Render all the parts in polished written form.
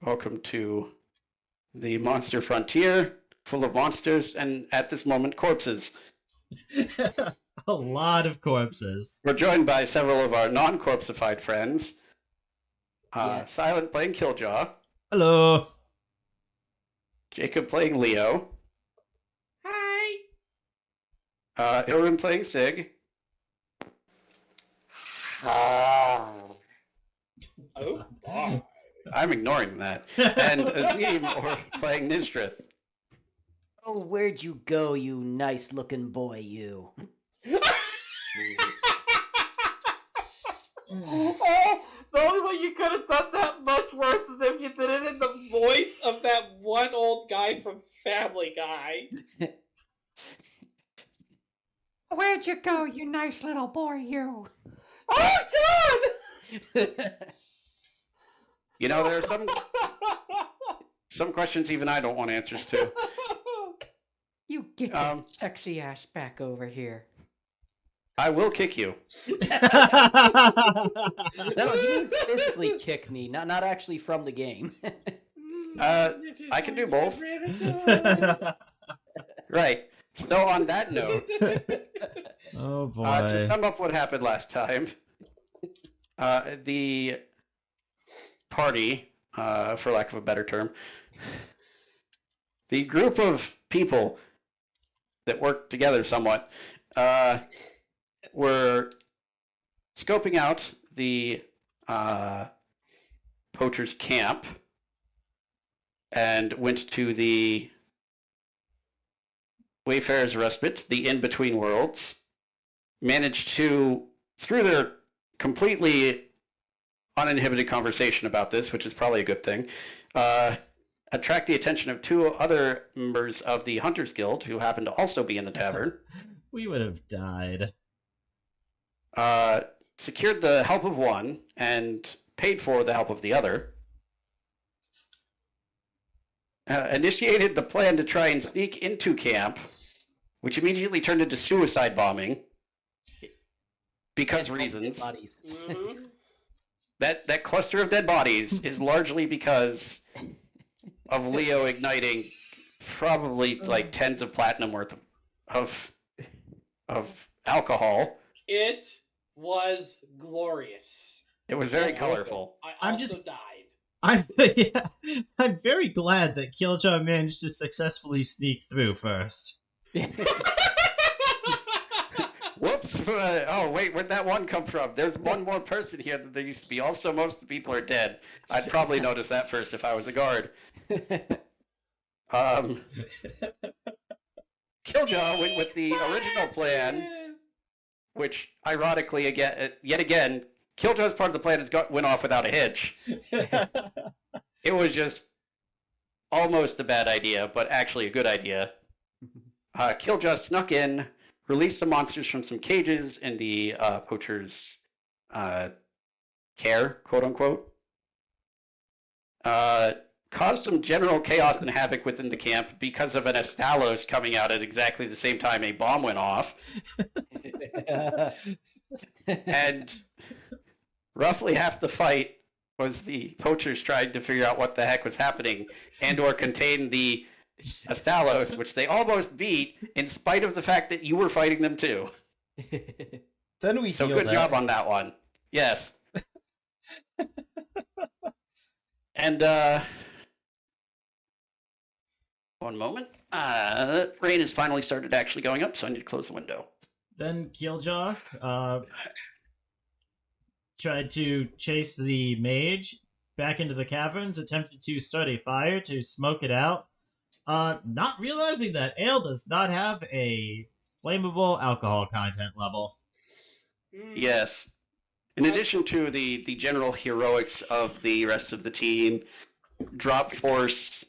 Welcome to the monster frontier, full of monsters, and at this moment, corpses. A lot of corpses. We're joined by several of our non-corpsified friends. Silent playing Kiljow. Hello. Jacob playing Leo. Hi. Illiren playing Sig. Oh, boy. I'm ignoring that. And Azim playing Nysdrith. Oh, where'd you go, you nice-looking boy, you? Oh, the only way you could have done that much worse is if you did it in the voice of that one old guy from Family Guy. Where'd you go, you nice little boy, you? Oh, God! You know, there are some questions even I don't want answers to. You get your sexy ass back over here. I will kick you. No, he means physically kick me, not actually from the game. I can do both. Right. So on that note, Oh boy. to sum up what happened last time, the party, for lack of a better term, the group of people that worked together somewhat, were scoping out the poacher's camp and went to the Wayfarer's Respite, the in-between worlds, managed to, through their completely uninhibited conversation about this, which is probably a good thing, attract the attention of two other members of the Hunters Guild who happen to also be in the tavern. We would have died. Secured the help of one and paid for the help of the other. Initiated the plan to try and sneak into camp, which immediately turned into suicide bombing. Because reasons. Bodies. Mm-hmm. That cluster of dead bodies is largely because of Leo igniting probably like tens of platinum worth of alcohol. It was glorious. It was very colorful. I also died. I'm very glad that Kiljow managed to successfully sneak through first. Whoops! Oh wait, where'd that one come from? There's one more person here that there used to be. Also, most of the people are dead. I'd probably notice that first if I was a guard. Kiljow went with the original plan, which ironically, yet again, Killjow's part of the plan went off without a hitch. It was just almost a bad idea, but actually a good idea. Kiljow snuck in, released some monsters from some cages in the poacher's care, quote unquote. Caused some general chaos and havoc within the camp because of an Astalos coming out at exactly the same time a bomb went off. And roughly half the fight was the poachers trying to figure out what the heck was happening and or contain the Astalos, which they almost beat in spite of the fact that you were fighting them too. Then we So healed good job on that one. Yes. And one moment. Rain has finally started actually going up, so I need to close the window. Then Kiljow tried to chase the mage back into the caverns, attempted to start a fire to smoke it out, not realizing that ale does not have a flammable alcohol content level. Yes. In addition to the general heroics of the rest of the team, Drop Force,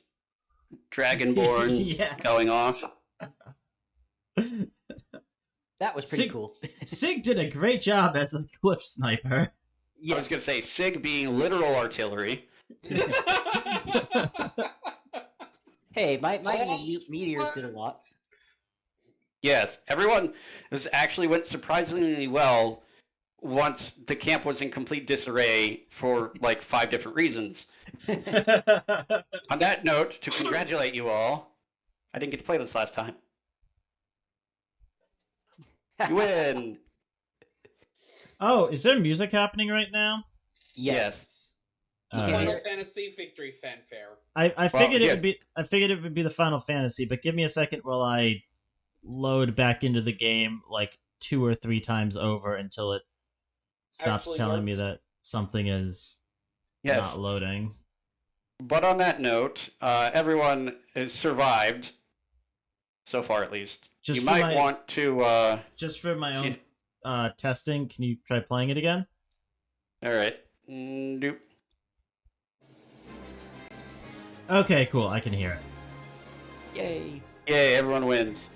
Dragonborn Yes. going off. That was pretty Sig- cool. Sig did a great job as a cliff sniper. Yes. I was going to say Sig being literal artillery. Hey, my meteors did a lot. Yes, everyone. This actually went surprisingly well once the camp was in complete disarray for like 5 different reasons. On that note, to congratulate you all, I didn't get to play this last time. You win. Oh, is there music happening right now? Yes. Alright. Final Fantasy victory fanfare. I figured yeah. it would be the Final Fantasy, but give me a second while I load back into the game like 2 or 3 times over until it stops Actually telling me works. that something is Yes. not loading. But on that note, everyone has survived, so far at least. Just You for might my- want to... Just for my See- own testing, can you try playing it again? Alright. Nope. Okay, cool. I can hear it. Yay. Yay, everyone wins.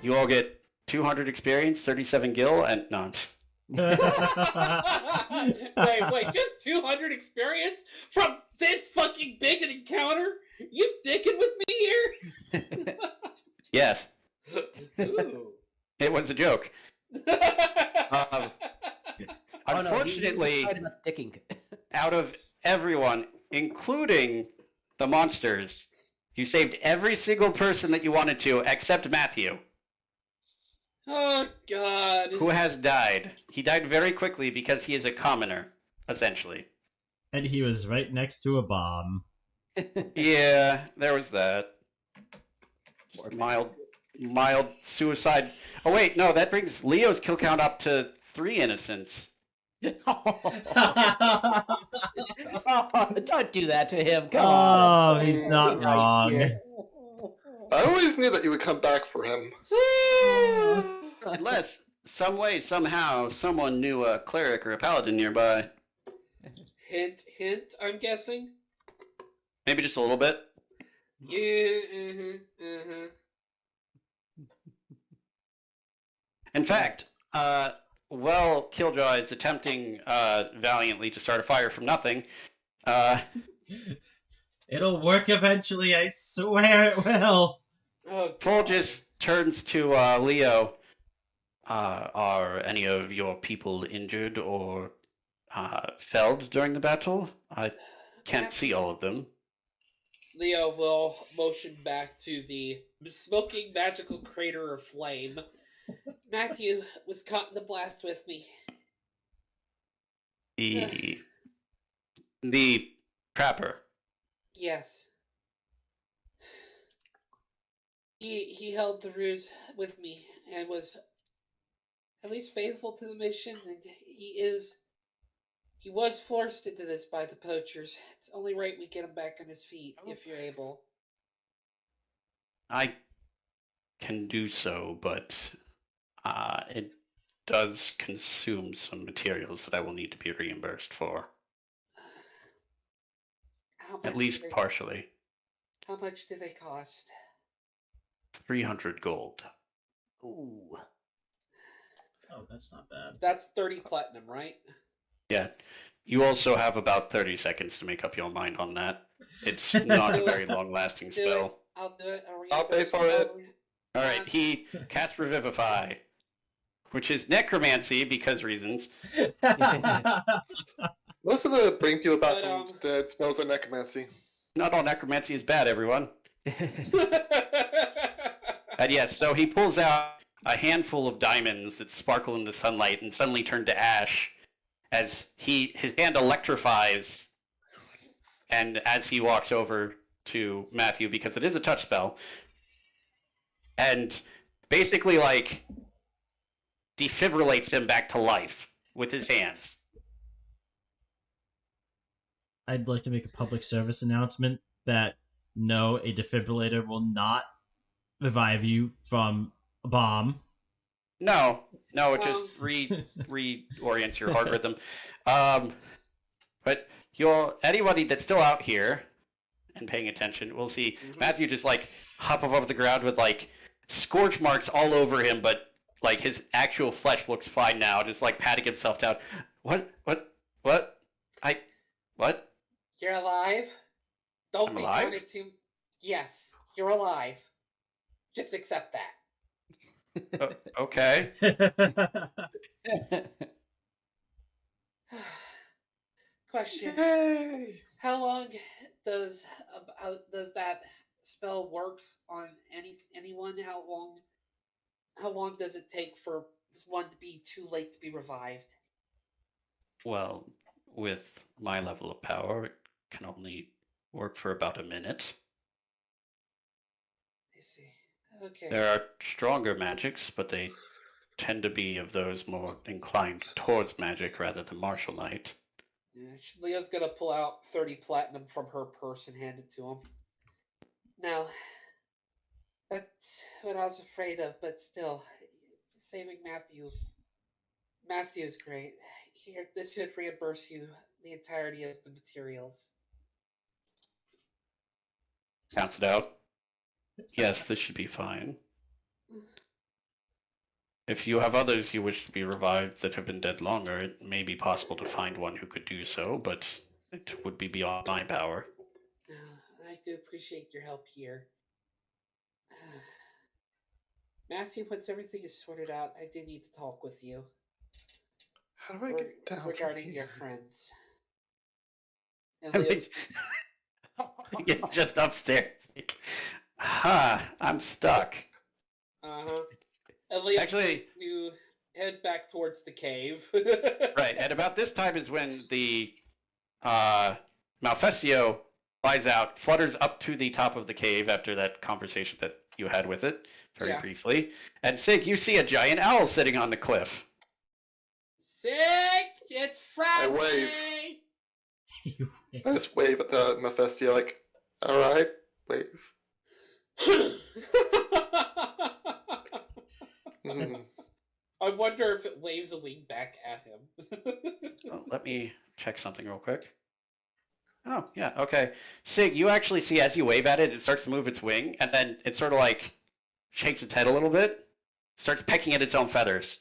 You all get 200 experience, 37 gil, and... No. Wait, just 200 experience from this fucking big an encounter? You dicking with me here? Yes, Ooh. it was a joke. Oh, no, Unfortunately, he's excited about dicking. out of everyone, including the monsters, you saved every single person that you wanted to, except Matthew, Oh, God. who has died. He died very quickly because he is a commoner, essentially. And he was right next to a bomb. Yeah, there was that. Mild suicide. Oh wait, no, that brings Leo's kill count up to 3 innocents. Don't do that to him. Come Oh, on. he's not Be nice wrong. here. I always knew that you would come back for him. Unless, some way, somehow, someone knew a cleric or a paladin nearby. Hint, hint, I'm guessing? Maybe just a little bit. Yeah, In fact, while Kiljow is attempting valiantly to start a fire from nothing, It'll work eventually, I swear it will. Oh, Full God. just turns to Leo. Are any of your people injured or felled during the battle? I can't see all of them. Leo will motion back to the smoking magical crater of flame. Matthew was caught in the blast with me. The trapper. Yes. He held the ruse with me and was at least faithful to the mission, and he was forced into this by the poachers. It's only right we get him back on his feet if you're able. I can do so, but it does consume some materials that I will need to be reimbursed for. How At much least do they- partially. How much do they cost? 300 gold. Ooh. Oh, that's not bad. That's 30 platinum, right? Yeah. You also have about 30 seconds to make up your mind on that. It's not a very long-lasting Do it. spell. I'll do it. I'll pay for it. Alright, he casts Revivify, which is necromancy because reasons. Most of the bring people back But, from dead spells are necromancy. Not all necromancy is bad, everyone. And yes, so he pulls out a handful of diamonds that sparkle in the sunlight and suddenly turn to ash as his hand electrifies, and as he walks over to Matthew, because it is a touch spell, and basically like defibrillates him back to life with his hands. I'd like to make a public service announcement that no, a defibrillator will not revive you from a bomb. No, it just reorients your heart rhythm. But anybody that's still out here and paying attention will see Matthew just like hop above the ground with like scorch marks all over him, but like his actual flesh looks fine now, just like patting himself down. What? You're alive? Don't I'm think alive? on it too. Yes, you're alive. Just accept that. Okay. Question: Yay! How long does that spell work on anyone? How long does it take for one to be too late to be revived? Well, with my level of power, it can only work for about a minute. I see. Okay. There are stronger magics, but they tend to be of those more inclined towards magic rather than martial light. Yeah, Leo's gonna pull out 30 platinum from her purse and hand it to him. Now, that's what I was afraid of, but still, saving Matthew's great. Here, this should reimburse you the entirety of the materials. Counts it out. Yes, this should be fine. If you have others you wish to be revived that have been dead longer, it may be possible to find one who could do so, but it would be beyond my power. I do appreciate your help here. Matthew, once everything is sorted out, I do need to talk with you. How do I get down regarding from your here? friends. And I Leo's, mean, get just upstairs. I'm stuck. uh-huh. And Leo's Actually, you head back towards the cave. right, and about this time is when the Malfestio flies out, flutters up to the top of the cave after that conversation that you had with it, very briefly. And Sig, you see a giant owl sitting on the cliff. Sig, it's Friday! I just wave at the Mephistia like, alright, wave. Mm. I wonder if it waves a wing back at him. Oh, let me check something real quick. Oh, yeah, okay. Sig, you actually see as you wave at it, it starts to move its wing, and then it sort of like shakes its head a little bit, starts pecking at its own feathers.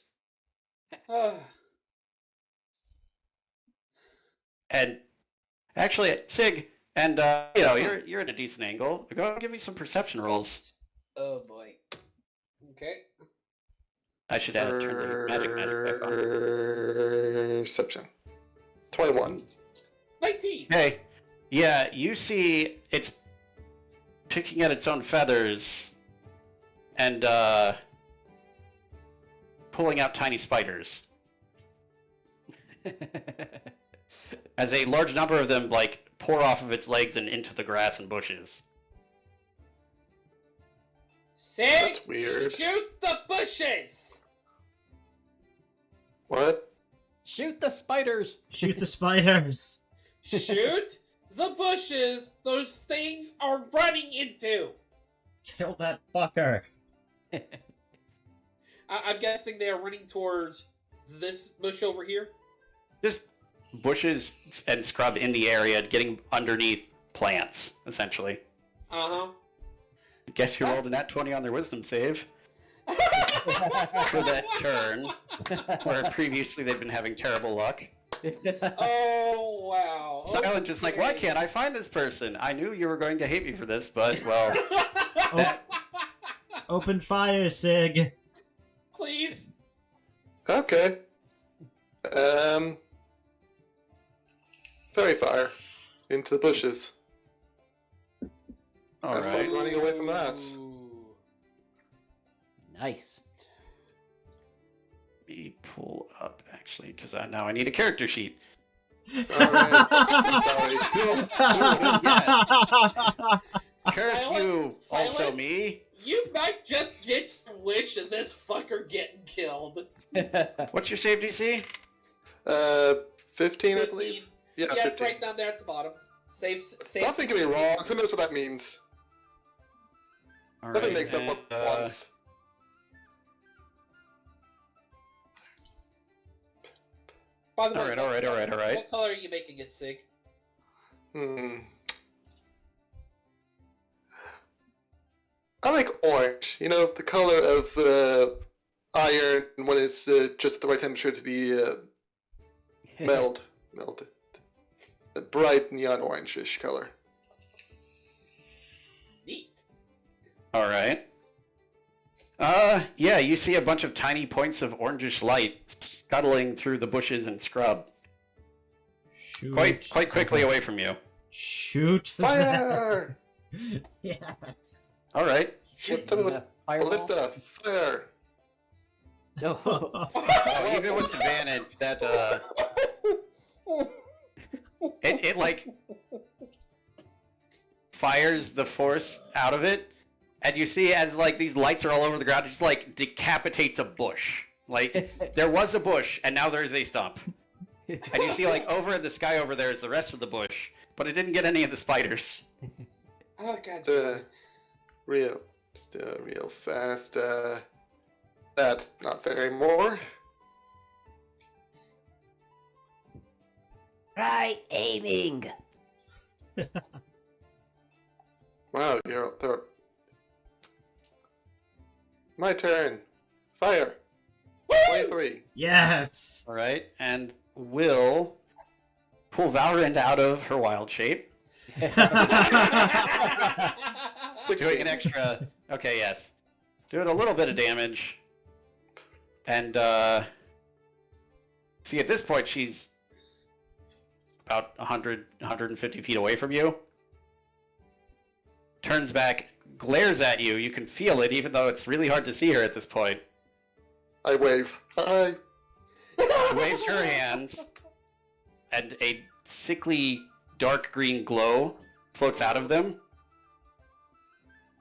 And actually, Sig, and you're at a decent angle. Go ahead and give me some perception rolls. Oh boy. Okay. I should add turn the magic back on. Perception. 21. 19! Okay. Yeah, you see it's picking at its own feathers and pulling out tiny spiders. As a large number of them like pour off of its legs and into the grass and bushes. Sig, That's weird. shoot the bushes! What? Shoot the spiders! Shoot the spiders! Shoot the bushes those things are running into! Kill that fucker! I'm guessing they are running towards this bush over here? Just bushes and scrub in the area, getting underneath plants, essentially. Uh-huh. Guess you rolled a nat 20 on their wisdom save for that turn, where previously they've been having terrible luck. Oh, wow. Silent just like, why can't I find this person? I knew you were going to hate me for this, but, well, that... Open fire, Sig! Please. Okay. Fairy fire. Into the bushes. Have fun Alright. running away from that. Ooh. Nice. Let me pull up, actually, because now I need a character sheet. Alright. Sorry. Curse you, also Silent? me. You might just get your wish of this fucker getting killed. What's your save DC? 15, I believe. Yeah, Yeah, 15. it's right down there at the bottom. Save. Don't think of me wrong. Who knows what that means? Nothing Alright, makes up and, once. By the way, alright. What color are you making it, Sig? I like orange. You know, the color of iron when it's just the right temperature to be melted. A bright neon orange-ish color. Neat. Alright. Yeah, you see a bunch of tiny points of orangish light scuttling through the bushes and scrub. Shoot. quite quickly away from you. Shoot. Fire! Yes. All right. Shoot. Tell me You what. got a fireball? Ballista, fire! No. Oh, even with advantage, that it like fires the force out of it, and you see as like these lights are all over the ground, it just like decapitates a bush. Like there was a bush, and now there's a stump. And you see like over in the sky over there is the rest of the bush, but it didn't get any of the spiders. Oh god. Just, damn it. real fast. That's not there anymore. Right aiming. Wow, you're out there. My turn. Fire. 23. Yes. All right, and will pull Valorant out of her wild shape, doing an extra. Okay, yes, doing a little bit of damage, and see at this point she's about 150 feet away from you. Turns back, glares at you. You can feel it, even though it's really hard to see her at this point. I wave. Hi. Waves her hands, and a sickly dark green glow floats out of them,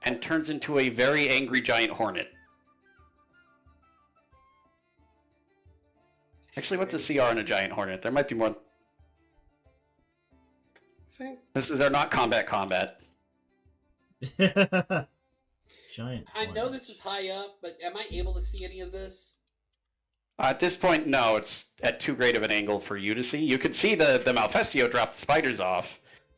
and turns into a very angry giant hornet. Actually, what's the CR in a giant hornet? There might be more. This is our not combat. Giant. I know hornet. this is high up, but am I able to see any of this? At this point, no, it's at too great of an angle for you to see. You can see the Malfestio drop the spiders off,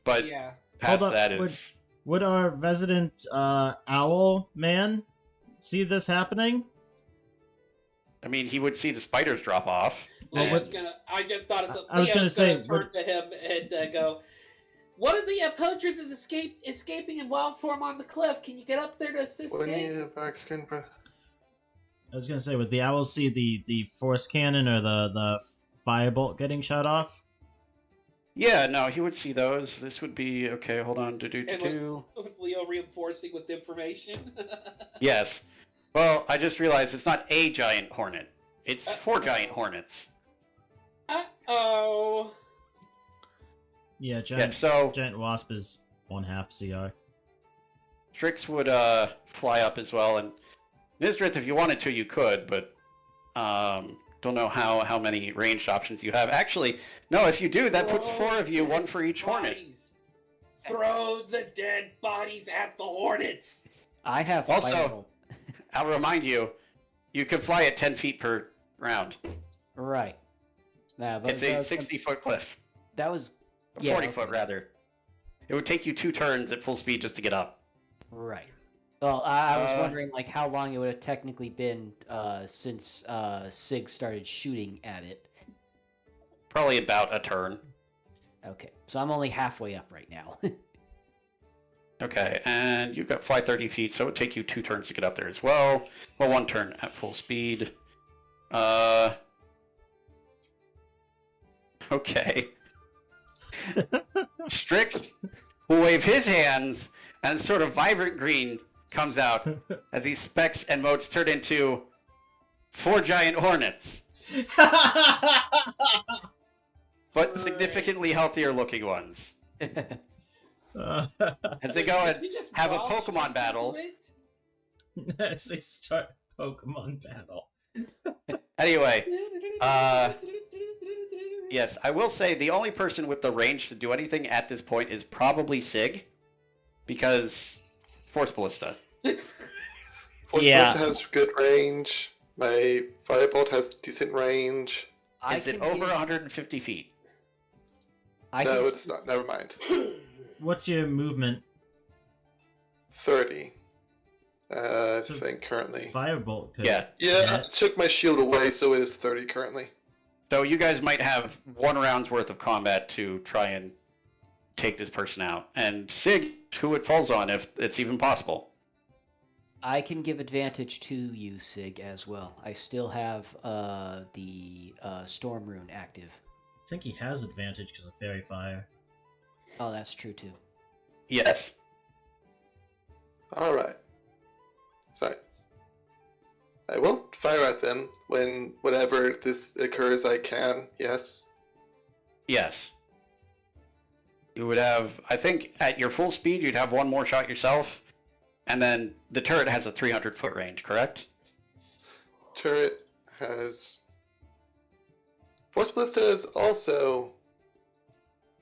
but Yeah. past Hold up, that is... Would our resident owl man see this happening? I mean, he would see the spiders drop off. Well, I just thought of something. I was gonna say, turn to him and go. One of the poachers is escaping in wild form on the cliff. Can you get up there to assist When Sig? you back skin, bro. I was gonna say, would the owl see the force cannon or the firebolt getting shot off? Yeah, no, he would see those. This would be... Okay, hold on. And with Leo reinforcing with information. Yes. Well, I just realized it's not a giant hornet. It's 4 giant hornets. Uh-oh. Yeah, Yeah, giant so giant wasp is 1/2 CR. Strix would fly up as well, and Nysdrith, if you wanted to, you could, but don't know how many ranged options you have. Actually, no, if you do, that puts 4 of you, 1 for each hornet. Bodies. Throw the dead bodies at the hornets. I have Also- firebolt. I'll remind you, you can fly at 10 feet per round. Right. Nah, but It's a 60-foot cliff. that was 40 foot, rather. It would take you 2 turns at full speed just to get up. right. Well, I was wondering like how long it would have technically been since Sig started shooting at it. Probably about a turn. Okay, so I'm only halfway up right now. Okay, and you've got fly 30 feet, so it would take you 2 turns to get up there as well. Well, 1 turn at full speed. Okay. Strix will wave his hands, and sort of vibrant green comes out as these specks and motes turn into 4 giant hornets, but significantly healthier looking ones. As they go and Did we just have a wild Pokemon shape battle. into it? As they start Pokemon battle. Anyway, yes, I will say the only person with the range to do anything at this point is probably Sig, because Force Ballista. Force Yeah. Ballista has good range. My Firebolt has decent range. Is it over 150 feet? No, it's not. Never mind. What's your movement? 30. I So- think currently. Firebolt could. Yeah. Yeah, I hit. took my shield away, so it is 30 currently. So you guys might have 1 round's worth of combat to try and take this person out. And Sig, who it falls on if it's even possible. I can give advantage to you, Sig, as well. I still have the Storm Rune active. think he has advantage because of fairy fire. Oh, that's true too. Yes. Alright. Sorry. I will fire at them whenever this occurs I can, yes. Yes. You would have, I think, at your full speed, you'd have one more shot yourself, and then the turret has a 300-foot range, correct? Turret has... Force Ballista is also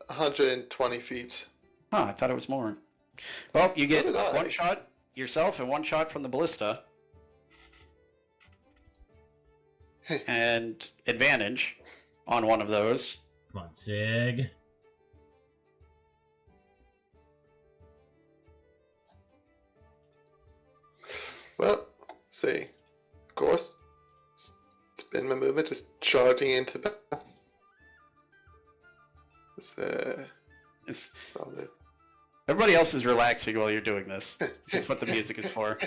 120 feet. Huh, I thought it was more. Well, you get did I. one shot yourself and one shot from the ballista. And advantage on one of those. Come on, Sig. Well, see. Of course. Spin my movement, just charging into battle. It's, Solid. everybody else is relaxing while you're doing this. That's what the music is for.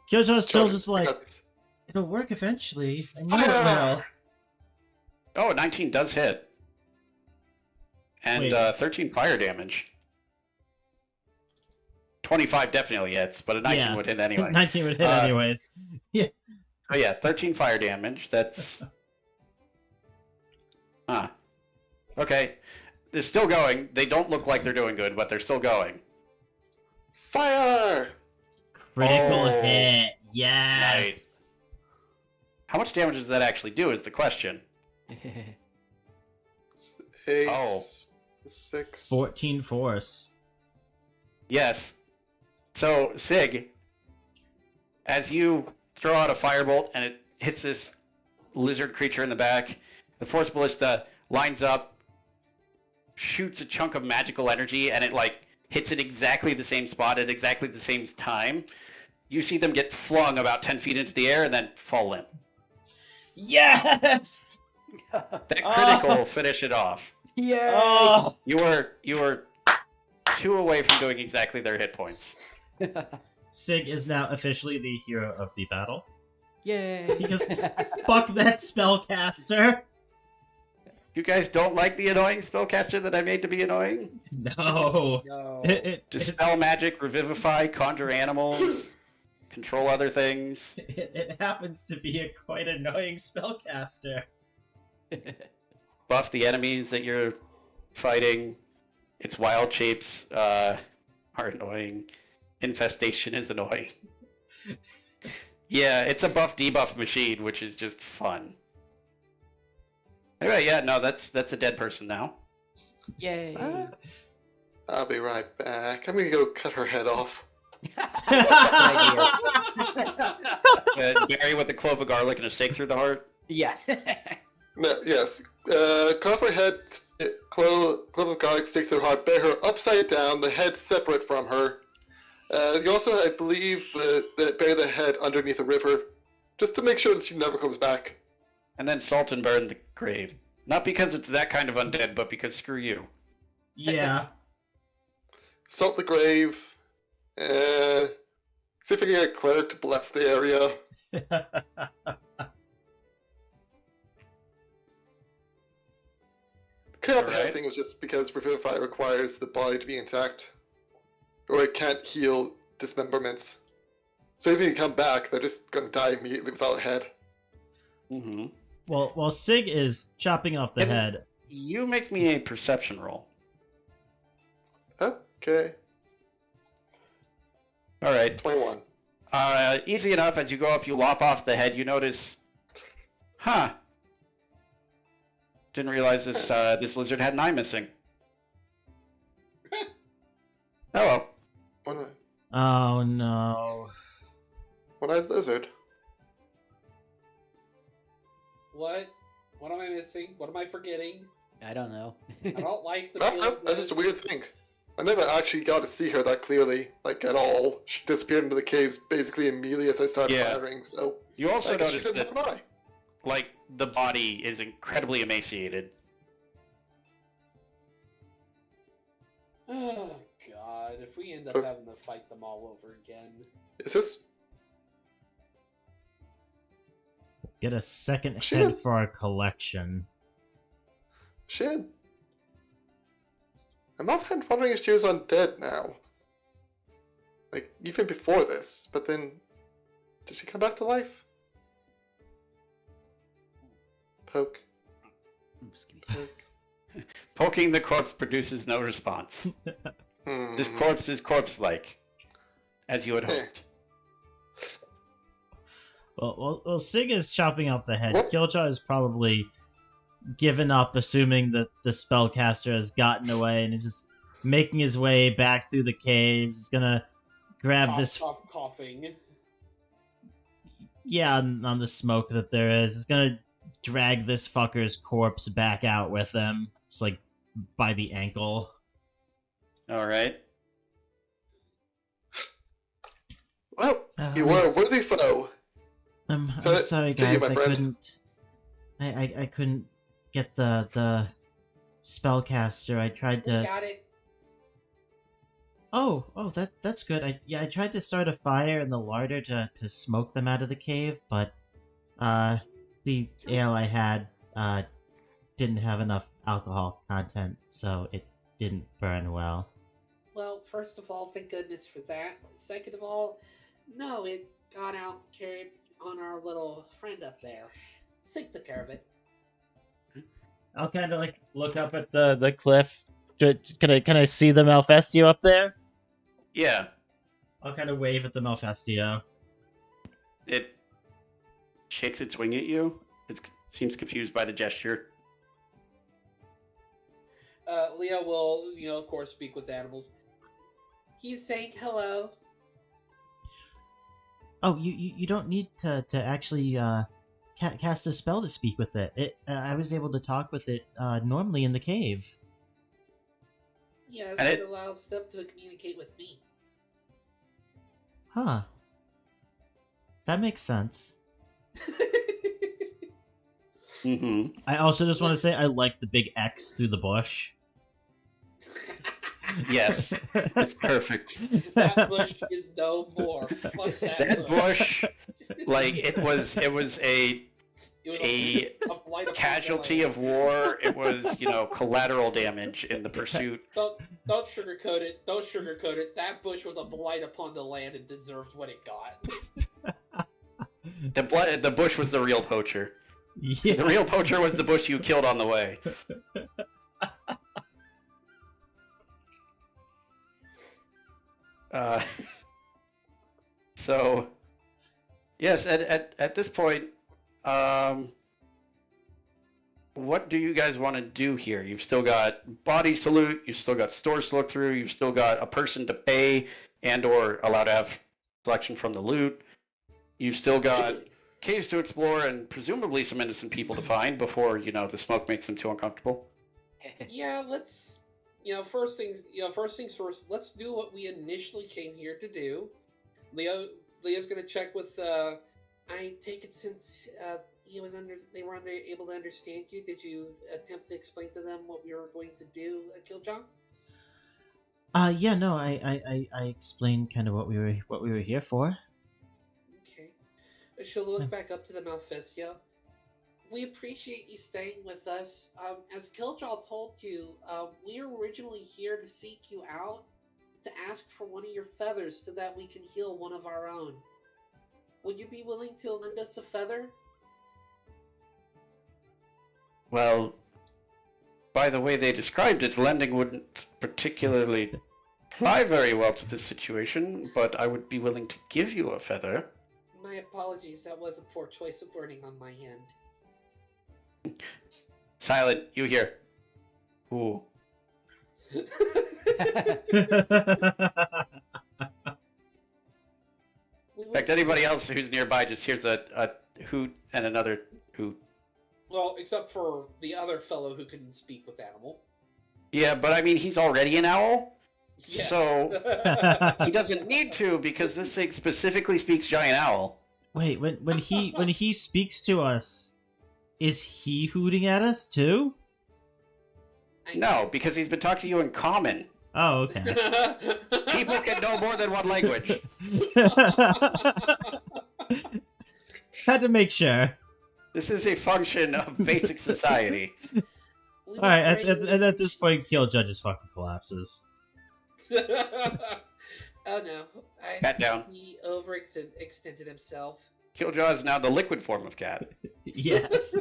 Kiljow's still Charging. just I like, got this. it'll work eventually. I know it will. Oh, 19 does hit. And Wait. 13 fire damage. 25 definitely hits, but a 19 Yeah. would hit anyway. 19 would hit anyways. Yeah. Oh yeah, 13 fire damage. That's... Huh. Okay. They're still going. They don't look like they're doing good, but they're still going. Fire! Critical Oh, hit. Yes. How much damage does that actually do is the question. 8, Oh. 6. 14 force. Yes. So, Sig, as you throw out a firebolt and it hits this lizard creature in the back, the Force Ballista lines up, shoots a chunk of magical energy, and it, like, hits it exactly the same spot at exactly the same time. You see them get flung about 10 feet into the air and then fall limp. Yes! That critical will finish it off. Yay! Oh! You were 2 away from doing exactly their hit points. Sig is now officially the hero of the battle. Yay! Because fuck that spellcaster. You guys don't like the annoying spellcaster that I made to be annoying? No. No. Dispel magic, revivify, conjure animals, control other things. It happens to be a quite annoying spellcaster. Buff the enemies that you're fighting. Its wild shapes are annoying. Infestation is annoying. Yeah, it's a buff debuff machine, which is just fun. Anyway, yeah, no, that's a dead person now. Yay! I'll be right back. I'm gonna go cut her head off. Bury with a clove of garlic and a stake through the heart. Yeah. No, yes. Cut off her head, clove of garlic, stick through her heart, bear her upside down, the head separate from her. You also, I believe, bury the head underneath a river, just to make sure that she never comes back. And then salt and burn the grave. Not because it's that kind of undead, but because screw you. Yeah. Salt the grave. See if I can get a cleric to bless the area. Cut off the head Alright. thing was just because Revivify requires the body to be intact. Or it can't heal dismemberments. So if you come back, they're just gonna die immediately without a head. Mm-hmm. Well, while Sig is chopping off the And- head, You make me a perception roll. Okay. Alright. 21. Easy enough. As you go up, you lop off the head. You notice, huh? Didn't realize this lizard had an eye missing. Hello. oh no. One-eyed lizard. What? What am I missing? What am I forgetting? I don't know. I don't like the No, feel no, of that's just a this. weird thing. I never actually got to see her that clearly, like at all. She disappeared into the caves basically immediately as I started Yeah. firing, so You also I guess she notice didn't that, have an eye. like, the body is incredibly emaciated. Oh god, if we end up having to fight them all over again. Is this? Get a second She head did- for our collection. Shit. I'm often wondering if she was undead now. Like, even before this. But then, did she come back to life? Poke. Poke. Poking the corpse produces no response. This corpse is corpse-like, as you had hoped. Well, Sig is chopping off the head. What? Kiljow is probably given up, assuming that the spellcaster has gotten away and is just making his way back through the caves. He's gonna grab this. Coughing. Yeah, on the smoke that there is. He's gonna drag this fucker's corpse back out with him. It's like by the ankle. All right. Well, you were a worthy foe. I'm So, sorry, to you, guys. my I friend. couldn't. I couldn't get the spellcaster. I tried We to. got it. Oh, that's good. I tried to start a fire in the larder to smoke them out of the cave, but the ale I had didn't have enough alcohol content, so it didn't burn well. Well, first of all, thank goodness for that. Second of all, no, it got out and carried on our little friend up there. Sig took care of it. I'll kind of like look up at the cliff. Can I see the Malfestio up there? Yeah. I'll kind of wave at the Malfestio. It shakes its wing at you. It seems confused by the gesture. Leo will, of course, speak with the animals. He's saying hello. Oh, you don't need to actually cast a spell to speak with it. I was able to talk with it normally in the cave. Yes, And it it- allows them to communicate with me. Huh. That makes sense. Mm-hmm. I also just want to say I like the big X through the bush. Yes. It's perfect. That bush is no more. Fuck that, That bush, like, it was It was a blight upon casualty the of war. It was, collateral damage in the pursuit. land. Don't sugarcoat it. Don't sugarcoat it. That bush was a blight upon the land and deserved what it got. The bush was the real poacher. Yeah. The real poacher was the bush you killed on the way. So, yes, at this point, what do you guys want to do here? You've still got body salute, you've still got stores to look through, you've still got a person to pay and or allowed to have selection from the loot. You've still got caves to explore and presumably some innocent people to find before, the smoke makes them too uncomfortable. Yeah, let's. First things first. Let's do what we initially came here to do. Leo's gonna check with. I take it since they were able to understand you. Did you attempt to explain to them what we were going to do, Kiljow? Yeah, no, I explained kind of what we were here for. Okay. She'll look back up to the Malfestio. We appreciate you staying with us. As Kiljow told you, we were originally here to seek you out, to ask for one of your feathers so that we can heal one of our own. Would you be willing to lend us a feather? Well, by the way they described it, lending wouldn't particularly apply very well to this situation, but I would be willing to give you a feather. My apologies, that was a poor choice of wording on my end. Silent, you here. Ooh. We In would- fact, anybody else who's nearby just hears a hoot and another hoot. Well, except for the other fellow who can speak with animal. Yeah, but I mean, he's already an owl, Yeah. so he doesn't need to because this thing specifically speaks giant owl. Wait, when he speaks to us, is he hooting at us too? No, because he's been talking to you in common. Oh, okay. People can know more than one language. Had to make sure. This is a function of basic society. we All right, would and at this point, Kiljow just fucking collapses. Oh no, I Cat think down. he overextended himself. Killjaw is now the liquid form of cat. Yes.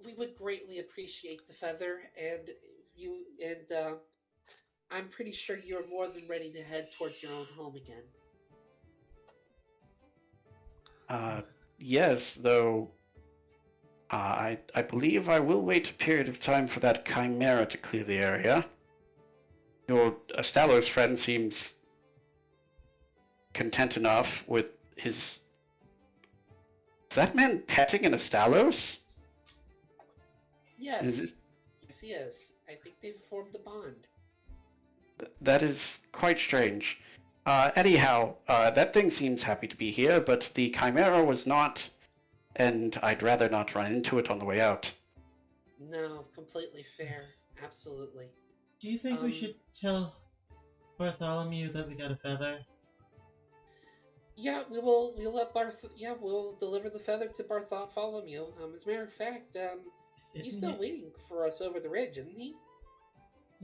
We would greatly appreciate the feather, and I'm pretty sure you're more than ready to head towards your own home again. Yes, though I believe I will wait a period of time for that chimera to clear the area. Your Astalos friend seems content enough with his... Is that man petting an Astalos? Yes, Is it... yes, he is. I think they've formed a bond. That is quite strange. Anyhow, that thing seems happy to be here, but the chimera was not, and I'd rather not run into it on the way out. No, completely fair. Absolutely. Do you think we should tell Bartholomew that we got a feather? Yeah, we'll let we'll deliver the feather to Bartholomew. As a matter of fact, he's still waiting for us over the ridge, isn't he?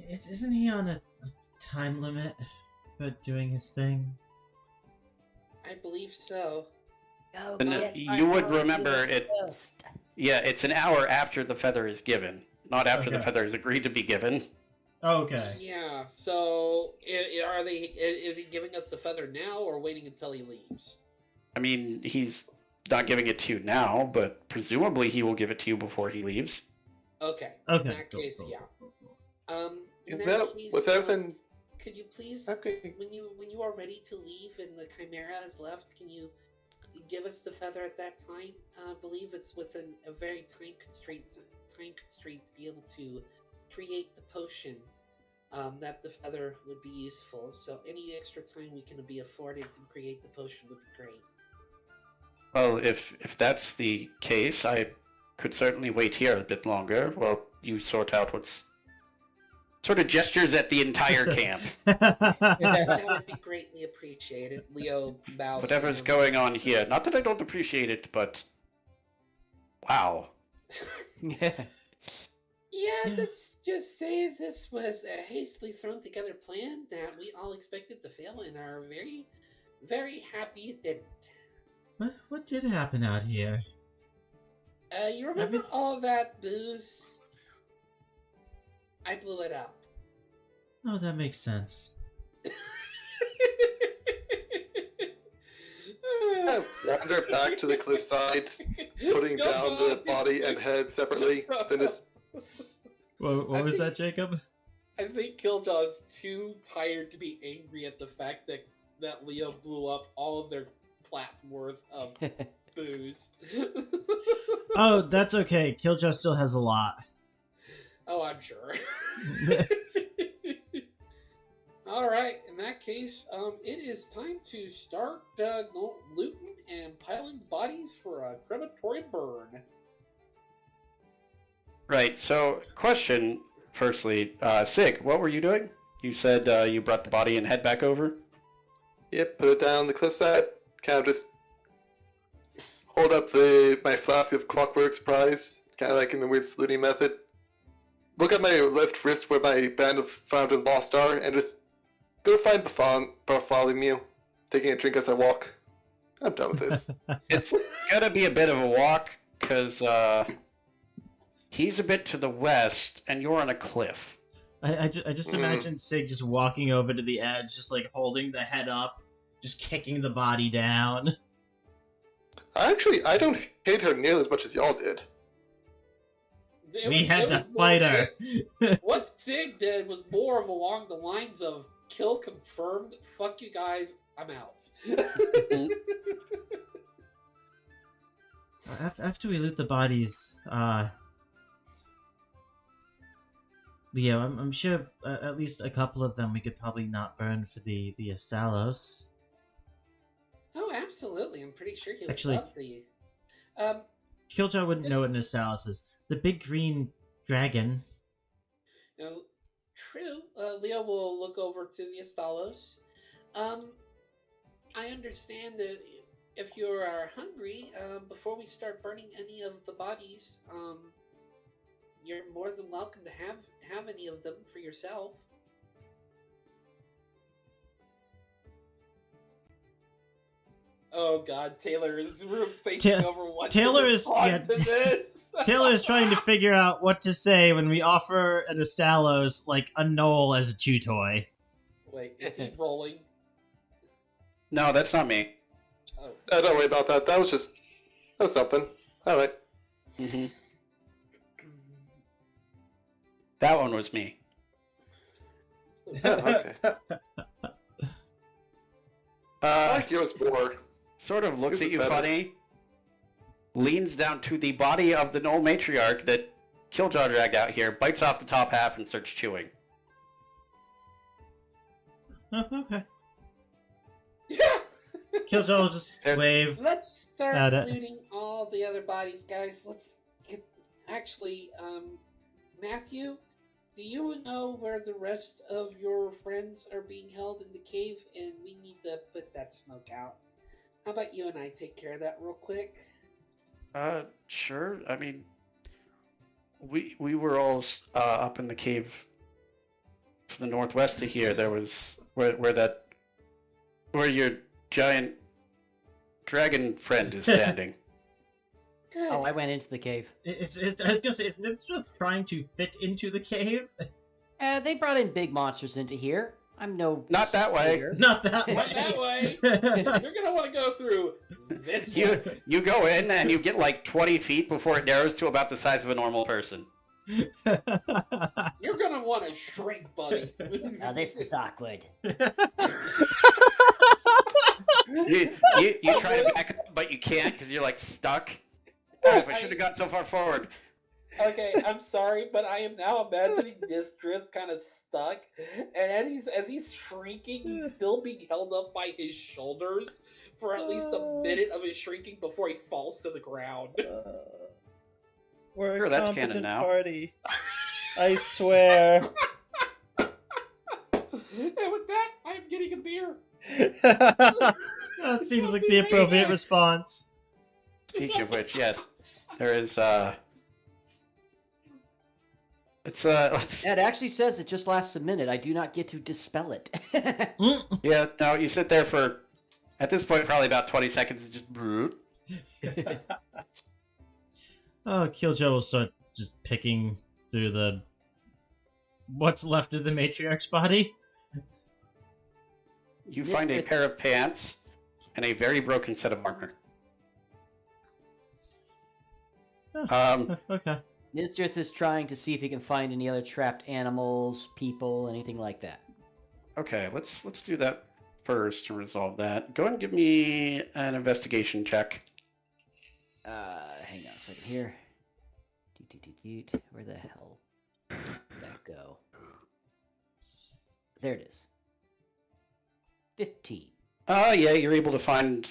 Isn't he on a time limit for doing his thing? I believe so. Go And get you would Bartholomew remember it. first. Yeah, it's an hour after the feather is given, not after the Okay. feather is agreed to be given. Okay. Yeah. So, are they? Is he giving us the feather now, or waiting until he leaves? I mean, he's not giving it to you now, but presumably he will give it to you before he leaves. Okay. Okay. In that case, yeah. In that Without, case, without then, could you please, okay. when you are ready to leave and the chimera has left, can you give us the feather at that time? I believe it's within a very time constraint to be able to create the potion that the feather would be useful. So any extra time we can be afforded to create the potion would be great. Well, if that's the case, I could certainly wait here a bit longer while you sort out what's... Sort of gestures at the entire camp. That would be greatly appreciated. Leo bows. Whatever's down. going on here. Not that I don't appreciate it, but... Wow. Yeah, let's just say this was a hastily thrown together plan that we all expected to fail and are very, very happy it didn't. What did happen out here? You remember all that booze? I blew it up. Oh, that makes sense. I wander back to the cliffside, putting down the body and head separately. Then just What was that, Jacob? I think Killjaw's too tired to be angry at the fact that Leo blew up all of their plat worth of booze. Oh, that's okay. Kiljow still has a lot. Oh, I'm sure. All right. In that case, it is time to start looting and piling bodies for a crematory burn. Right, so, question, firstly. Sig, what were you doing? You said you brought the body and head back over? yep, put it down the cliffside. Kind of just hold up my flask of Clockwork Surprise, kind of like in the weird saluting method. Look at my left wrist where my band of found and lost are, and just go find Bartholomew, taking a drink as I walk. I'm done with this. It's gonna be a bit of a walk, because he's a bit to the west, and you're on a cliff. I just imagine Sig just walking over to the edge, just like holding the head up, just kicking the body down. Actually, I don't hate her nearly as much as y'all did. We had to fight her. What Sig did was more of along the lines of kill confirmed, fuck you guys, I'm out. After we loot the bodies, Leo, I'm sure at least a couple of them we could probably not burn for the Astalos. Oh, absolutely. I'm pretty sure he would Actually- love the... Kiljow wouldn't know what an Astalos is. The big green dragon. True. Leo will look over to the Astalos. I understand that if you are hungry, before we start burning any of the bodies, you're more than welcome to have any of them for yourself. Oh God, Taylor is thinking over what Taylor to is- respond yeah. to this. Taylor is trying to figure out what to say when we offer an Estalos like a knoll as a chew toy. Wait, is he rolling? No, that's not me. Oh. Don't worry about that. That was something. All right. Hmm. That one was me. Okay. I like yours more. Sort of looks This at is you better. funny, leans down to the body of the Knoll matriarch that Kiljow dragged out here, bites off the top half, and starts chewing. Oh, okay. Yeah. Kiljow will just wave. Let's start Got it. looting all the other bodies, guys. Let's get. Actually, Matthew, do you know where the rest of your friends are being held in the cave? And we need to put that smoke out. How about you and I take care of that real quick? Sure. I mean, we were all up in the cave to the northwest of here. There was where your giant dragon friend is standing. Good. Oh, I went into the cave. I was gonna say, is Nysdrith trying to fit into the cave? They brought in big monsters into here. I'm no. Not that way. savior. Not that way. Not that way. You're gonna want to go through this way. You go in and you get like 20 feet before it narrows to about the size of a normal person. You're gonna want to shrink, buddy. Now this is awkward. You try to back up, but you can't because you're like stuck. Oh, if I should have got so far forward. Okay, I'm sorry, but I am now imagining Nysdrith kind of stuck, and as he's shrinking, he's still being held up by his shoulders for at least a minute of his shrinking before he falls to the ground. We're Sure, a that's canon competent now. party. I swear. And with that, I am getting a beer. That seems like the appropriate response. Speaking of which, yes, there is. It's It actually says it just lasts a minute. I do not get to dispel it. Yeah. No, you sit there for, at this point, probably about 20 seconds. It's just brute. Oh, Kiljow will start just picking through what's left of the matriarch's body. You Yes, find a but- pair of pants and a very broken set of armor. Okay. Nysdrith is trying to see if he can find any other trapped animals, people, anything like that. Okay, let's do that first to resolve that. Go ahead and give me an investigation check. Hang on a second here. Where the hell did that go? There it is. 15. Yeah, you're able to find.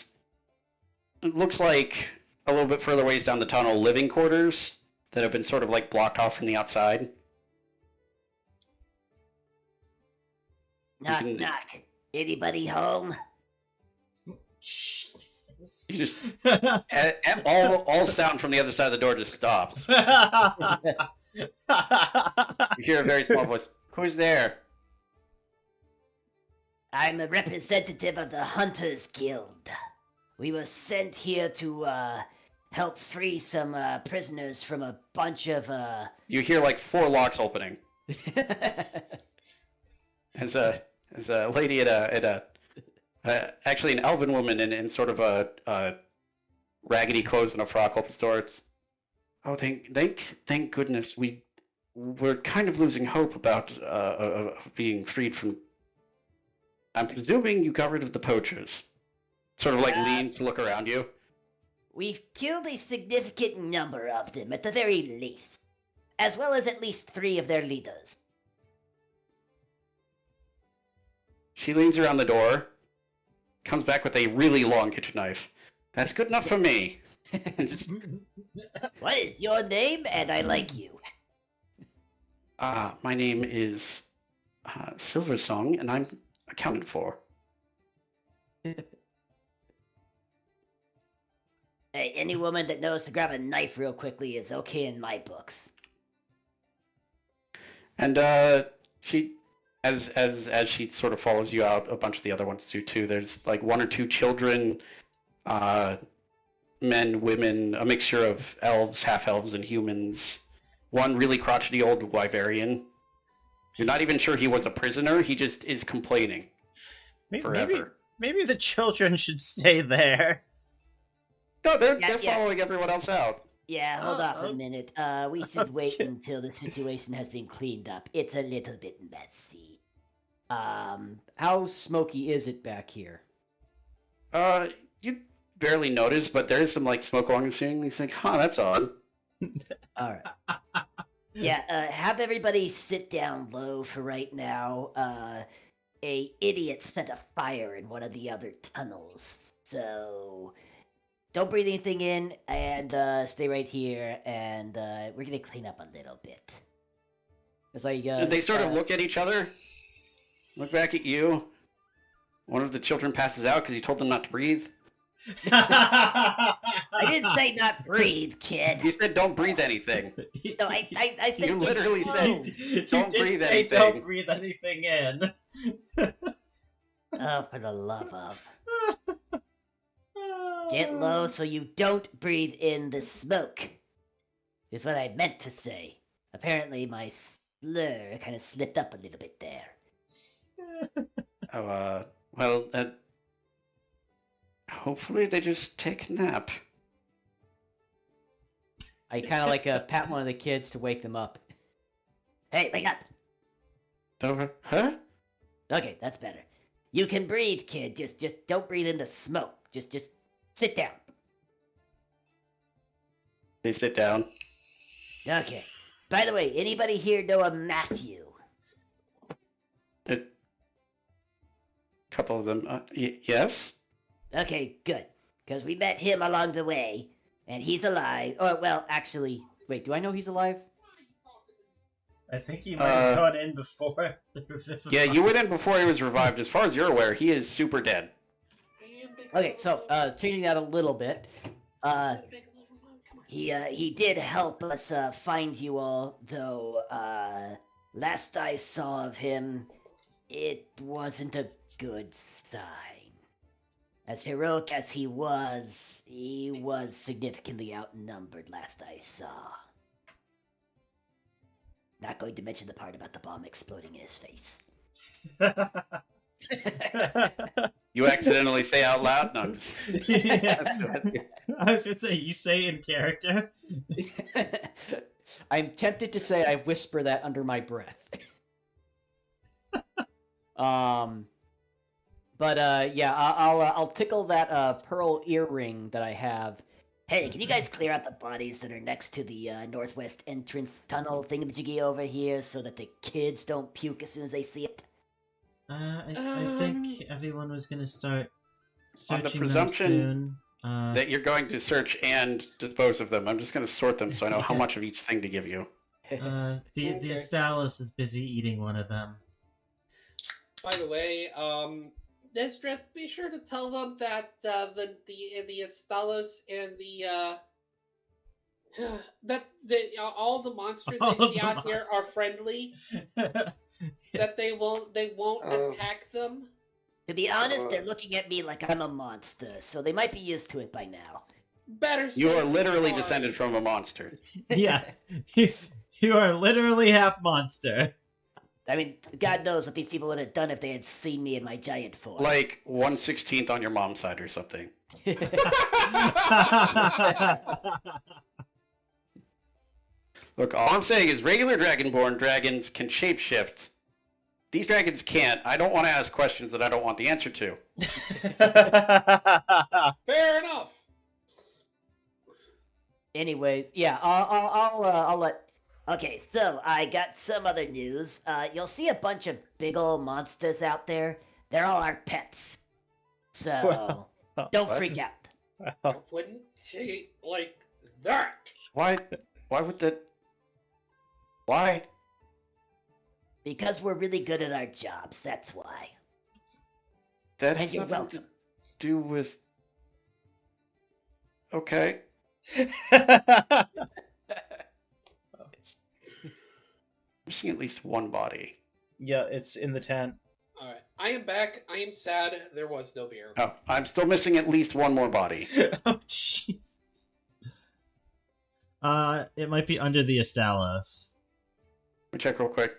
It looks like a little bit further ways down the tunnel, living quarters that have been sort of like blocked off from the outside. Knock, can- knock. Anybody home? Jesus. You just all sound from the other side of the door just stops. You hear a very small voice. Who's there? I'm a representative of the Hunters Guild. We were sent here to help free some prisoners from a bunch of You hear like 4 locks opening. As a lady actually an elven woman in sort of a raggedy clothes and a frock opens the door. It's, oh, thank goodness we're kind of losing hope about being freed from. I'm presuming you got rid of the poachers. Sort of like leans to look around you. we've killed a significant number of them at the very least, as well as at least 3 of their leaders. She leans around the door, comes back with a really long kitchen knife. That's good enough for me. What is your name? And I like you. My name is Silversong, and I'm accounted for. Hey, any woman that knows to grab a knife real quickly is okay in my books. And she, as she sort of follows you out, a bunch of the other ones do too. There's like one or two children, men, women, a mixture of elves, half elves, and humans. One really crotchety old wyverian. You're not even sure he was a prisoner. He just is complaining forever. Maybe the children should stay there. No, they're Yeah. following everyone else out. Yeah, hold off Oh, a minute. We should wait until the situation has been cleaned up. It's a little bit messy. How smoky is it back here? You barely notice, but there is some like smoke along the ceiling. You think, huh, that's odd. All right. Yeah, have everybody sit down low for right now. A idiot set a fire in one of the other tunnels, so don't breathe anything in, and stay right here, and we're gonna clean up a little bit. It's like And they sort of look at each other, look back at you. One of the children passes out because you told them not to breathe. I didn't say not breathe, kid. You said don't breathe anything. No, I said You literally get said, low. You Don't did breathe say anything. don't breathe anything in. Oh, for the love of. Get low so you don't breathe in the smoke. Is what I meant to say. Apparently my slur kind of slipped up a little bit there. Oh, well, hopefully they just take a nap. I kind of like pat one of the kids to wake them up. Hey, wake up! Huh? Okay, that's better. You can breathe, kid. Just don't breathe in the smoke. Just sit down. They sit down. Okay. By the way, anybody here know a Matthew? A couple of them. Yes? Okay, good. Because we met him along the way, and he's alive. Oh, well, actually, Wait, do I know he's alive? I think you might have gone in before. Yeah, you went in before he was revived. As far as you're aware, he is super dead. Okay, so changing that a little bit. he did help us find you all, though last I saw of him, it wasn't a good sign. As heroic as he was significantly outnumbered last I saw. Not going to mention the part about the bomb exploding in his face. You accidentally say out loud? No, I'm just... Yeah. I was gonna say, you say in character. I'm tempted to say I whisper that under my breath. But yeah, I'll tickle that pearl earring that I have. Hey, can you guys clear out the bodies that are next to the northwest entrance tunnel thingamajiggy over here so that the kids don't puke as soon as they see it? I think everyone was gonna start On the searching presumption them soon. that you're going to search and dispose of them. I'm just going to sort them so I know how much of each thing to give you. The Okay. Astalos is busy eating one of them. By the way, Nysdrith, be sure to tell them that the Astalos and the all the monsters All they of see the out here are monsters. friendly. That they won't attack them. To be honest, they're looking at me like I'm a monster, so they might be used to it by now. Better. You safe are than literally sorry. descended from a monster. Yeah, you are literally half monster. I mean, God knows what these people would have done if they had seen me in my giant form. Like 1/16 on your mom's side or something. Look, all I'm saying is regular dragonborn dragons can shapeshift. These dragons can't. I don't want to ask questions that I don't want the answer to. Fair enough. Anyways, yeah, I'll let. Okay, so I got some other news. You'll see a bunch of big old monsters out there. They're all our pets. So, don't freak out. I wouldn't say it like that. Why would that... Why? Because we're really good at our jobs, that's why. That And has you're nothing to welcome. do with... Okay. Missing at least one body. Yeah, it's in the tent. All right, I am back. I am sad. There was no beer. Oh, I'm still missing at least one more body. Oh, Jesus. It might be under the Estalos. Let me check real quick.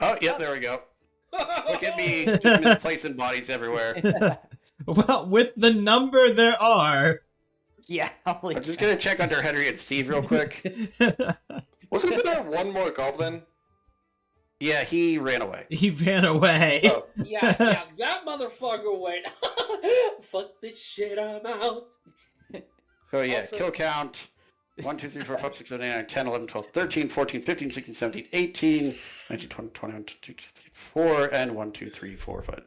Oh, yeah, there we go. Look at me, just misplacing bodies everywhere. Well, with the number there are. Yeah, holy I'm just gonna check under Henry and Steve real quick. Wasn't there one more goblin? Yeah, he ran away. He ran away. Oh, yeah, that motherfucker went. Fuck this shit, I'm out. So yeah, Also- kill count. 1, 2, 3, 4, 5, 6, 7, 8, 9, 10, 11, 12, 13, 14, 15, 16, 17, 18, 19, 20, 21, 22, 23, 4, and 1, 2, 3, 4, 5.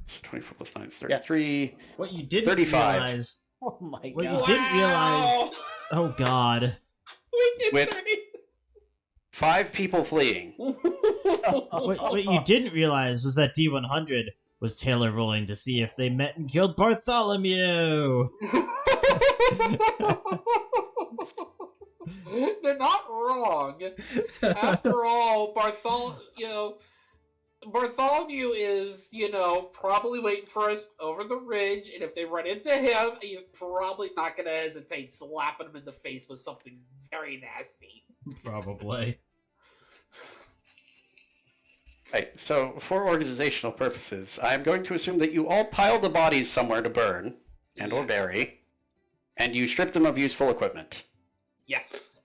So 24 plus 9 is 33. What you didn't 35. realize. Oh my What god. you didn't realize. Oh God. We did With- 30. 5 people fleeing. What you didn't realize was that D100 was Taylor rolling to see if they met and killed Bartholomew. They're not wrong. After all, Bartholomew is, probably waiting for us over the ridge, and if they run into him, he's probably not going to hesitate slapping him in the face with something very nasty. Probably. Right, so for organizational purposes, I'm going to assume that you all pile the bodies somewhere to burn and or bury, and you strip them of useful equipment. Yes.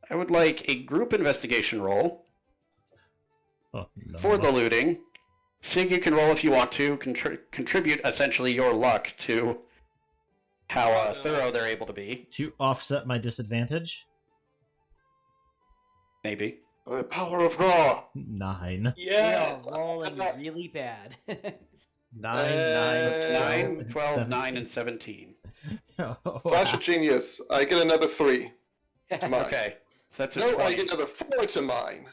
I would like a group investigation roll Oh, no. for the looting. Sig, you can roll if you want to, contribute essentially your luck to how thorough they're able to be. To offset my disadvantage. Maybe. the power of Raw. 9. Yeah. We are rolling really bad. 9, 12, 17. 9, and 17. Oh, Flash wow. of genius. I get another 3 to mine. Okay, so that's a No, 20. I get another 4 to mine.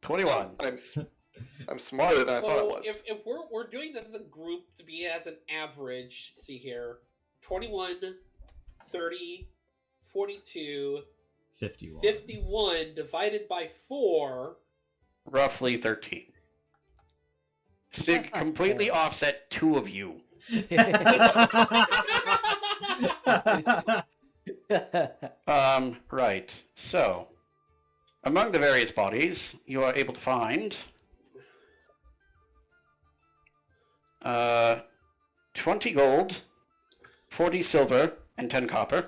21. I'm smarter than I thought I So was. if we're doing this as a group to be as an average, see here, 21, 30, 42, 51. 51 divided by 4. Roughly 13. Sig That's not completely terrible. offset 2 of you. Right. So, among the various bodies, you are able to find 20 gold, 40 silver, and 10 copper.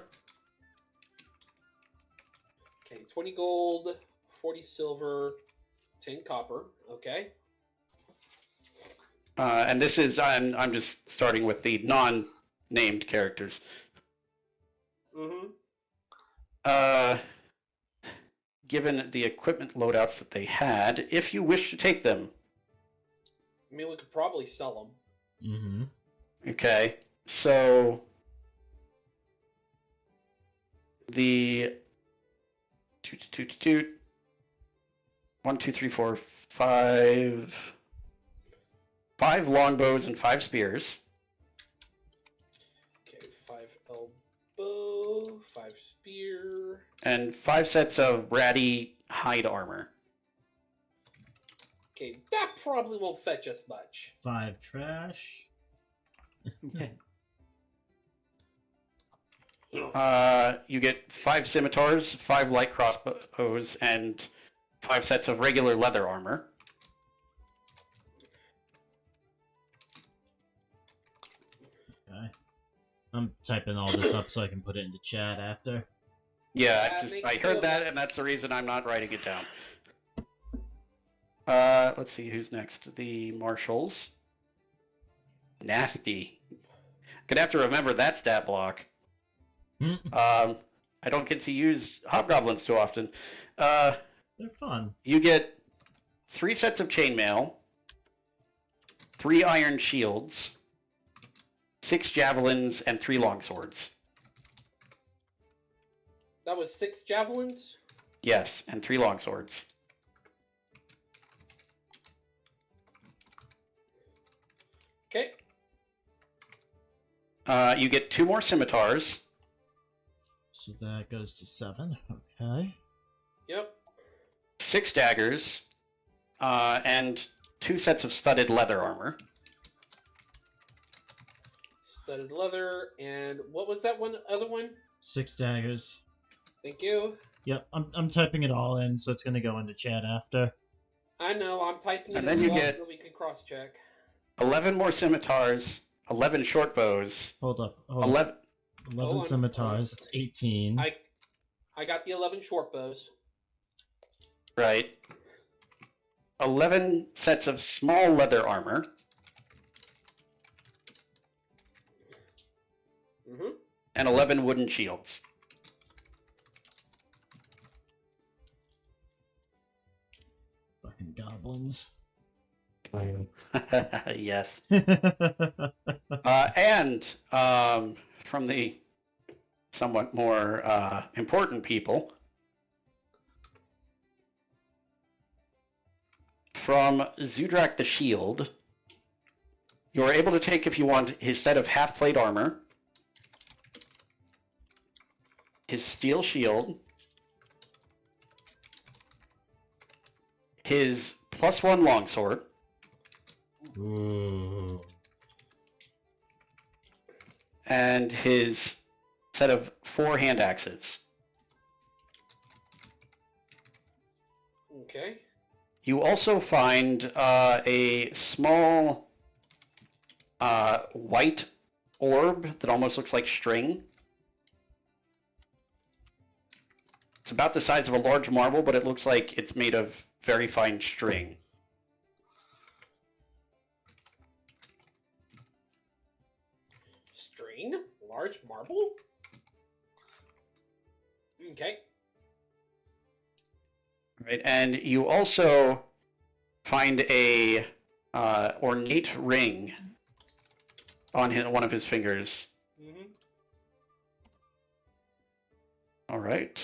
Okay, 20 gold, 40 silver, 10 copper. Okay. And this is, I'm just starting with the non-named characters. Mm-hmm. Given the equipment loadouts that they had, if you wish to take them, I mean, we could probably sell them. Mm-hmm. okay, so the 1, 2, 3, 4, 5 longbows and 5 spears. Okay, 5 elbow, 5 spear. And 5 sets of ratty hide armor. Okay, that probably won't fetch us much. 5 trash. You get 5 scimitars, 5 light crossbows, and 5 sets of regular leather armor. Okay. I'm typing all this up so I can put it into chat after. Yeah, That I makes heard you- that, and that's the reason I'm not writing it down. Let's see, who's next? The marshals. Nasty. Gonna have to remember that stat block. I don't get to use hobgoblins too often. They're fun. You get 3 sets of chainmail, 3 iron shields, 6 javelins, and 3 longswords. That was 6 javelins. Yes, and 3 longswords. Okay. You get 2 more scimitars, So that goes to 7. Okay. Yep. 6 daggers, and 2 sets of studded leather armor. Studded leather, and what was that other one? 6 daggers. Thank you. Yep, I'm typing it all in, so it's gonna go into chat after. I know, I'm typing it And as then you well get- so we can cross-check. 11 more scimitars, 11 short bows, Hold up. 11. 11 Hold on. scimitars. That's 18. I got the 11 short bows. Right. 11 sets of small leather armor, Mm-hmm. and 11 wooden shields. Fucking goblins. Yes. And from the somewhat more important people, from Zudrak the Shield, you are able to take, if you want, his set of half-plate armor, his steel shield, his +1 longsword, Ooh. and his set of 4 hand axes. Okay. You also find a small white orb that almost looks like string. It's about the size of a large marble, but it looks like it's made of very fine string. String? Large marble? Okay. Right, and you also find a ornate ring on one of his fingers. Mm-hmm. All right.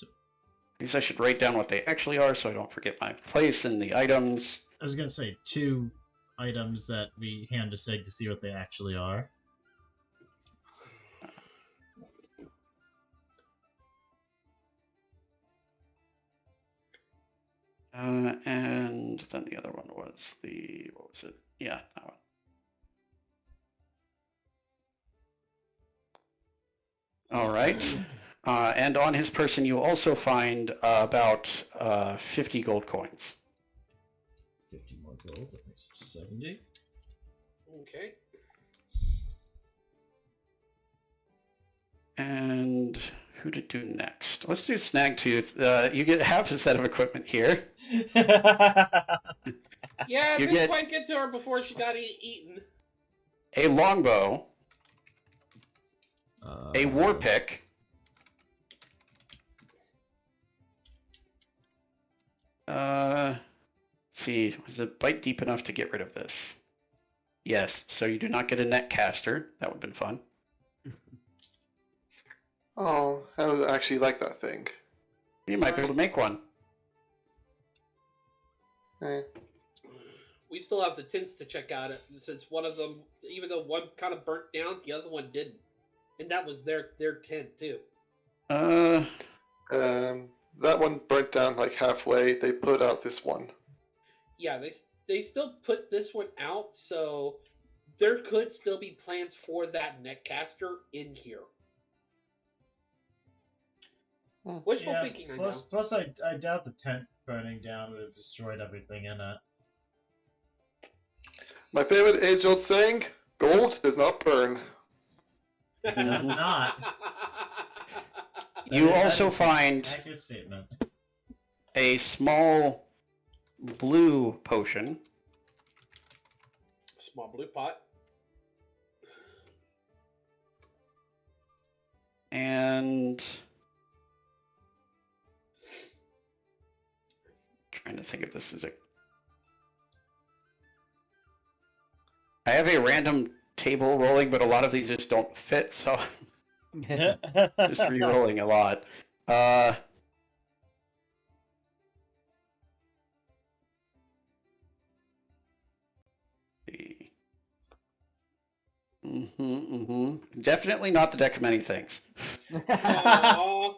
I guess I should write down what they actually are so I don't forget my place in the items. I was gonna say 2 items that we hand to Sig to see what they actually are. And then the other one was what was it? Yeah, that one. All right. And on his person, you also find about 50 gold coins. 50 more gold. That makes it 70. Okay. And who to do next? Let's do Snagtooth. You get half a set of equipment here. Yeah, You didn't get- quite get to her before she got eaten. A longbow, Uh, a war pick, see, was it bite deep enough to get rid of this? Yes, so you do not get a net caster. That would have been fun. Oh, I would actually like that thing. You might be able to make one. Eh. We still have the tints to check out it, since one of them, even though one kind of burnt down, the other one didn't. And that was their tint, too. That one burnt down like halfway. They put out this one. Yeah, they still put this one out, so there could still be plans for that netcaster in here. Wishful thinking, I know. Plus, I doubt the tent burning down would have destroyed everything in it. My favorite age-old saying: "Gold does not burn." It does not. You That also is an find accurate statement. a small blue potion. Small blue pot. And trying to think if this is a. I have a random table rolling, but a lot of these just don't fit, so just re-rolling a lot. Definitely not the deck of many things. Aw.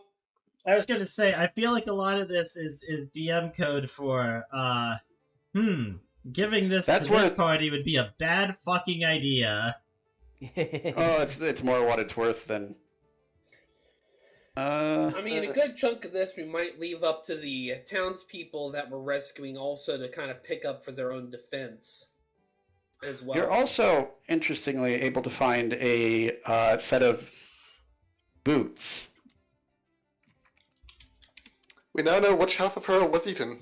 I was gonna say, I feel like a lot of this is DM code for giving this That's to where this it's- party would be a bad fucking idea. Oh, it's more what it's worth than. I mean, a good chunk of this we might leave up to the townspeople that we're rescuing also to kind of pick up for their own defense as well. You're also, interestingly, able to find a set of boots. We now know which half of her was eaten.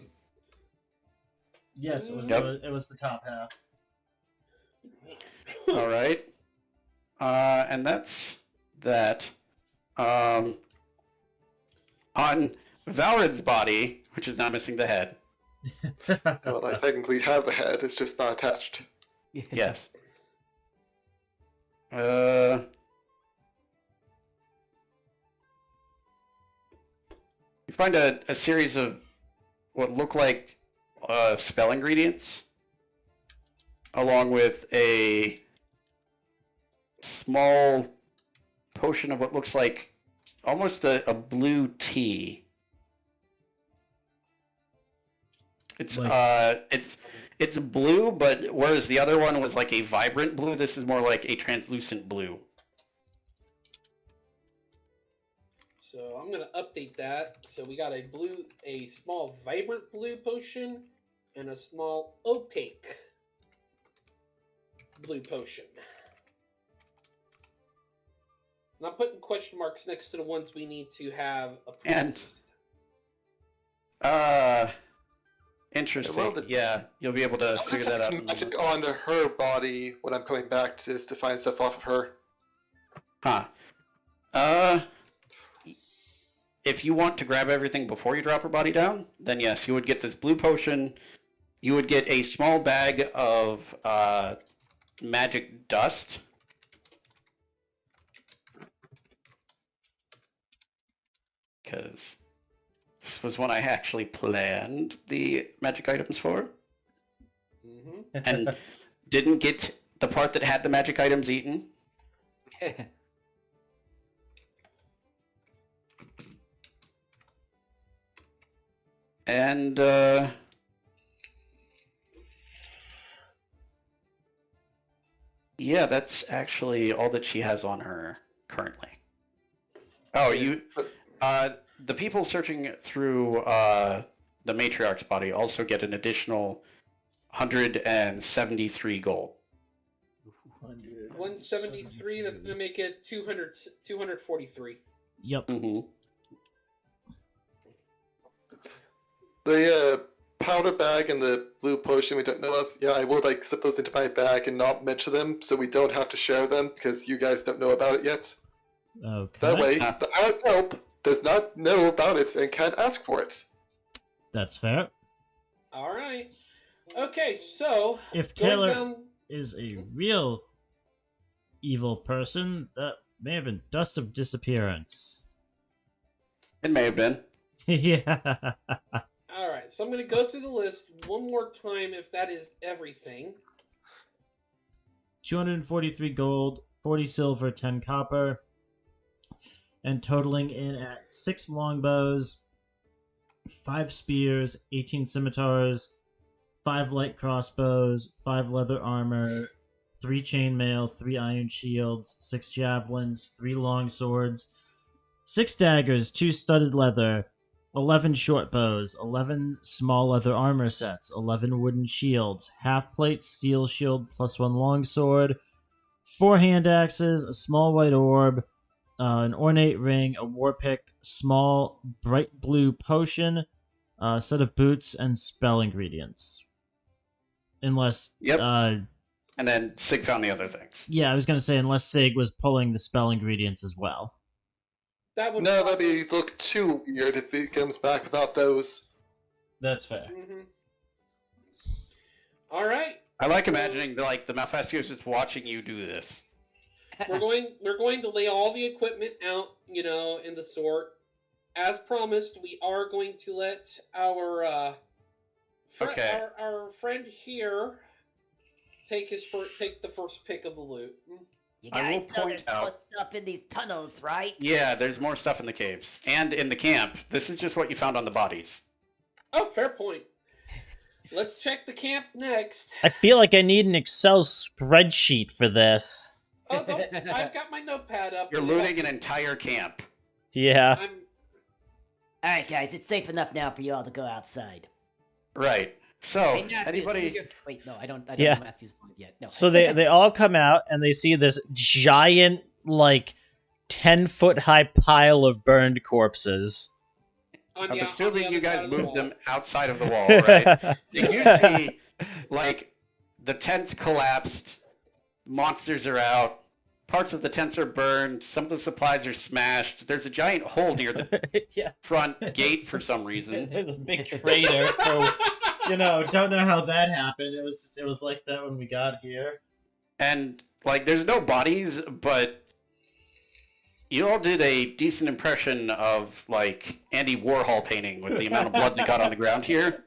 Yes, Yep. it was the top half. All right. And that's that. On Valrid's body, which is now missing the head. Well, I technically have the head, it's just not attached. Yes. You find a series of what look like spell ingredients, along with a small potion of what looks like almost a blue tea. It's it's blue, but whereas the other one was like a vibrant blue, this is more like a translucent blue. So I'm gonna update that. So we got a small vibrant blue potion, and a small opaque blue potion. And I'm putting question marks next to the ones we need to have And- approved. Interesting. well, yeah, you'll be able to I'm figure that out. detecting magic onto her body when I'm coming back to find stuff off of her. Huh. If you want to grab everything before you drop her body down, then yes, you would get this blue potion. You would get a small bag of magic dust. Because this was one I actually planned the magic items for, Mm-hmm. and didn't get the part that had the magic items eaten. And yeah, that's actually all that she has on her currently. Oh, the people searching through the matriarch's body also get an additional 173 gold. 173. That's gonna make it 243. Yep. Mm-hmm. The powder bag and the blue potion we don't know of, yeah, I will slip those into my bag and not mention them so we don't have to share them because you guys don't know about it yet. Okay. That way, the hired help does not know about it and can't ask for it. That's fair. All right. Okay, so If going Taylor down. is a real evil person, that may have been dust of disappearance. It may have been. Yeah. All right, so I'm going to go through the list one more time if that is everything. 243 gold, 40 silver, 10 copper, and totaling in at 6 longbows, 5 spears, 18 scimitars, 5 light crossbows, 5 leather armor, 3 chainmail, 3 iron shields, 6 javelins, 3 long swords, 6 daggers, 2 studded leather, 11 short bows, 11 small leather armor sets, 11 wooden shields, half plate steel shield plus 1 long sword, 4 hand axes, a small white orb, an ornate ring, a war pick, small bright blue potion, a set of boots, and spell ingredients. Unless, Yep. And then Sig found the other things. yeah, I was gonna say unless Sig was pulling the spell ingredients as well. That would No, that'd look too weird if he comes back without those. That's fair. Mm-hmm. All right, I like imagining the Malfastio's just watching you do this. we're going to lay all the equipment out, in the sort. As promised, we are going to let our our friend here take the first pick of the loot. You I will guys know point there's more out- stuff in these tunnels, right? Yeah, there's more stuff in the caves and in the camp. This is just what you found on the bodies. Oh, fair point. Let's check the camp next. I feel like I need an Excel spreadsheet for this. Oh, I've got my notepad up. You're looting an entire camp. Yeah. I'm. All right, guys, it's safe enough now for you all to go outside. Right. So, Hey, Matthews, anybody... Wait, no, I don't Yeah. know Matthews live yet. No. So they all come out and they see this giant, like, 10-foot high pile of burned corpses. On I'm the, assuming on the you other guys side of the moved wall. them outside of the wall, right? You see, like, the tents collapsed, monsters are out, parts of the tents are burned, some of the supplies are smashed. There's a giant hole near the Yeah. front gate for some reason. There's a big crater. So, don't know how that happened. It was like that when we got here. And, like, there's no bodies, but you all did a decent impression of, like, Andy Warhol painting with the amount of blood that got on the ground here.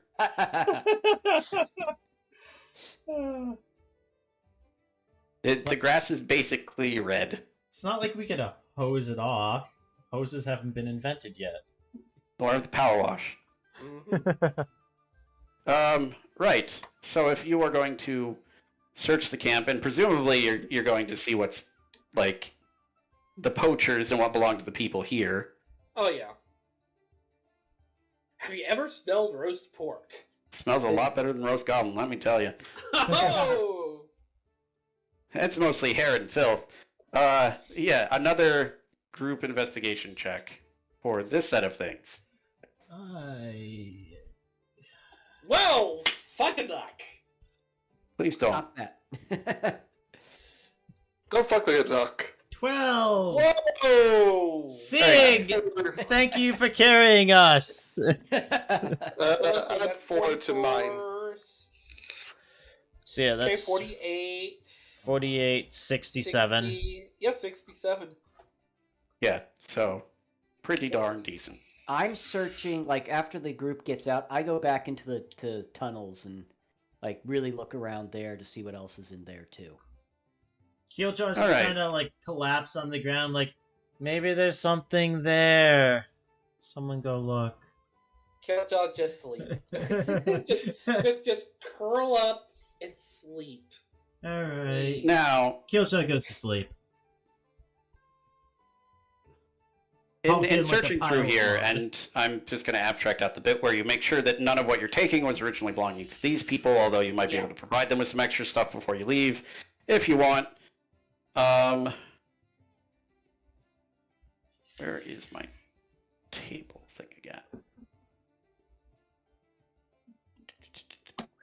The grass is basically red. It's not like we could hose it off. Hoses haven't been invented yet. Or the power wash. Mhm. Right. So if you are going to search the camp, and presumably you're going to see what's, like, the poachers and what belong to the people here. Oh yeah. Have you ever smelled roast pork? Smells a lot better than roast goblin, let me tell you. Oh. It's mostly hair and filth. Yeah, another group investigation check for this set of things. Well, fuck a duck. Please don't. Stop that. Go fuck like a duck. 12! Whoa. Sig! Thank you for carrying us! So let's see, Add that's 4 to mine. 44, So yeah, Okay, that's 48. 48, 67. 60, yeah, 67. Yeah, so pretty darn decent. I'm searching, like, after the group gets out, I go back into the tunnels and, like, really look around there to see what else is in there, too. Kiljow just Alright. kind of like collapse on the ground, like, maybe there's something there. Someone go look. Kiljow just sleep. just curl up and sleep. Alright. Now, Kiljow goes to sleep. Pump in in like a searching pile through of here, blood. and I'm just going to abstract out the bit where you make sure that none of what you're taking was originally belonging to these people, although you might be able to provide them with some extra stuff before you leave, if you want. Where is my table thing again?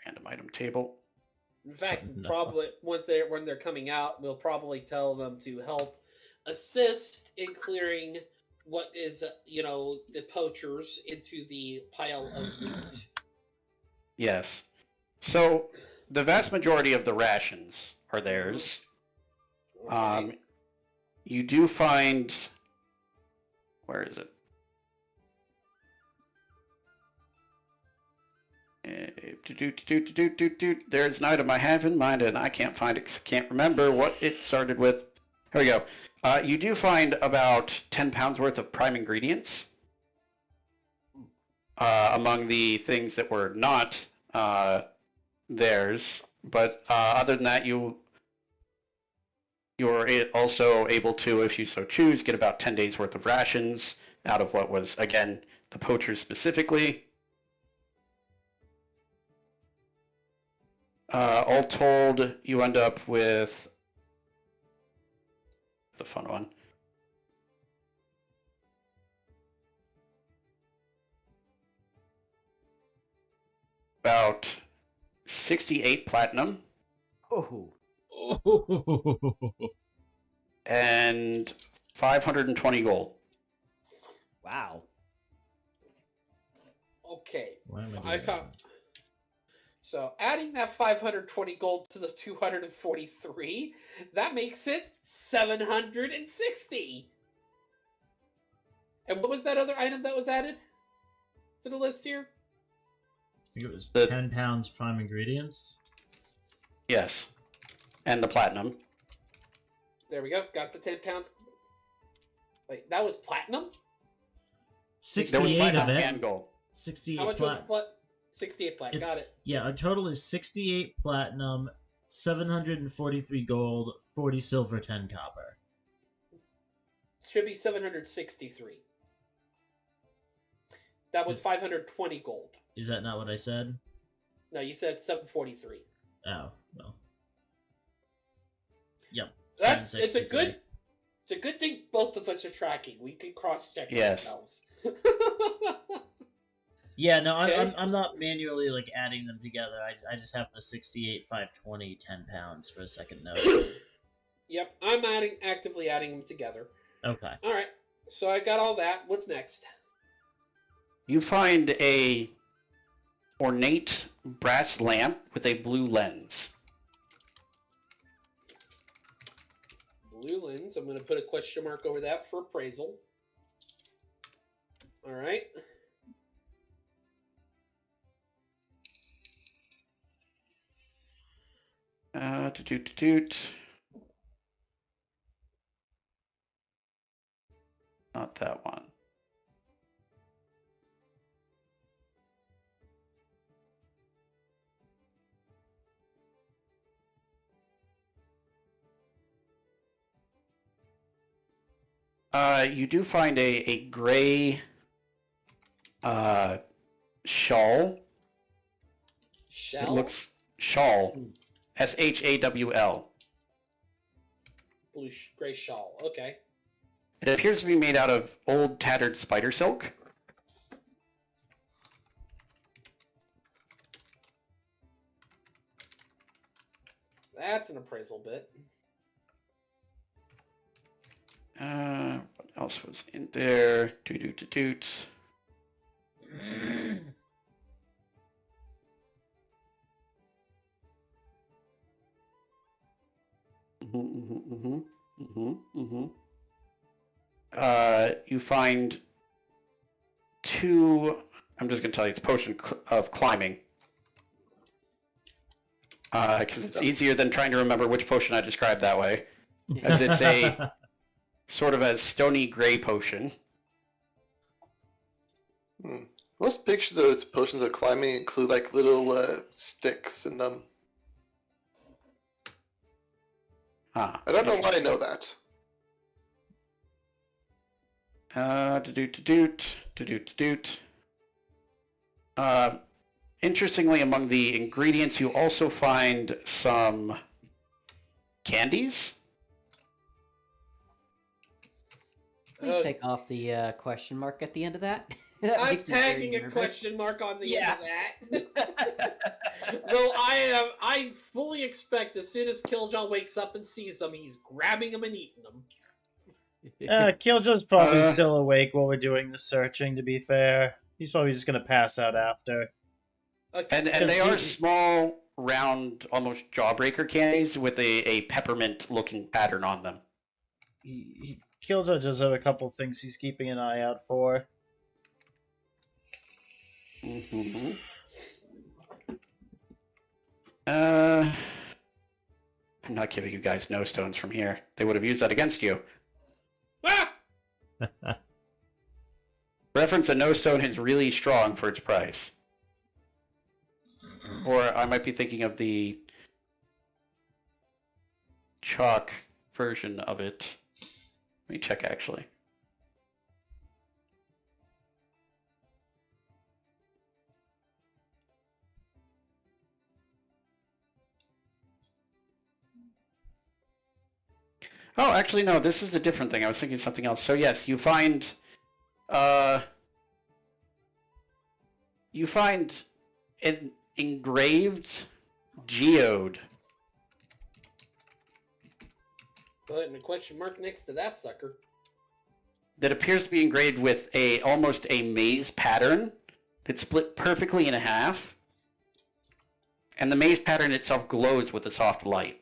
Random item table. In fact, No. probably when they're coming out, we'll probably tell them to help assist in clearing what is the poachers into the pile of loot. Yes. So, the vast majority of the rations are theirs. Okay. You do find... Where is it? There's an item I have in mind, and I can't find it 'cause I can't remember what it started with. Here we go. You do find about 10 pounds worth of prime ingredients among the things that were not theirs. But other than that, you're also able to, if you so choose, get about 10 days worth of rations out of what was, again, the poachers specifically. All told, you end up with the fun one. About 68 platinum Oh. and 520 gold. Wow. Okay. Why am I doing can't. So adding that 520 gold to the 243, that makes it 760. And what was that other item that was added to the list here? I think it was The- 10 pounds prime ingredients. Yes. And the platinum. There we go. Got the 10 pounds. Wait, that was platinum? There was 68 of platinum it. and gold. 68 How much plat. was 68 plat? It's- Got it. Yeah, our total is 68 platinum, 743 gold, 40 silver, 10 copper. Should be 763. That was 520 gold. Is that not what I said? No, you said 743. Oh, well. Yep. It's a 763. good thing both of us are tracking. We can cross check Yes. ourselves. Yeah, no, Okay. I'm not manually like adding them together. I just have the 68, 520, 10 pounds for a second note. Yep, I'm actively adding them together. Okay. All right, so I got all that. What's next? You find a ornate brass lamp with a blue lens. Blue lens. I'm going to put a question mark over that for appraisal. All right. Toot. Not that one. You do find a gray shawl. Shell? It looks shawl. SHAWL. Blue gray shawl. Okay. It appears to be made out of old tattered spider silk. That's an appraisal bit. What else was in there? Toot. You find two. I'm just gonna tell you, it's potion of climbing, because it's easier than trying to remember which potion I described that way, as it's a sort of a stony gray potion. Most pictures of those potions of climbing include like little sticks in them. Ah, I don't know why I know that. Interestingly, among the ingredients, you also find some candies. Please take off the question mark at the end of that. That I'm makes me very tagging a nervous. question mark on the Yeah. end of that. Though I fully expect as soon as Kiljow wakes up and sees them, he's grabbing them and eating them. Killjow's probably Uh, still awake while we're doing the searching, to be fair. He's probably just gonna pass out after. Okay. And Because they are he- small, round, almost jawbreaker candies with a peppermint-looking pattern on them. Killjoy does have a couple things he's keeping an eye out for. Mm-hmm. I'm not giving you guys no stones from here. They would have used that against you. Ah! Reference, a no stone is really strong for its price. Or I might be thinking of the chalk version of it. Let me check actually. Oh, actually no, this is a different thing. I was thinking of something else. So yes, you find an engraved geode. Putting a question mark next to that sucker. That appears to be engraved with almost a maze pattern that's split perfectly in half. And the maze pattern itself glows with a soft light.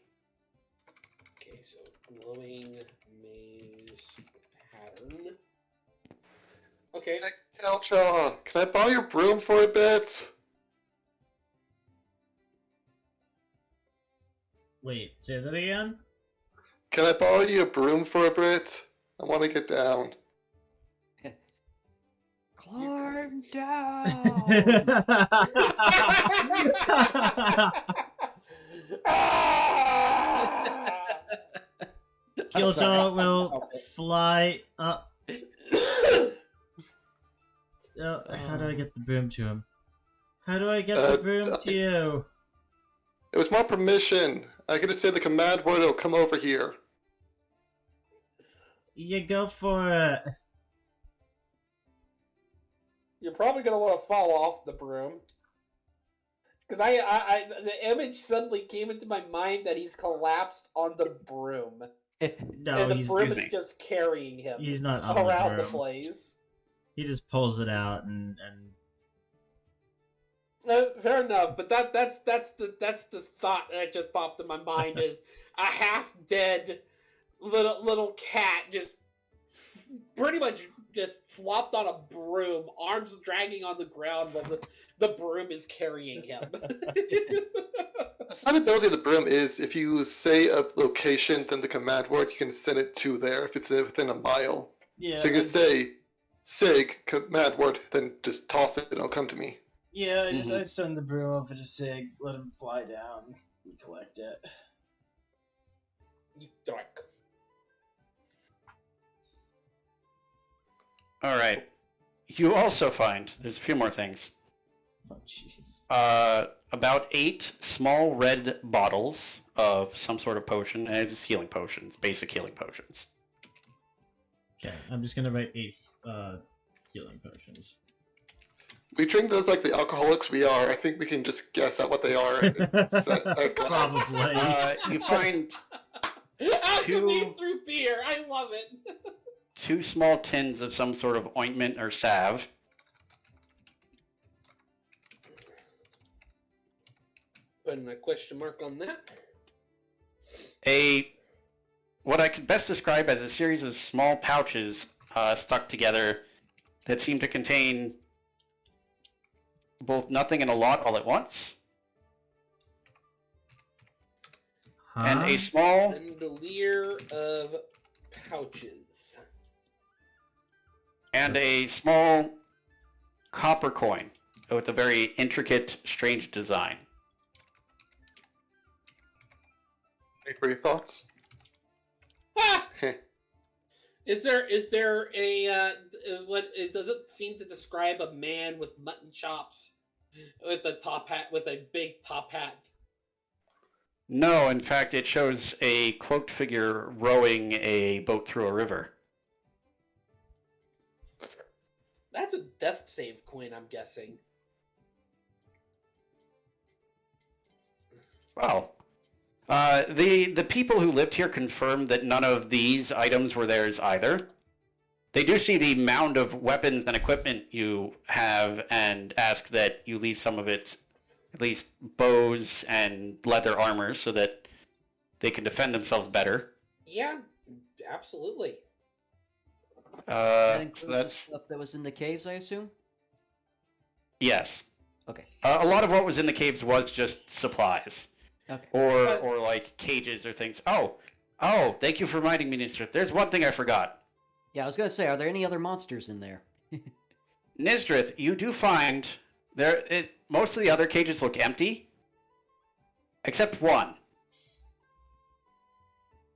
Okay, so glowing maze pattern. Okay. Hey, Kiljow, can I borrow your broom for a bit? Wait, say that again? Can I borrow you a broom for a bit? I want to get down. Climb down. Kiljow will fly up. How do I get the broom to him? How do I get the broom to you? It was more permission. I could just say the command word, it'll come over here. You go for it. You're probably gonna want to fall off the broom. Because the image suddenly came into my mind that he's collapsed on the broom. No, and the broom is easy. just carrying him He's not on around the the broom. place. He just pulls it out and Fair enough, but that's the thought that just popped in my mind is a half dead little cat just pretty much just flopped on a broom, arms dragging on the ground while the broom is carrying him. The side ability of the broom is if you say a location, then the command word, you can send it to there if it's within a mile. Yeah. So you can say Sig, command word, then just toss it and it'll come to me. Yeah, I send the broom over to Sig, let him fly down, and collect it. Doink. All right. You also find there's a few more things. Oh, jeez. About 8 small red bottles of some sort of potion, and it's healing potions, basic healing potions. okay. I'm just gonna write 8 healing potions. We drink those like the alcoholics we are. I think we can just guess at what they are. At a glance. Probably. You find Alchemy through beer. I love it. 2 small tins of some sort of ointment or salve. Putting a question mark on that. What I could best describe as a series of small pouches stuck together that seem to contain both nothing and a lot all at once. And a small Chandelier of pouches. and a small copper coin with a very intricate, strange design. Any thoughts? Ah! Is there a what? It doesn't seem to describe a man with mutton chops, with a top hat, with a big top hat. No, in fact, it shows a cloaked figure rowing a boat through a river. That's a death save coin, I'm guessing. Wow. The people who lived here confirmed that none of these items were theirs either. They do see the mound of weapons and equipment you have and ask that you leave some of it, at least bows and leather armor, so that they can defend themselves better. Yeah, absolutely. That So includes the that's stuff that was in the caves, I assume? yes. Okay. A lot of what was in the caves was just supplies. Okay. Or like cages or things. Oh, thank you for reminding me, Nysdrith. There's one thing I forgot. Yeah, I was gonna say, are there any other monsters in there? Nysdrith, you do find most of the other cages look empty, except one.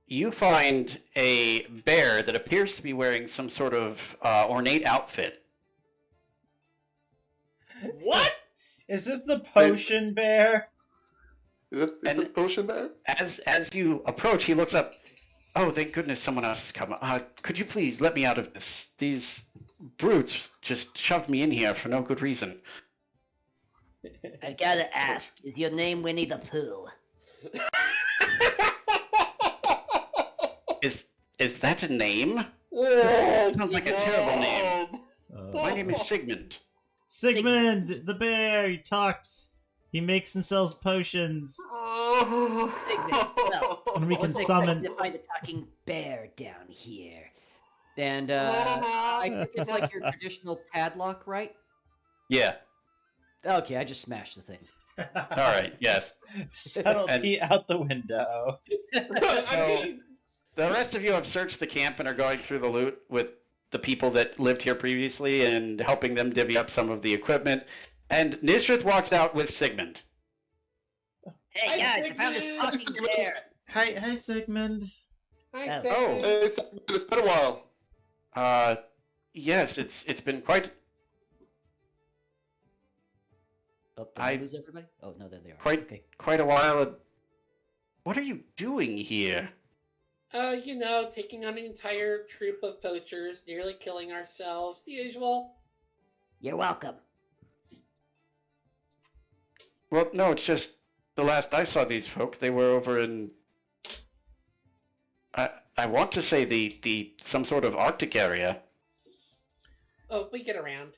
You find a bear that appears to be wearing some sort of ornate outfit. What? Is this the potion bear? Is it potion bear? As you approach, he looks up. Oh, thank goodness someone else has come. Could you please let me out of this? These brutes just shoved me in here for no good reason. I gotta ask, is your name Winnie the Pooh? Is that a name? Oh, Sounds like a terrible name. God. My name is Sigmund. Sigmund, the bear. He talks. He makes and sells potions. Sigmund, well, And we I can wasn't summon. expecting to find a talking bear down here. And I think it's like your traditional padlock, right? Yeah. Okay, I just smashed the thing. All right. Yes. Subtlety out the window. I mean, The rest of you have searched the camp and are going through the loot with the people that lived here previously and helping them divvy up some of the equipment. And Nysdrith walks out with Sigmund. Hey Hi, guys, I found this Sigmund. talking bear. Hi, Sigmund. Hi, Oh. Sigmund. Hey, it's been a while. Yes, it's been quite Oh, did I lose everybody? Oh, no, there they are. Quite- Okay. quite a while. What are you doing here? Taking on an entire troop of poachers, nearly killing ourselves, the usual. You're welcome. Well, no, it's just the last I saw these folk, they were over in. I want to say the some sort of Arctic area. Oh, we get around.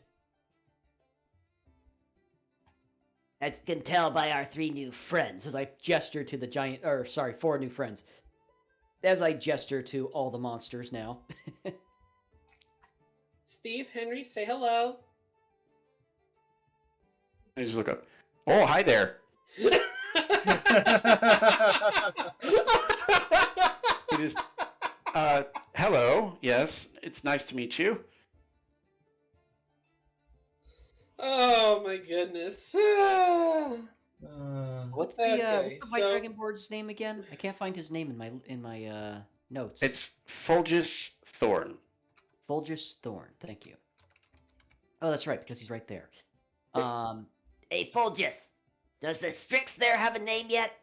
As you can tell by our 3 new friends. As I gesture to the giant, or sorry, 4 new friends. As I gesture to all the monsters now. Steve, Henry, say hello. I just look up. Oh, hi there. It is. Hello. Yes, it's nice to meet you. Oh my goodness. What's Okay, the White so- Dragonborn's name again? I can't find his name in my notes. It's Fulgus Thorn. Fulgus Thorn. Thank you. Oh, that's right, because he's right there. Hey, Fulgus, does the Strix there have a name yet?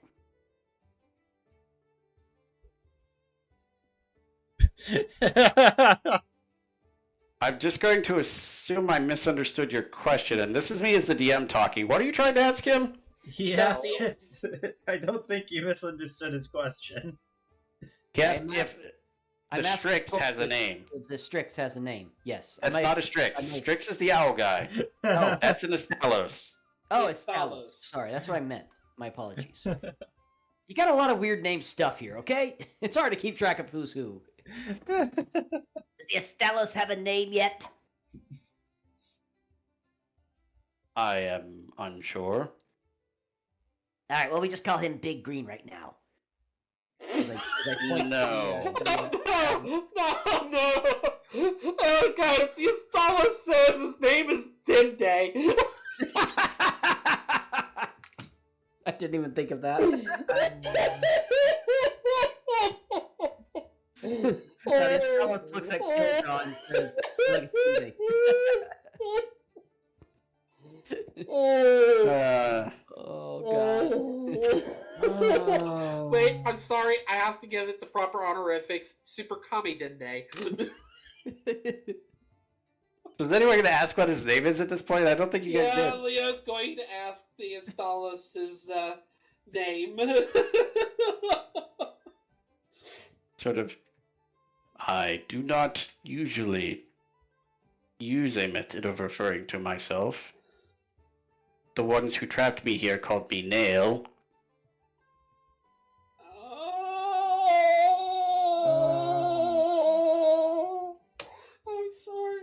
I'm just going to assume I misunderstood your question, and this is me as the DM talking. What are you trying to ask him? Yes. That's I don't think you misunderstood his question. Yes, I'm if I'm the asking Strix Fulgus has a name. If the Strix has a name, yes. That's not a Strix. Strix is the owl guy. Oh. That's an Estalos. Oh, It's it's Talos. Talos. Sorry, that's what I meant. My apologies. You got a lot of weird name stuff here, okay? It's hard to keep track of who's who. Does the Estelos have a name yet? I am unsure. Alright, well, we just call him Big Green right now. As I point No. No! Oh god, if the Estala says his name is Dim Day. I didn't even think of that. That almost looks like Kiljow and says, like, oh god. Oh. Wait, I'm sorry. I have to give it the proper honorifics. Super Kami Dende. So is anyone going to ask what his name is at this point? I don't think you guys Yeah, did. Leo's going to ask the Estalos his name. Sort of. I do not usually use a method of referring to myself. The ones who trapped me here called me Nail. Oh, I'm sorry.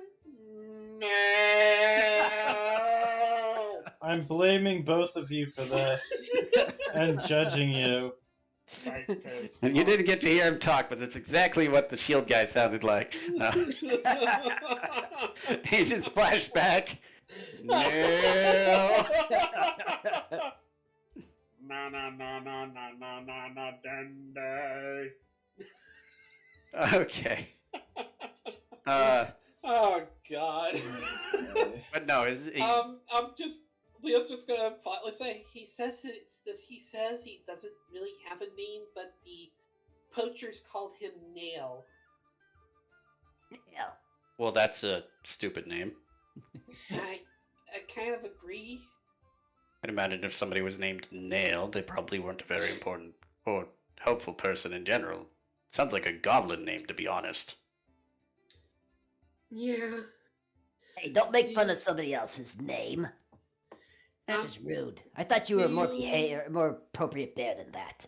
No. I'm blaming both of you for this and judging you. And you didn't get to hear him talk, but that's exactly what the shield guy sounded like. He just flashed back. Nail. Na Dende. Okay. Oh God. But no, I'm just. Leo's just gonna flatly say he says he says he doesn't really have a name, but the poachers called him Nail. Yeah. well, that's a stupid name. I kind of agree. I'd imagine if somebody was named Nail, they probably weren't a very important or helpful person in general. Sounds like a goblin name, to be honest. Yeah. Hey, don't make fun of somebody else's name. This is rude. I thought you were more more appropriate bear than that.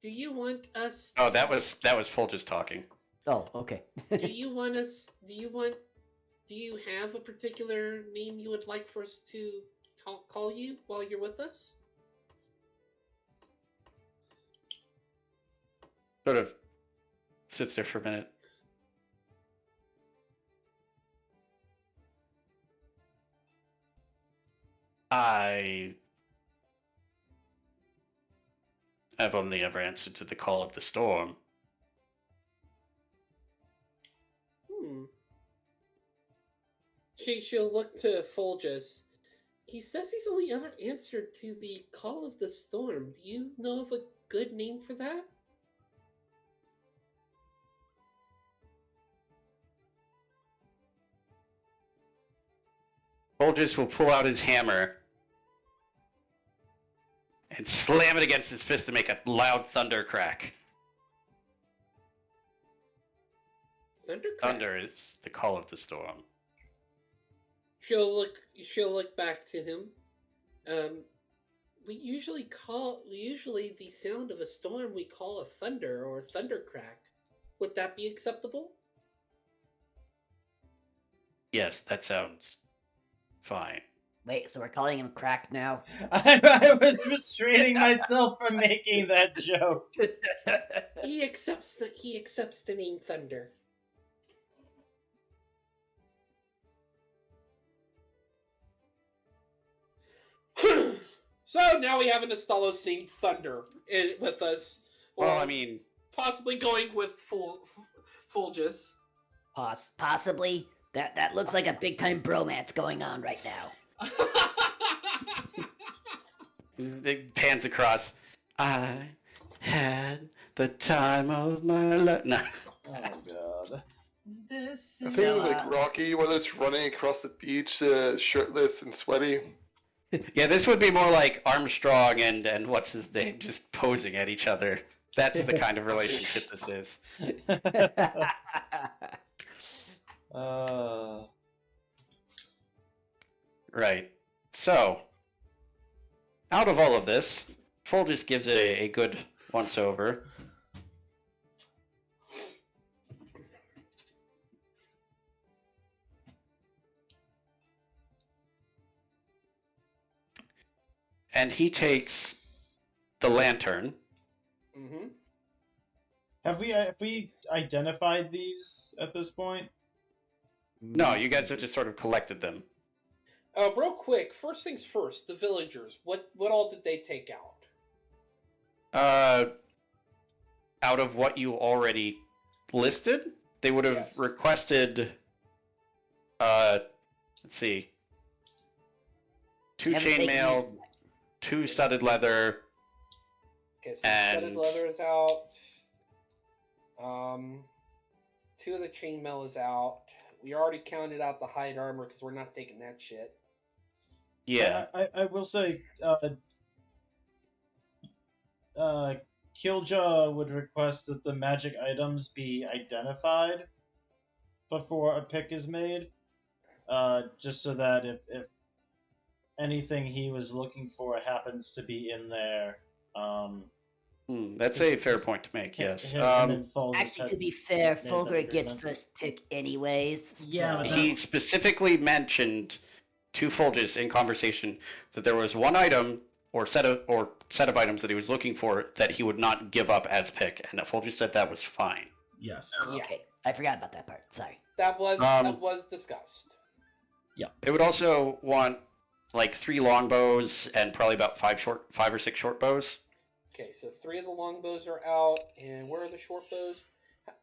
Do you want us? Oh, that was Folgers talking. Oh, okay. Do you want us? Do you have a particular name you would like for us to call you while you're with us? Sort of sits there for a minute. I have only ever answered to the call of the storm. She'll look to Fulgus. He says he's only ever answered to the call of the storm. Do you know of a good name for that? Fulgus will pull out his hammer and slam it against his fist to make a loud thunder crack. Thunder is the call of the storm. She'll look back to him. We usually the sound of a storm we call a thunder or a thunder crack. Would that be acceptable? Yes, that sounds fine. Wait, so we're calling him Crack now? I was restraining myself from making that joke. He accepts the name Thunder. So now we have an Astalos named Thunder with us. Well, I mean, possibly going with Fulgus. Possibly. That looks like a big time bromance going on right now. it pans across. I had the time of my life. No. Oh god. I think it was like Rocky, whether it's running across the beach, shirtless and sweaty. Yeah, this would be more like Armstrong and what's his name, just posing at each other. That's the kind of relationship this is. Right. So, out of all of this, Fulgus gives it a good once-over. And he takes the lantern. Mm-hmm. Have we identified these at this point? No, you guys have just sort of collected them. Real quick, first things first, the villagers. What all did they take out? Out of what you already listed, they would have requested, let's see, 2 chainmail, 2 studded leather. Okay, so and studded leather is out. 2 of the chainmail is out. We already counted out the hide armor because we're not taking that shit. Yeah. I will say, Kiljow would request that the magic items be identified before a pick is made, just so that if anything he was looking for happens to be in there. That's a fair point to make, yes. Actually, to be fair, Fulgur gets first pick anyways. Yeah, so. He specifically mentioned to Fulgus in conversation that there was one item or set of items that he was looking for that he would not give up as pick, and Fulgus said that was fine. Yes. Okay, I forgot about that part. Sorry. That was discussed. Yeah. They would also want like 3 longbows and probably about 5 or 6 short bows. Okay, so 3 of the longbows are out, and where are the short bows?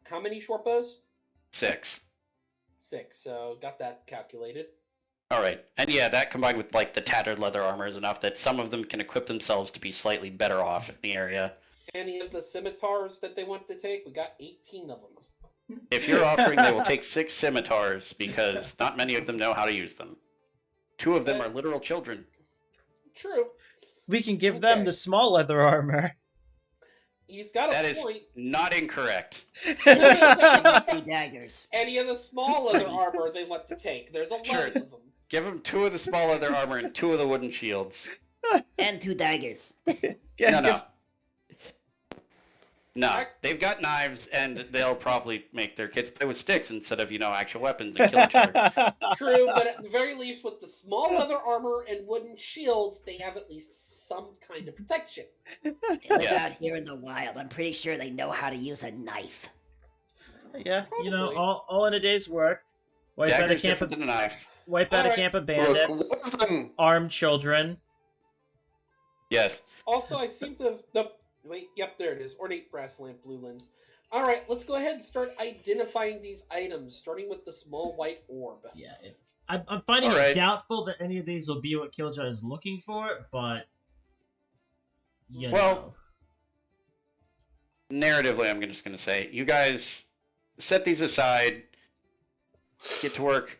How many short bows? 6. 6, so got that calculated. Alright, and yeah, that combined with like the tattered leather armor is enough that some of them can equip themselves to be slightly better off in the area. Any of the scimitars that they want to take? We got 18 of them. If you're offering, they will take 6 scimitars because not many of them know how to use them. 2 of them are literal children. True. We can give them the small leather armor. He's got That a is point. not incorrect. 2 daggers. Any of the small leather armor they want to take. There's a lot Sure. of them. Give them 2 of the small leather armor and 2 of the wooden shields. And 2 daggers. No, they've got knives, and they'll probably make their kids play with sticks instead of, actual weapons and kill each other. True, but at the very least, with the small leather armor and wooden shields, they have at least some kind of protection. They live out here in the wild. I'm pretty sure they know how to use a knife. Yeah, you know, Probably. all in a day's work. Wipe out a Dagger's camp different of than a knife. Alright. camp of Look, bandits, one of them. armed children. Yes. Also, I seem to have... Wait, yep, there it is. Ornate brass lamp, blue lens. Alright, let's go ahead and start identifying these items, starting with the small white orb. Yeah, I'm finding it Alright. doubtful that any of these will be what Kiljow is looking for, but you Well, narratively, I'm just going to say, you guys set these aside, get to work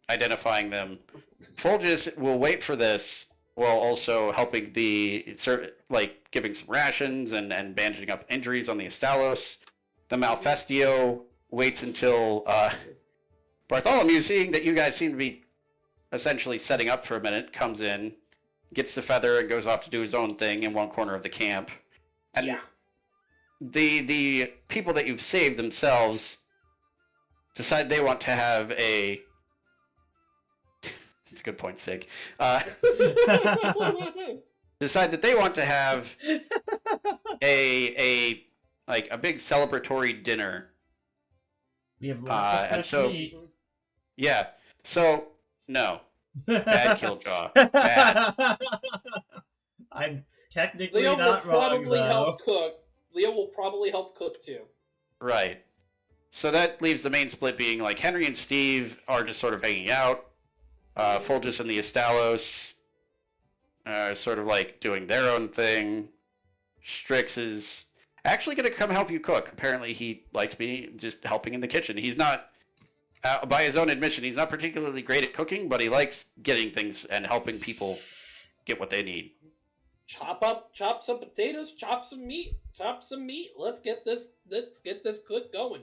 identifying them. Folgis will wait for this while also helping giving some rations and bandaging up injuries on the Estalos. The Malfestio waits until Bartholomew, seeing that you guys seem to be essentially setting up for a minute, comes in, gets the feather, and goes off to do his own thing in one corner of the camp. And Yeah. the people that you've saved themselves decide they want to have a... That's a good point, Sig. Decide that they want to have a big celebratory dinner. we have lots of and fresh so- meat. Yeah. So no, bad Kiljow. Bad. I'm technically Leo will not wrong, probably though. help cook. Leo will probably help cook too. Right. So that leaves the main split being like Henry and Steve are just sort of hanging out. Folgis and the Estalos are sort of like doing their own thing. Strix is actually going to come help you cook. Apparently he likes me just helping in the kitchen. He's not, by his own admission, he's not particularly great at cooking, but he likes getting things and helping people get what they need. Chop some potatoes, chop some meat. Let's get this cook going.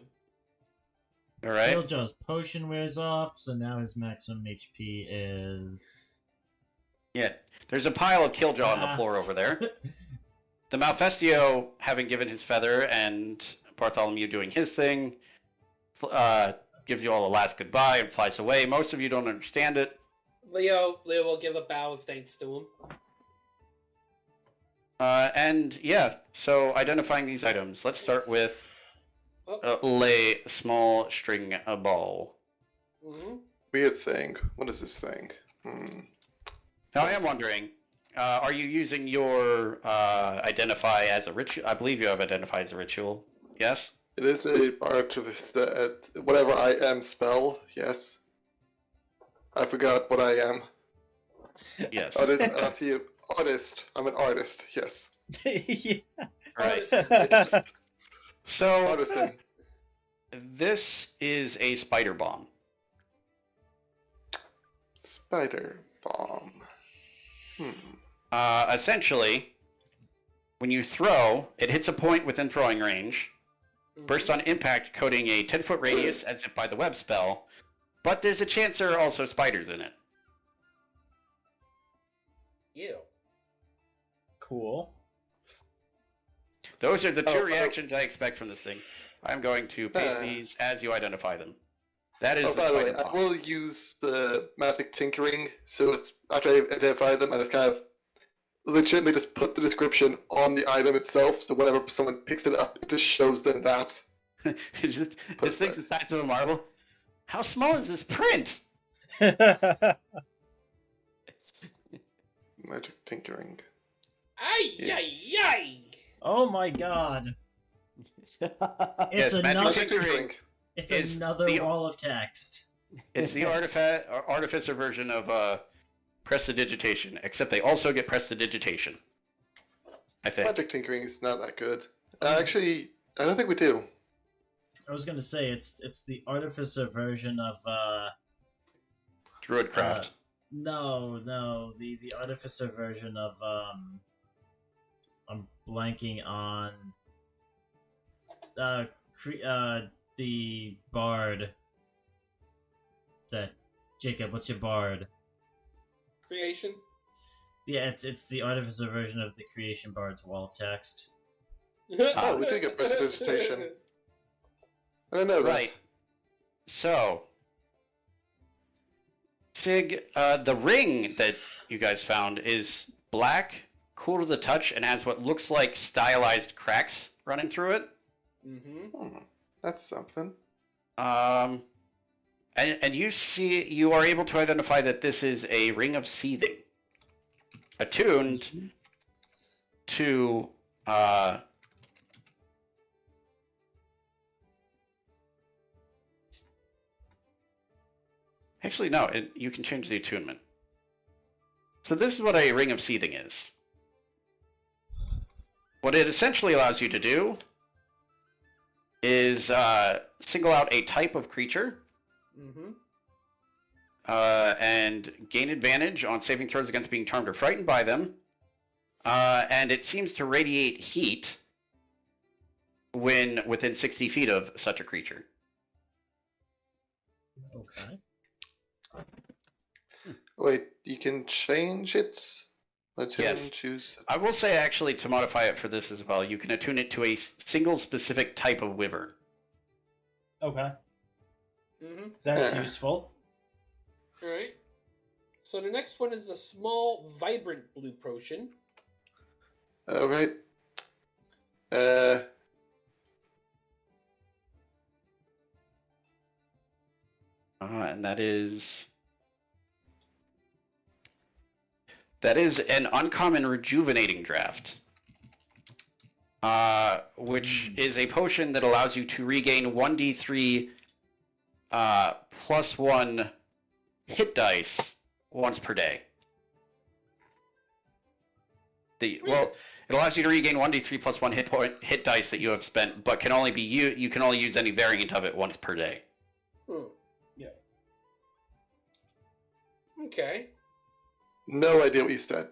All right? Kiljow's potion wears off, so now his maximum HP is... Yeah. There's a pile of Kiljow on the floor over there. The Malfestio, having given his feather, and Bartholomew doing his thing, gives you all a last goodbye and flies away. Most of you don't understand it. Leo will give a bow of thanks to him. And yeah, so identifying these items. Let's start with lay small string a ball. Mm-hmm. Weird thing. What is this thing? Now I am wondering, are you using your identify as a ritual? I believe you have identify as a ritual. Yes. It is a artivist whatever I am spell. Yes. I forgot what I am. Yes. Artist. I'm an artist. Yes. Yeah. Right. So Artisan. this is a spider bomb. Spider bomb. Essentially, when you throw, it hits a point within throwing range, bursts on impact, coating a 10-foot radius as if by the web spell, but there's a chance there are also spiders in it. Ew. Cool. Those are the two Oh, reactions I expect from this thing. I'm going to paste these as you identify them. That is Oh, the by the way, spider I bomb. will use the magic tinkering, so it's after I identify them, I just kind of legitimately just put the description on the item itself, so whenever someone picks it up, it just shows them that. This thing's the size of a marble. How small is this print? Magic tinkering. Ay, Yeah. ay, ay! Oh my god. Yes, It's magic another, Magic tinkering. it's is another the- wall of text. It's the artificer version of prestidigitation, except they also get prestidigitation. I think. Magic tinkering is not that good. Actually, I don't think we do. I was gonna say it's the artificer version of Druidcraft. no, the artificer version of I'm blanking on the bard. That Jacob, what's your bard? Creation. Yeah, it's the artificer version of the creation bard's wall of text. Oh, we did get prestidigitation. I don't know that. Right. So, Sig, the ring that you guys found is black, cool to the touch, and has what looks like stylized cracks running through it. Mm-hmm. That's something. And you are able to identify that this is a ring of seething, attuned to actually no, you can change the attunement. So this is what a ring of seething is. What it essentially allows you to do is single out a type of creature. Mm-hmm. And gain advantage on saving throws against being charmed or frightened by them. And it seems to radiate heat when within 60 feet of such a creature. Okay. Wait, you can change it? Attune, Yes. choose. I will say, actually, to modify it for this as well, you can attune it to a single specific type of wyvern. Okay. Mm-hmm. That's Yeah. useful. All right. So the next one is a small, vibrant blue potion. Alright. And that is an uncommon rejuvenating draft, which is a potion that allows you to regain 1d3 plus 1 hit dice once per day. Well, it allows you to regain 1d3 plus 1 hit dice that you have spent, but can only be you can only use any variant of it once per day. Yeah. Okay. No idea what you said.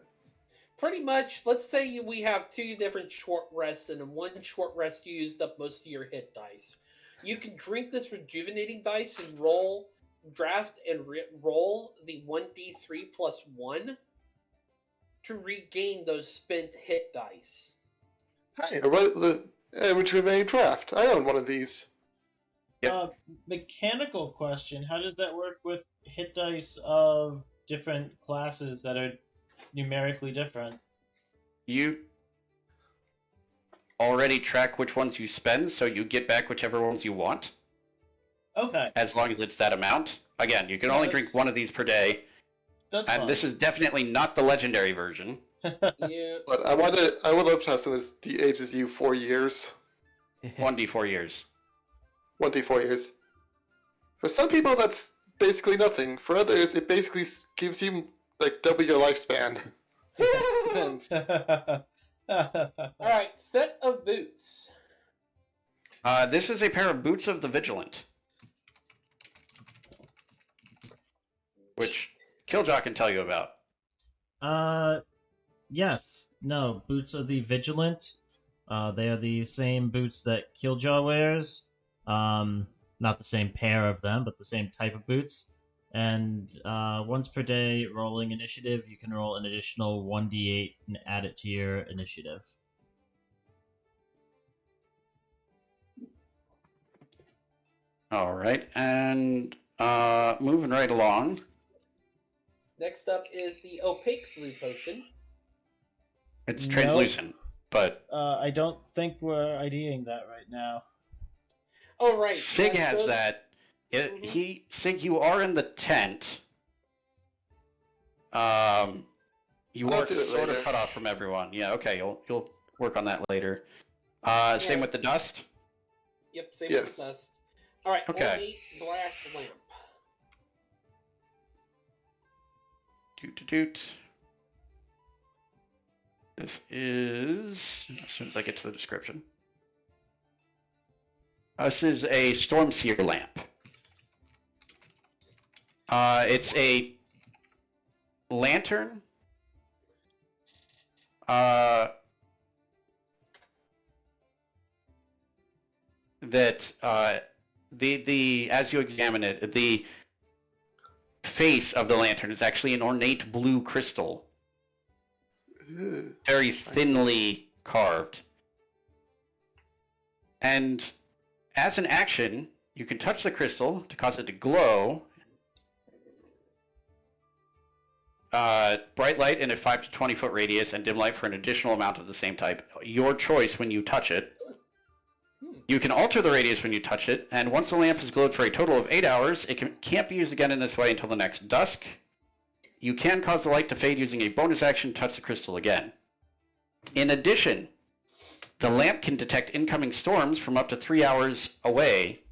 Pretty much, let's say we have 2 different short rests, and in one short rest you used up most of your hit dice. You can drink this rejuvenating dice and roll the 1d3 plus 1 to regain those spent hit dice. Hey, the rejuvenating draft. I own one of these. Yep. Mechanical question: how does that work with hit dice of different classes that are numerically different? You already track which ones you spend, so you get back whichever ones you want, Okay, as long as it's that amount. Again, you can only drink one of these per day, that's and fine. this is definitely not the legendary version. Yeah. But I would love to have something that ages you 4 years. 1d4 years. 1d4 years. For some people, that's basically nothing. For others, it basically gives you like double your lifespan. Depends. Alright, set of boots. This is a pair of boots of the Vigilant, which Kiljow can tell you about. Yes. No, boots of the Vigilant. They are the same boots that Kiljow wears. Not the same pair of them, but the same type of boots. And once per day, rolling initiative, you can roll an additional 1d8 and add it to your initiative. All right, and moving right along. Next up is the opaque blue potion. It's Nope. translucent, but I don't think we're IDing that right now. Oh, right. Sig yeah, has those- that. Mhm. Sig, you are in the tent. You I'll are do it sort later. of cut off from everyone. Yeah, okay, you'll work on that later. Same with the dust. Yep, same Yes. with the dust. Alright, Okay. ornate brass lamp. Doot. This is, as soon as I get to the description. This is a storm seer lamp. It's a lantern. That the as you examine it, the face of the lantern is actually an ornate blue crystal, Ugh. very thinly carved. And as an action, you can touch the crystal to cause it to glow. Bright light in a 5 to 20 foot radius, and dim light for an additional amount of the same type. Your choice when you touch it. You can alter the radius when you touch it, and once the lamp has glowed for a total of 8 hours, it can't be used again in this way until the next dusk. You can cause the light to fade using a bonus action to touch the crystal again. In addition, the lamp can detect incoming storms from up to 3 hours away,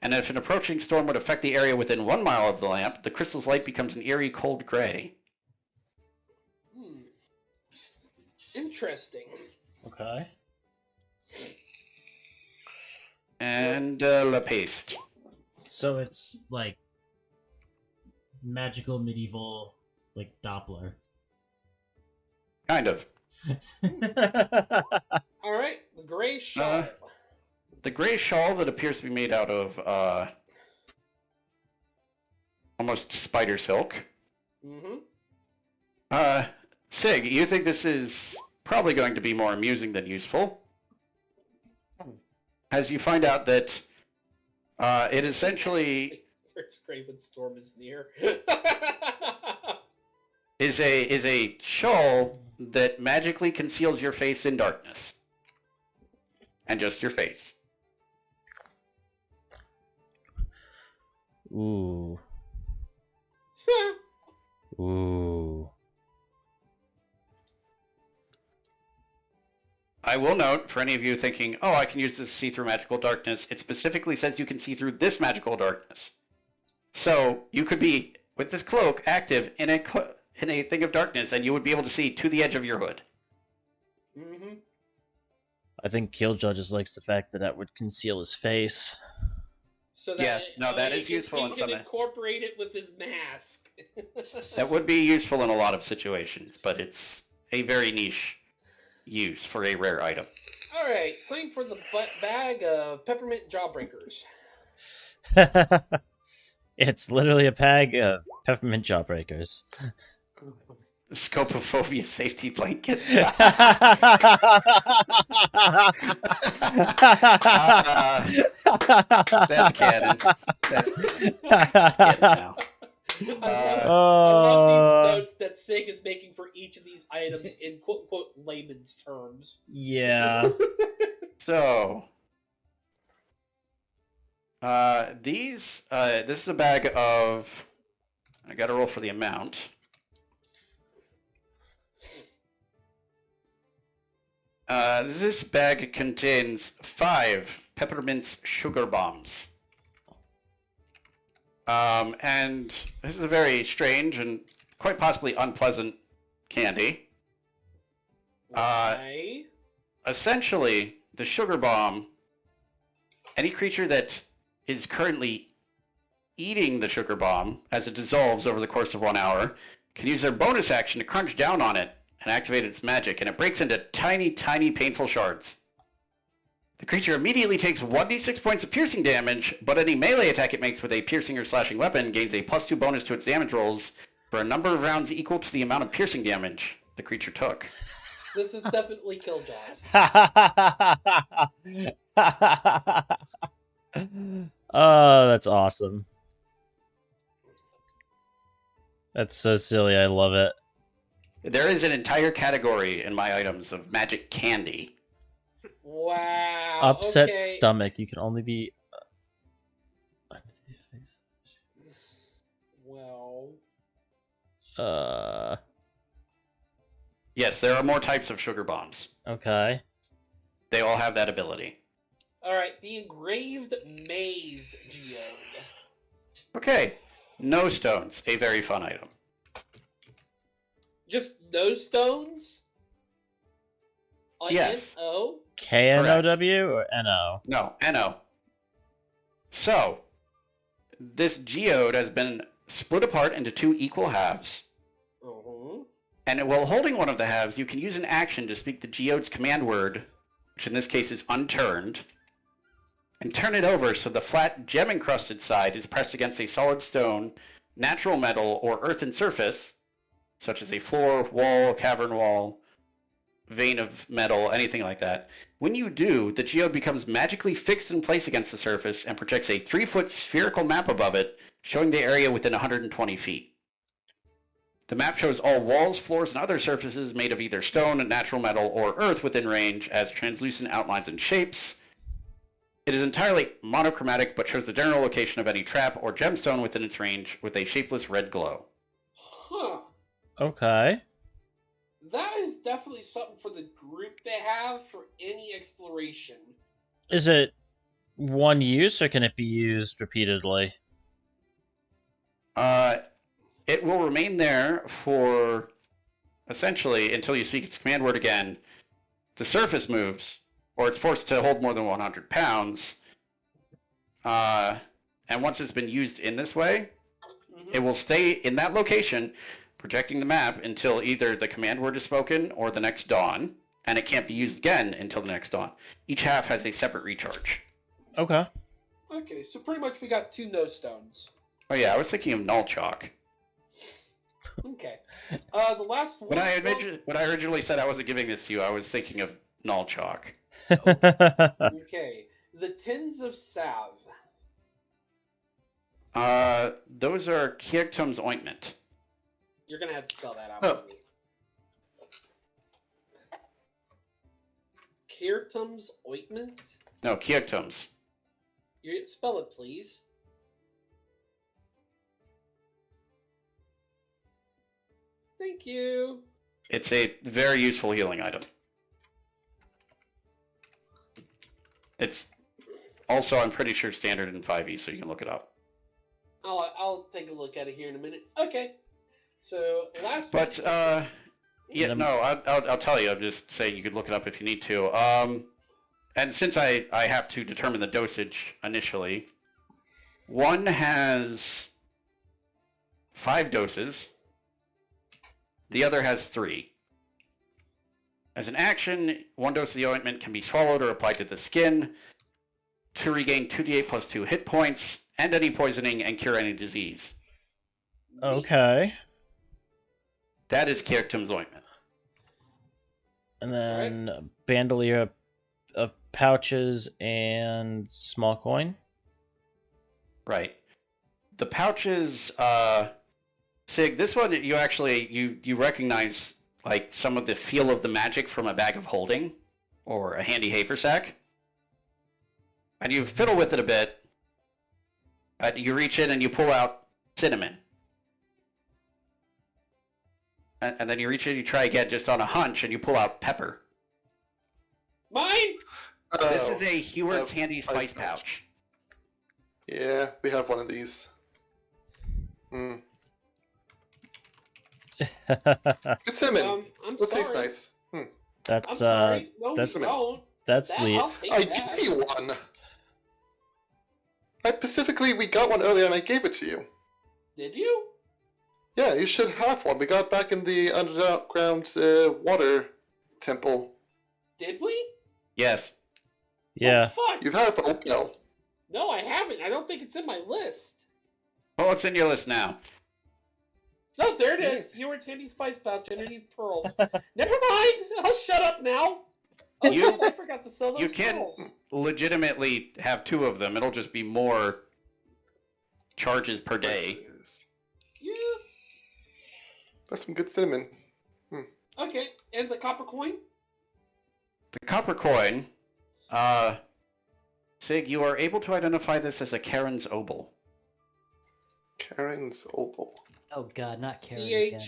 and if an approaching storm would affect the area within 1 mile of the lamp, the crystal's light becomes an eerie cold gray. Interesting. Okay. And La Paste. So it's like magical medieval, like Doppler. Kind of. All right, the gray shawl. The gray shawl that appears to be made out of almost spider silk. Mm-hmm. Sig, you think this is probably going to be more amusing than useful, as you find out that it essentially It's great when storm is near. is a shawl that magically conceals your face in darkness, and just your face. Ooh. Ooh. I will note, for any of you thinking, oh, I can use this to see through magical darkness, it specifically says you can see through this magical darkness. So you could be, with this cloak, active in a thing of darkness, and you would be able to see to the edge of your hood. Mm-hmm. I think Kiljow just likes the fact that that would conceal his face. So Yeah, no, that is he useful in can some- incorporate it with his mask. That would be useful in a lot of situations, but it's a very niche use for a rare item. All right, time for the bag of peppermint jawbreakers. It's literally a bag of peppermint jawbreakers. Scopophobia safety blanket. That's canon. That's canon now. I love these notes that Sig is making for each of these items in quote-unquote layman's terms. Yeah. So, this is a bag of, I gotta roll for the amount. This bag contains 5 peppermint sugar bombs. And this is a very strange and quite possibly unpleasant candy. Why? Essentially, the sugar bomb, any creature that is currently eating the sugar bomb as it dissolves over the course of 1 hour can use their bonus action to crunch down on it and activate its magic, and it breaks into tiny, tiny painful shards. The creature immediately takes 1d6 points of piercing damage, but any melee attack it makes with a piercing or slashing weapon gains a +2 bonus to its damage rolls for a number of rounds equal to the amount of piercing damage the creature took. This is definitely Killjaw's. Oh, that's awesome. That's so silly. I love it. There is an entire category in my items of magic candy. Wow. Upset okay. stomach. You can only be. Well. Yes, there are more types of sugar bombs. Okay. They all have that ability. Alright, the engraved maze geode. Okay, no stones, a very fun item. Just no stones? Yes. N-O? KNOW or NO? No, NO. So, this geode has been split apart into 2 equal halves. And while holding one of the halves, you can use an action to speak the geode's command word, which in this case is unturned, and turn it over so the flat gem-encrusted side is pressed against a solid stone, natural metal, or earthen surface, such as a floor, wall, cavern wall, vein of metal, anything like that. When you do, the geode becomes magically fixed in place against the surface and projects a 3-foot spherical map above it, showing the area within 120 feet. The map shows all walls, floors, and other surfaces made of either stone, natural metal, or earth within range as translucent outlines and shapes. It is entirely monochromatic, but shows the general location of any trap or gemstone within its range with a shapeless red glow. Huh. Okay. That is definitely something for the group to have for any exploration. Is it one use, or can it be used repeatedly? It will remain there for essentially until you speak its command word again. The surface moves, or it's forced to hold more than 100 pounds. And once it's been used in this way, it will stay in that location, projecting the map until either the command word is spoken or the next dawn, and it can't be used again until the next dawn. Each half has a separate recharge. Okay. Okay, so pretty much we got 2 no stones. Oh yeah, I was thinking of null chalk. Okay. The last one. When I originally said I wasn't giving this to you, I was thinking of null chalk. Okay. The tins of salve. Those are Kirktum's ointment. You're gonna have to spell that out Oh. for me. Kirtum's ointment? No, Kirktum's. You spell it, please. Thank you. It's a very useful healing item. It's also, I'm pretty sure, standard in 5e, so you can look it up. I'll take a look at it here in a minute. Okay. So last. But yeah, Yep. no, I'll tell you. I'm just saying you could look it up if you need to. And since I have to determine the dosage initially, one has 5 doses. The other has 3. As an action, 1 dose of the ointment can be swallowed or applied to the skin to regain 2d8 plus 2 hit points, end any poisoning, and cure any disease. Okay. That is Kirktum's ointment. And then a bandolier of pouches and small coin. Right. The pouches, Sig, this one you actually you recognize like some of the feel of the magic from a bag of holding or a handy haversack. And you fiddle with it a bit. You reach in and you pull out cinnamon. And then you reach in, you try again just on a hunch, and you pull out pepper. Mine. This is a Hewert's Oh, handy spice spice pouch. Yeah, we have one of these. Hmm. Good cinnamon. I'm That sorry. tastes nice. I'm That's sorry. No, that's- you don't. that's That, neat. I'll take I that. gave you one. We got one earlier and I gave it to you. Did you? Yeah, you should have one. We got back in the underground water temple. Did we? Yes. Yeah. Oh, fuck. You have it? Oh, no. No, I haven't. I don't think it's in my list. Oh, it's in your list now. No, there it is. Hewert's handy spice pouch underneath pearls. Never mind. I'll shut up now. Oh, You- I forgot to sell those You can pearls. legitimately have 2 of them. It'll just be more charges per day. Yeah. That's some good cinnamon. Okay. And the copper coin? The copper coin, Sig, you are able to identify this as a Karen's obol. Karen's opal. Oh god, not Karen again.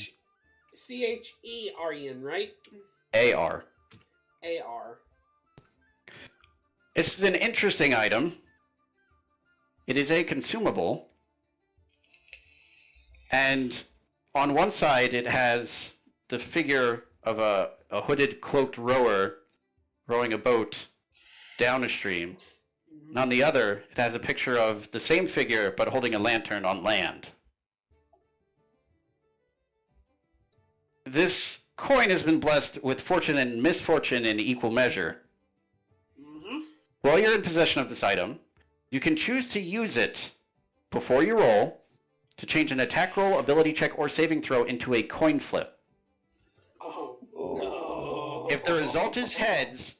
C-H-E-R-E-N, right? AR. A-R. It's an interesting item. It is a consumable. And on one side it has the figure of a hooded, cloaked rower rowing a boat down a stream. And on the other, it has a picture of the same figure but holding a lantern on land. This coin has been blessed with fortune and misfortune in equal measure. Mm-hmm. While you're in possession of this item, you can choose to use it before you roll to change an attack roll, ability check, or saving throw into a coin flip. Oh, no. If the result is heads,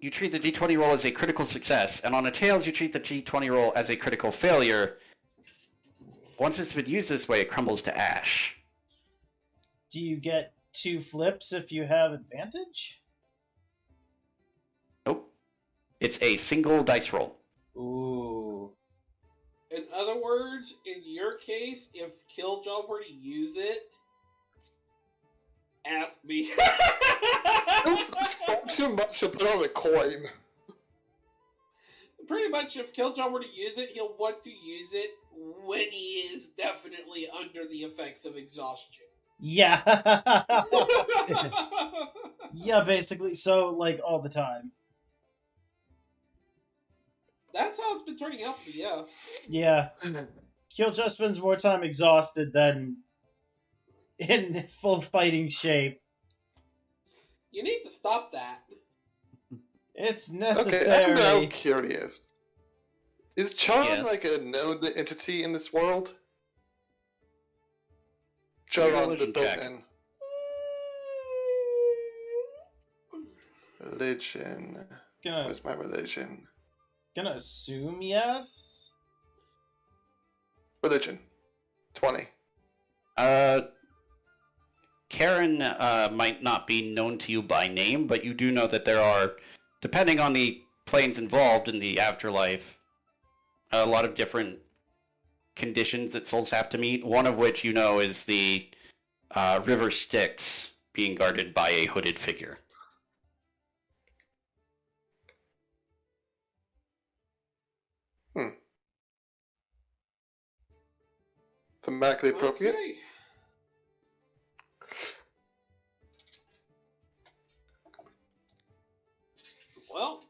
you treat the d20 roll as a critical success, and on a tails, you treat the d20 roll as a critical failure. Once it's been used this way, it crumbles to ash. Do you get 2 flips if you have advantage? Nope. It's a single dice roll. Ooh. In other words, in your case, if Kiljow were to use it, ask me. It's far too much to put on a coin. Pretty much, if Kiljow were to use it, he'll want to use it when he is definitely under the effects of exhaustion. Yeah. Yeah, basically. So, like, all the time. That's how it's been turning out to be, yeah. Yeah. Kiljow spends more time exhausted than in full fighting shape. You need to stop that. It's Okay, necessary. I'm now curious. Is Charon Yes. like a known entity in this world? Make a Charon the religion check. Boatman. Religion. Gonna, Where's my religion? gonna assume yes? Religion. 20. Karen might not be known to you by name, but you do know that there are, depending on the planes involved in the afterlife, a lot of different conditions that souls have to meet. One of which you know is the river Styx being guarded by a hooded figure. Thematically appropriate. Okay. Well,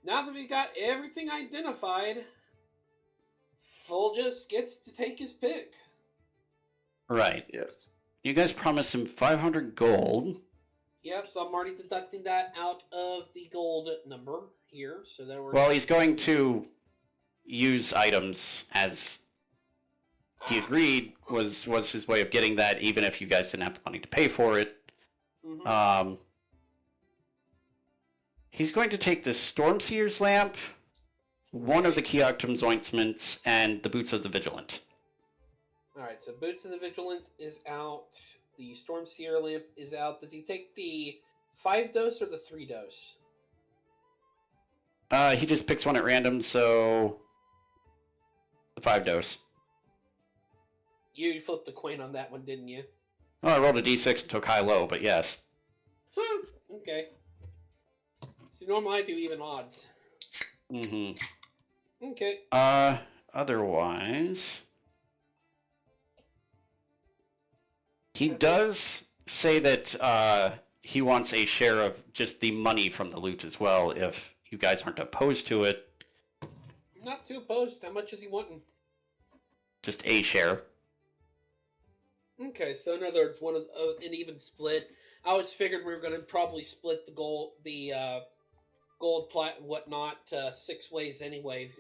now that we got everything identified, Fulgus gets to take his pick. Right. Yes. You guys promised him 500 gold. Yep, so I'm already deducting that out of the gold number here. So there were. Well, he's going to use items as he agreed was his way of getting that, even if you guys didn't have the money to pay for it. Mhm. He's going to take the Stormseer's lamp, one of the Keoctum's ointments, and the Boots of the Vigilant. Alright, so Boots of the Vigilant is out. The Stormseer lamp is out. Does he take the 5 dose or the 3 dose? He just picks one at random, so the 5 dose. You flipped the coin on that one, didn't you? Oh, I rolled a d6 and took high-low, but yes. Okay. So normally I do even odds. Mm-hmm. Okay. Otherwise, he does say that he wants a share of just the money from the loot as well, if you guys aren't opposed to it. I'm not too opposed. How much is he wanting? Just a share. Okay, so in other words, an even split. I was figuring we were going to probably split the gold plat and whatnot 6 ways anyway,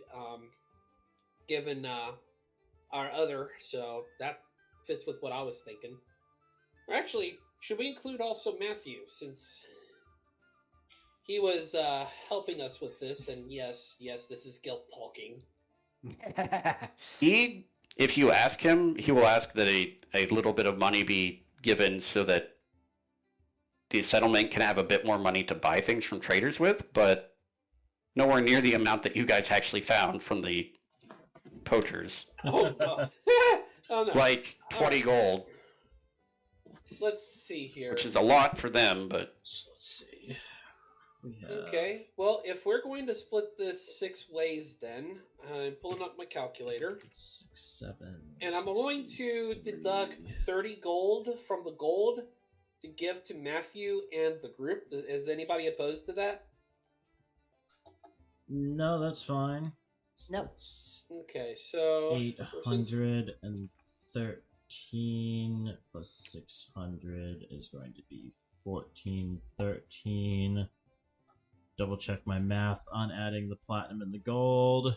given our other. So that fits with what I was thinking. Or actually, should we include also Matthew, since he was helping us with this? And yes, this is guilt talking. If you ask him, he will ask that a little bit of money be given so that the settlement can have a bit more money to buy things from traders with, but nowhere near the amount that you guys actually found from the poachers. Oh, no. Oh, no. Like 20 gold, Let's see here. which is a lot for them, but So let's see. We have... Okay, well, if we're going to split this 6 ways, then I'm pulling up my calculator. 6, 7. And I'm going to 63. deduct 30 gold from the gold to give to Matthew and the group. Is anybody opposed to that? No, that's fine. No. That's Okay, so 813 plus 600 is going to be 1413. Double check my math on adding the platinum and the gold.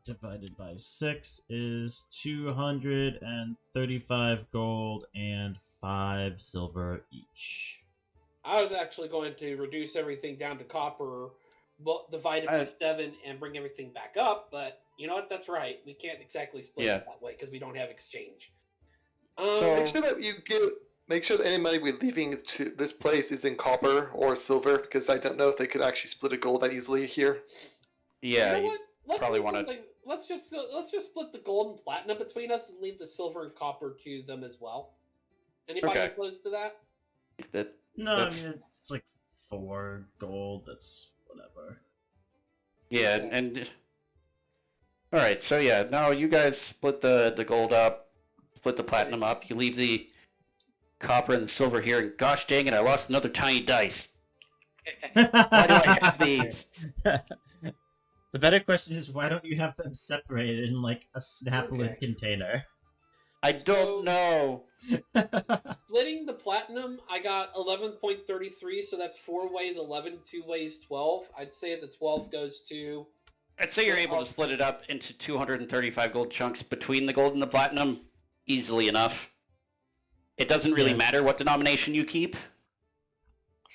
Divided by 6 is 235 gold and 5 silver each. I was actually going to reduce everything down to copper, but divide it by 7 and bring everything back up, but you know what? That's right. We can't exactly split it that way because we don't have exchange. So- Make sure that you give make sure that any money we're leaving to this place is in copper or silver, because I don't know if they could actually split a gold that easily here. Yeah, You know what? Let's probably leave wanna- the- let's just split the gold and platinum between us and leave the silver and copper to them as well. Anybody Okay. opposed to that? that No, That's- I mean it's like 4 gold. That's whatever. yeah, and all right. So yeah, no, you guys split the gold up, split the platinum up. You leave the copper and the silver here. And gosh dang it, I lost another tiny dice. Why do I have these? The better question is, why don't you have them separated in like a snap lid Okay. container? I don't know. Splitting the platinum, I got 11.33, so that's 4 ways 11, 2 ways 12. I'd say the 12 goes to. I'd say you're able to split it up into 235 gold chunks between the gold and the platinum easily enough. It doesn't really Yeah. matter what denomination you keep.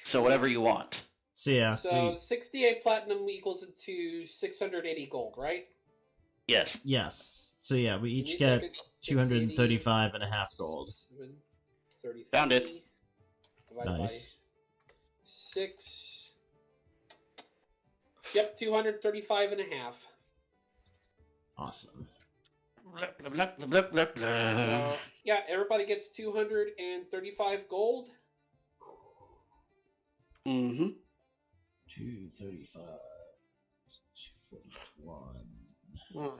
So whatever you want. So yeah, So 68 platinum equals it to 680 gold, right? Yes. yes. So yeah, we Give me each a get second. 235 and a half gold. 733 Found it. divided Nice. by 6. Yep, 235 and a half. Awesome. Blah, blah, blah, blah, blah, blah. So, yeah, everybody gets 235 gold. Mm-hmm. 235. 241.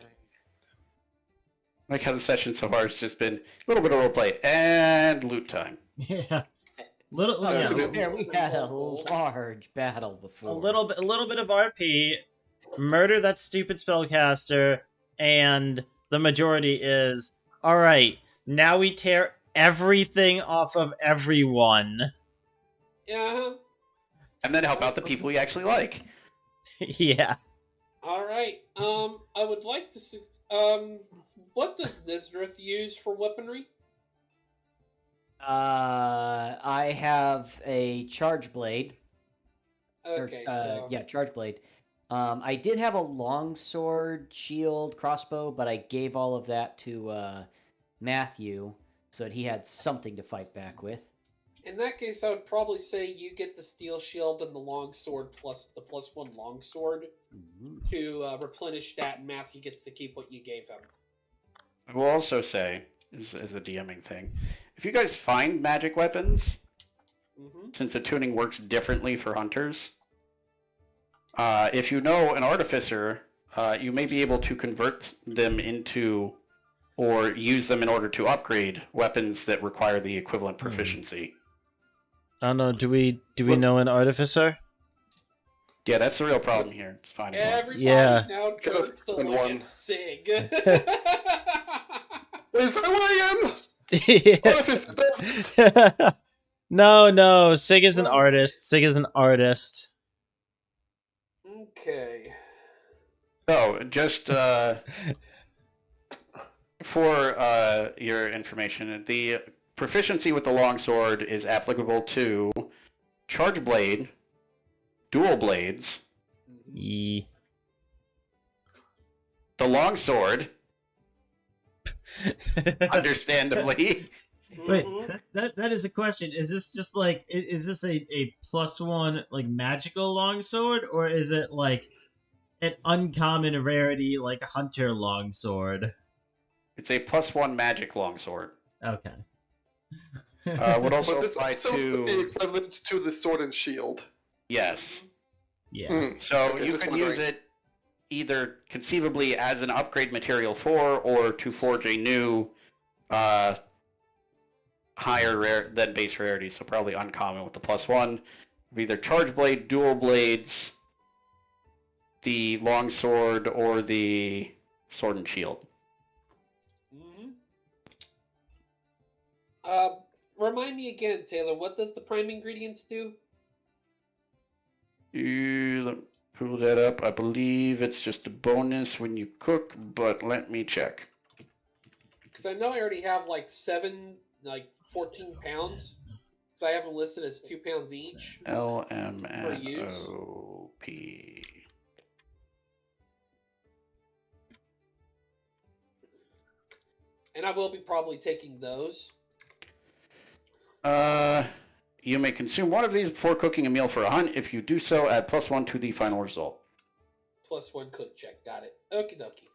Like how the session so far has just been a little bit of roleplay and loot time. Yeah. Little, Oh, yeah, to be fair, we had a large battle before. a little bit of RP, murder that stupid spellcaster, and the majority is all right. Now we tear everything off of everyone. Yeah. And then help out the people you actually like. Yeah. All right. I would like to. What does Nysdrith use for weaponry? I have a charge blade. Okay, so Yeah, charge blade. I did have a longsword, shield, crossbow, but I gave all of that to Matthew, so that he had something to fight back with. in that case, I would probably say you get the steel shield and the longsword plus the +1 longsword Mhm. to replenish that, and Matthew gets to keep what you gave him. I will also say, as a DMing thing, if you guys find magic weapons, Mm-hmm. since the tuning works differently for hunters, if you know an artificer, you may be able to convert them into or use them in order to upgrade weapons that require the equivalent proficiency. I don't know. Do we know an artificer? Yeah, that's the real problem here. It's finding one. Everybody Yeah. now Gotta turns to find look one. at Sig. Is that what I am? Artifice best. No. Sig is an Well- artist. Sig is an artist. Okay. So, just for your information, the proficiency with the longsword is applicable to charge blade, dual blades, Yee. the longsword, understandably. Wait, Mhm. that is a question. Is this just like is this a +1 like magical longsword, or is it like an uncommon rarity like hunter longsword? It's a +1 magic longsword. Okay. Would also But this apply also would be to equivalent to the sword and shield. yes. Yeah. Hmm. So Okay, you just could wondering. use it either conceivably as an upgrade material for, or to forge a new, higher rare than base rarity. So probably uncommon with the +1. Either charge blade, dual blades, the longsword, or the sword and shield. Mhm. Remind me again, Taylor. What does the prime ingredients do? Let me pull that up. I believe it's just a bonus when you cook, but let me check. Because I know I already have like 14 pounds. Because I have them listed as 2 pounds each. LMNOP. And I will be probably taking those. You may consume one of these before cooking a meal for a hunt. If you do so, add +1 to the final result. +1 cook check. Got it. Okie dokie.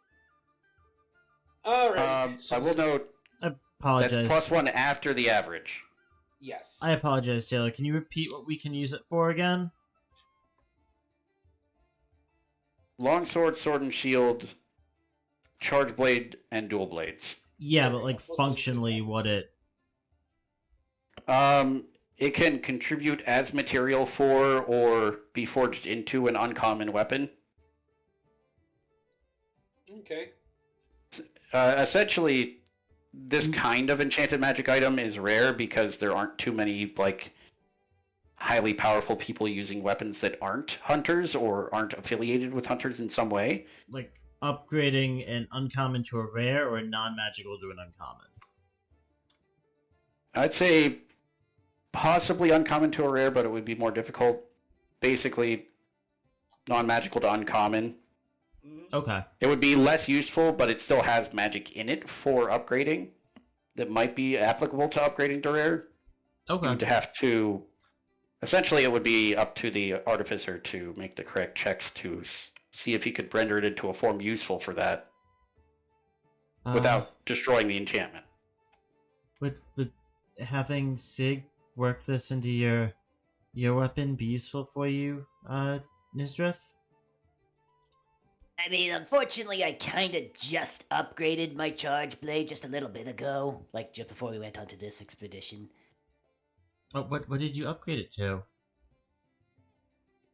Alright. I will note I apologize. that's +1 after the average. Yes. I apologize, Taylor. Can you repeat what we can use it for again? Longsword, sword and shield, charge blade, and dual blades. Yeah, Okay, but like let's functionally, do that. what it. It can contribute as material for or be forged into an uncommon weapon. Okay. Essentially, this kind of enchanted magic item is rare because there aren't too many like highly powerful people using weapons that aren't hunters or aren't affiliated with hunters in some way. Like upgrading an uncommon to a rare or a non-magical to an uncommon. I'd say possibly uncommon to a rare, but it would be more difficult. Basically, non-magical to uncommon. Okay. It would be less useful, but it still has magic in it for upgrading that might be applicable to upgrading to rare. Okay. You'd have to... Essentially, it would be up to the artificer to make the correct checks to see if he could render it into a form useful for that without destroying the enchantment. Would having Sig work this into your weapon be useful for you, Nysdrith? I mean, unfortunately, I kind of just upgraded my charge blade just a little bit ago, like just before we went onto this expedition. What did you upgrade it to?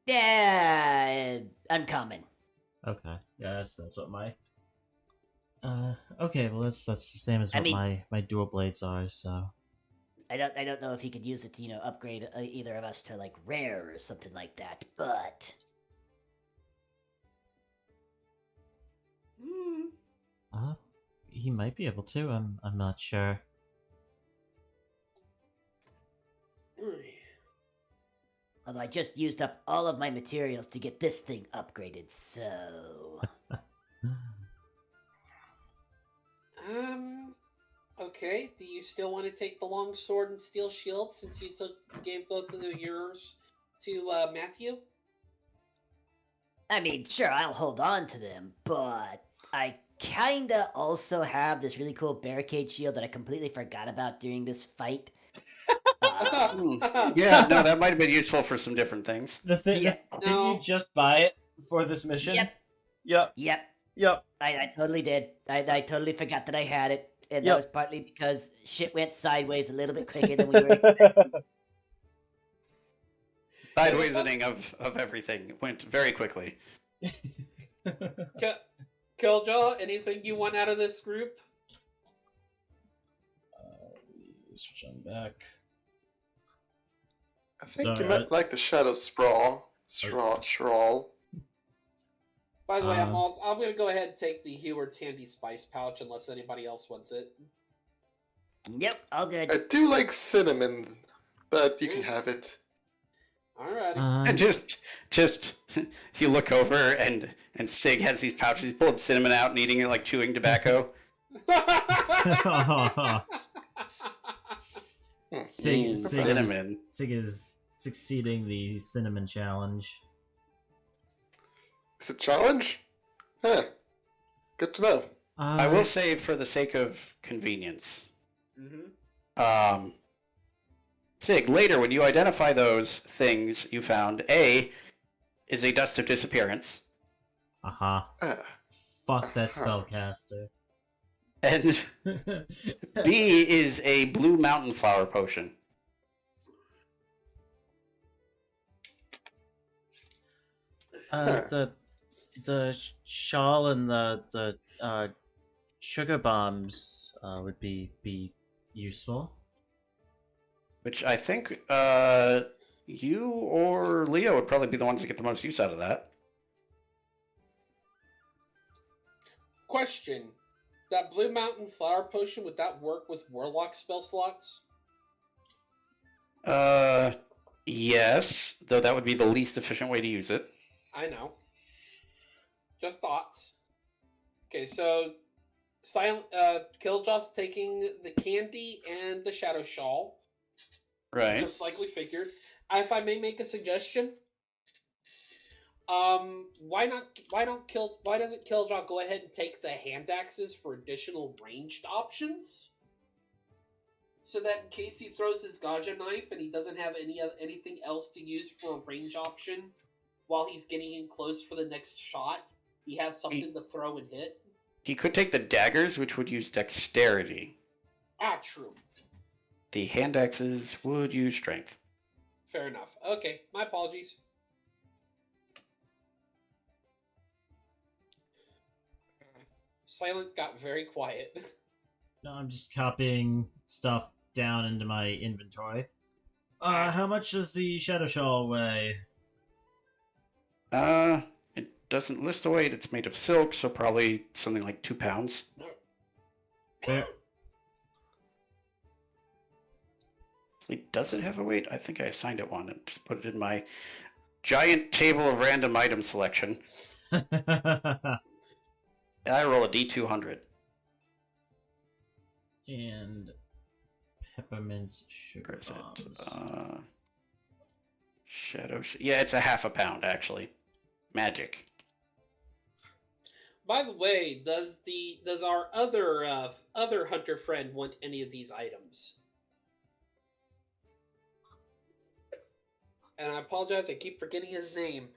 Yeah, uncommon. Okay. Yeah, that's what my. Okay. Well, that's the same as I what mean- my dual blades are. So. I don't know if he could use it to, upgrade either of us to like rare or something like that, but He might be able to. I'm not sure. although I just used up all of my materials to get this thing upgraded, so Okay. Do you still want to take the long sword and steel shield since you gave both of yours to Matthew? I mean, sure, I'll hold on to them, but I kinda also have this really cool barricade shield that I completely forgot about during this fight. Yeah, no, that might have been useful for some different things. The thing. Yeah. Didn't No. you just buy it for this mission? Yep, Yep. yep, I totally did. I totally forgot that I had it, and that Yep. was partly because shit went sideways a little bit quicker than we were expecting. Sidewaysing of everything went very quickly. Kiljow, anything you want out of this group? Switch on back. I think Sorry, you meant like the shadow sprawl. Sprawl. By the way, I'm gonna go ahead and take the Heward's handy spice pouch unless anybody else wants it. Yep, all good. I do like cinnamon, but you can have it. Alrighty. And just you look over and Sig has these pouches. He's pulling cinnamon out and eating it like chewing tobacco. Sig cinnamon. is succeeding the cinnamon challenge. It's a challenge? Huh. Good to know. I will say, for the sake of convenience, Mm-hmm. Sig, later when you identify those things you found, A is a dust of disappearance, Aha. Fuck that spellcaster. and B is a blue mountain flower potion. The shawl and the sugar bombs would be useful. Which I think you or Leo would probably be the ones that get the most use out of that. Question: that Blue Mountain Flower Potion, would that work with Warlock spell slots? Yes, though that would be the least efficient way to use it. I know. Just thoughts. Okay, so Killjaw's taking the candy and the shadow shawl. Right. Just like we figured. If I may make a suggestion, why doesn't Kiljow go ahead and take the hand axes for additional ranged options? So that in case he throws his Gaja knife and he doesn't have anything else to use for a range option while he's getting in close for the next shot, he has something to throw and hit. He could take the daggers, which would use dexterity. Ah, true. The hand axes would use strength. Fair enough. Okay, my apologies. Silent got very quiet. No, I'm just copying stuff down into my inventory. How much does the Shadow Shawl weigh? It doesn't list the weight. It's made of silk, so probably something like 2 pounds. Fair. Does it have a weight? I think I assigned it one and just put it in my giant table of random item selection. And I roll a D200. And peppermint Where sugar is it? bombs. Yeah, it's a half a pound actually. Magic. By the way, does our other hunter friend want any of these items? And I apologize, I keep forgetting his name.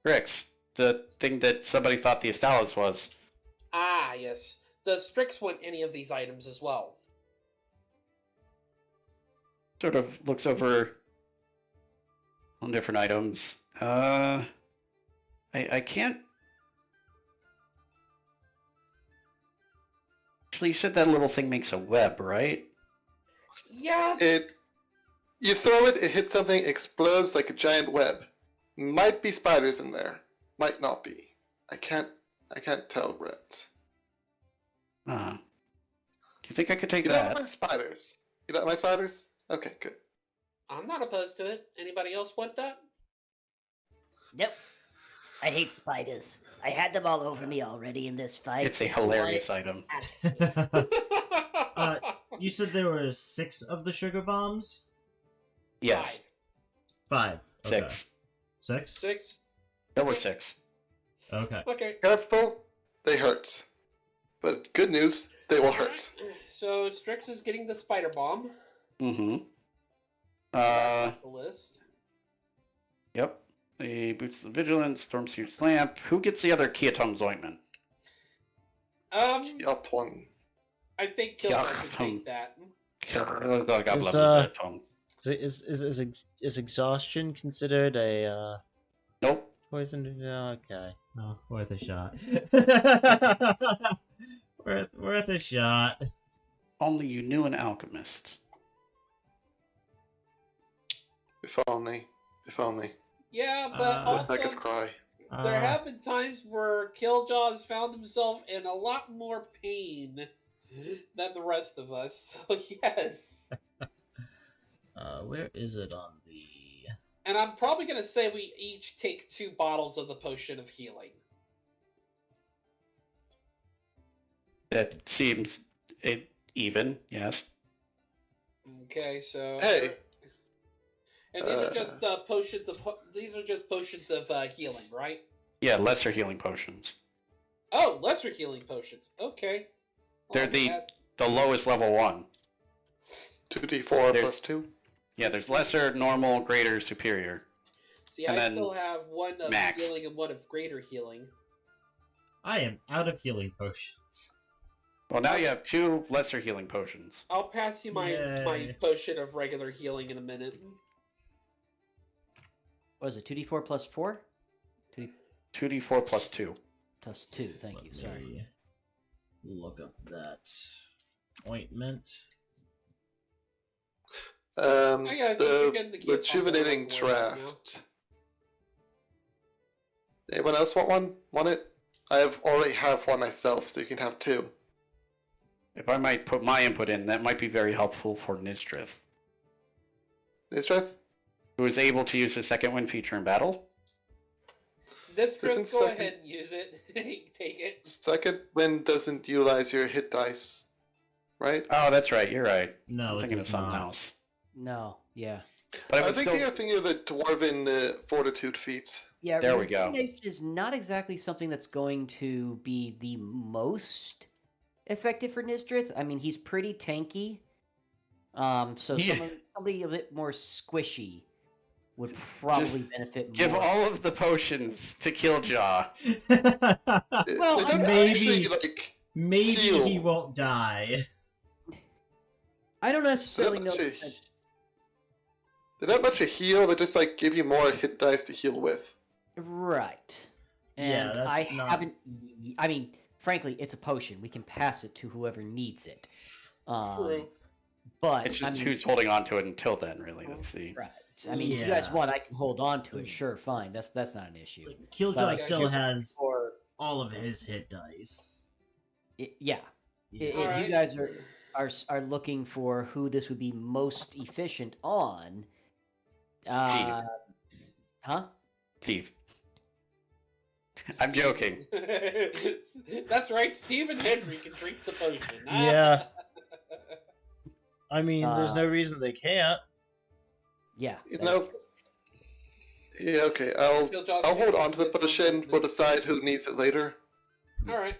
Rix, the thing that somebody thought the Astalos was. Ah, yes. Does Strix want any of these items as well? Sort of looks over on different items. I can't. Actually, you said that little thing makes a web, right? Yeah. You throw it, it hits something, explodes like a giant web. Might be spiders in there. Might not be. I can't tell, Brett. Do you think I could take You that? don't mind spiders. You don't mind spiders? Okay, good. I'm not opposed to it. Anybody else want that? Nope. I hate spiders. I had them all over me already in this fight. It's a hilarious item. You said there were 6 of the sugar bombs? Yes. 5. Okay. 6. 6? 6. There were Okay. 6. Okay. Okay. Careful, they hurt. But good news, they will hurt. So Strix is getting the spider bomb. Mm-hmm. The list. Yep. The Boots of the Vigilance, Stormsuit's Lamp. Who gets the other Kiatom's Ointment? Yaltwan. I think Kiljow can take that. Is exhaustion considered a Nope. poison? Okay. Oh, worth a shot. worth a shot. Only you knew an alchemist. If only. If only. Yeah, but Let also Make us cry. there have been times where Kiljow has found himself in a lot more pain than the rest of us. So yes. Where is it on the... And I'm probably going to say we each take 2 bottles of the potion of healing. That seems even, yes. Okay, so Hey. and these are just potions of healing, right? Yeah, lesser healing potions. Oh, lesser healing potions. Okay. They're the lowest level one. 2d4 There's- plus 2. Yeah, there's lesser, normal, greater, superior. See, and I then still have 1 of max. healing and 1 of greater healing. I am out of healing potions. Well, now you have 2 lesser healing potions. I'll pass you my Yay. potion of regular healing in a minute. What is it? 2d4 plus 4? 2d4 plus 2. Plus 2. Thank you. Let Sorry. me look up that ointment. yeah, I think you're getting the The key rejuvenating upon the right draft. Anyone else want one? Want it? Already have one myself, so you can have 2. If I might put my input in, that might be very helpful for Nysdrith, Nysdrith? who is able to use his second wind feature in battle. This trip, Isn't go second- ahead and use it. Take it. Second wind doesn't utilize your hit dice, right? Oh, that's right. You're right. No, I'm it thinking does of something not. else. No. Yeah. But I I would think still... you're thinking of the Dwarven Fortitude feats. Yeah, There we go. Rejuvenation is not exactly something that's going to be the most effective for Nysdrith. I mean, he's pretty tanky. So Yeah. somebody a bit more squishy would probably benefit more. Give all of the potions to Kiljow. Well, They don't maybe- actually, like, Maybe heal. he won't die. I don't They're necessarily not know. much that- they're not much to heal, they just like give you more hit dice to heal with. Right. Yeah, And that's I not- haven't. I mean, frankly, it's a potion. We can pass it to whoever needs it. True. But It's just I mean, who's holding on to it until then, really. Let's see. right. I mean, if you guys Yeah. want, I can hold on to it. Sure, fine. That's not an issue. Killjoy But- still has Or all of his hit dice. yeah, Yeah. if Alright. you guys are looking for who this would be most efficient on, huh? Steve. I'm joking. That's right. Steve and Henry can drink the potion. Yeah. I mean, there's Uh, no reason they can't. Yeah. You that's know, true. yeah, okay, I'll Killjaw's hold gonna on to the get potion. We'll decide who needs it later. All right.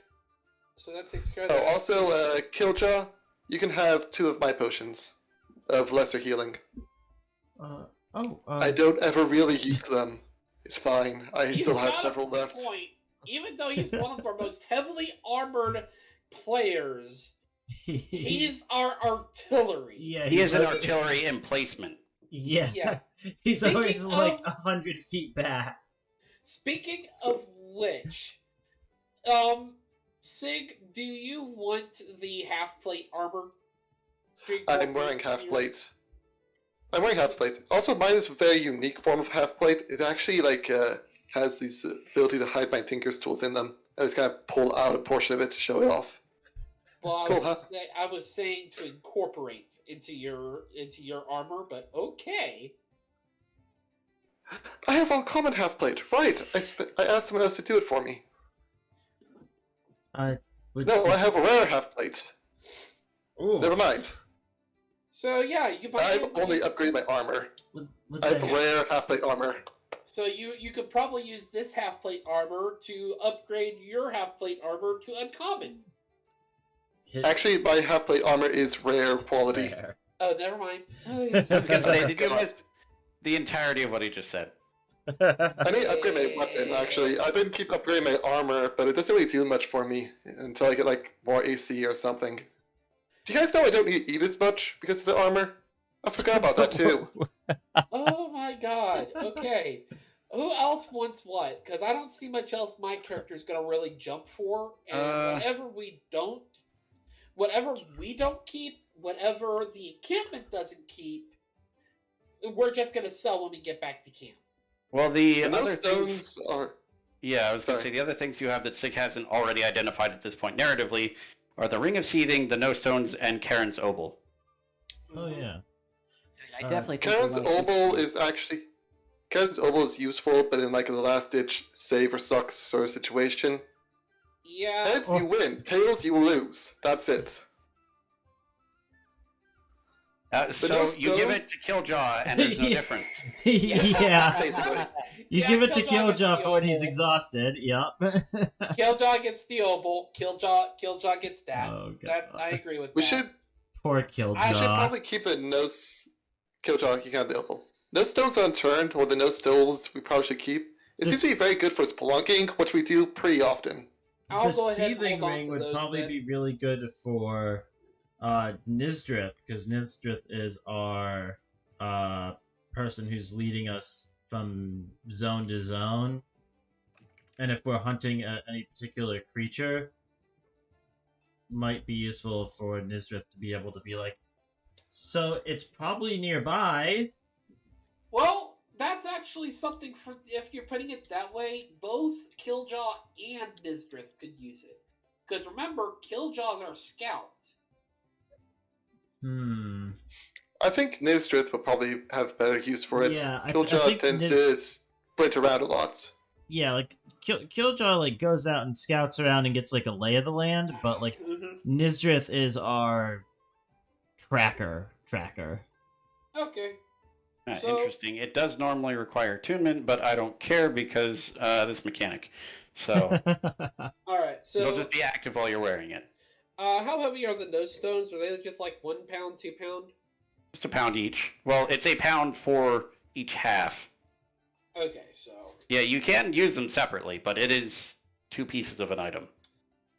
So that takes care of Oh, that. also, Kiljaw, you can have 2 of my potions of lesser healing. I don't ever really use them. It's fine. I He's still have got a several left. Point. Even though he's one of our most heavily armored players, he's our artillery. Yeah, He is an like- artillery emplacement. Yeah. Yeah. He's Speaking always like of- 100 feet back. Speaking of which, Sig, do you want the half plate armor? I'm wearing half plate. I'm wearing half plate. Also, mine is a very unique form of half plate. It actually has this ability to hide my Tinker's tools in them. I just kind of pull out a portion of it to show it off. Well, Cool, huh? I was saying to incorporate into your armor, but okay. I have uncommon half plate. Right. I asked someone else to do it for me. No, I have a rare half plate. Never mind. So yeah, you might. I've only upgraded my armor. What's I have that? rare half plate armor. So you could probably use this half plate armor to upgrade your half plate armor to uncommon. Actually, my half plate armor is rare quality. Rare. Oh, never mind. I was gonna say, did you miss the entirety of what he just said? I need to upgrade my weapon, actually. I've been keep upgrading my armor, but it doesn't really do much for me until I get, like, more AC or something. Do you guys know I don't need to eat as much because of the armor? I forgot about that, too. Oh my god. Okay. Who else wants what? Because I don't see much else my character's gonna really jump for, and whatever we don't keep, whatever the encampment doesn't keep, we're just gonna sell when we get back to camp. Well, the And other those things... stones are... Yeah, I was going to Sorry. say, the other things you have that Sig hasn't already identified at this point narratively are the Ring of Seething, the No Stones, and Karen's Obol. Oh yeah. I definitely think Karen's we wanna keep- Obol is actually... Karen's Obol is useful, but in, like, a last-ditch save or suck sort of situation. Yeah. Heads, you win. Tails, you lose. That's it. So No you give Stones? it to Kiljaw, and there's no Yeah. difference. Yeah. Basically. You Yeah, give it to Kiljaw gets Killjoy the for when he's opal. exhausted. Yep. Killjaw gets the obol. Killjaw gets that. Oh, That God. I agree with We that. should... Poor I should Killjoy. probably keep the Killjoy, you can have the Opal. No stones unturned, or the no stones we probably should keep. It seems to be very good for spelunking, which we do pretty often. I'll The go ahead and seething hold on ring to would those probably then. be really good for Nysdrith, because Nysdrith is our person who's leading us from zone to zone. And if we're hunting any particular creature, might be useful for Nysdrith to be able to be like, so it's probably nearby. Well, that's actually something for if you're putting it that way. Both Killjaw and Nysdrith could use it, because remember, Killjaw's our scout. I think Nysdrith will probably have better use for it. Yeah, I Killjaw think tends to sprint around a lot. Yeah, like Killjoy like goes out and scouts around and gets like a lay of the land, but like Mm-hmm. Nysdrith is our tracker. Okay. So- Interesting. It does normally require attunement, but I don't care because this mechanic. So All right. it'll So, just be active while you're wearing it. how heavy are the nose stones? Are they just like 1 pound, 2 pound? Just a pound each. Well, it's a pound for each half. Okay, so Yeah, you can use them separately, but it is 2 pieces of an item.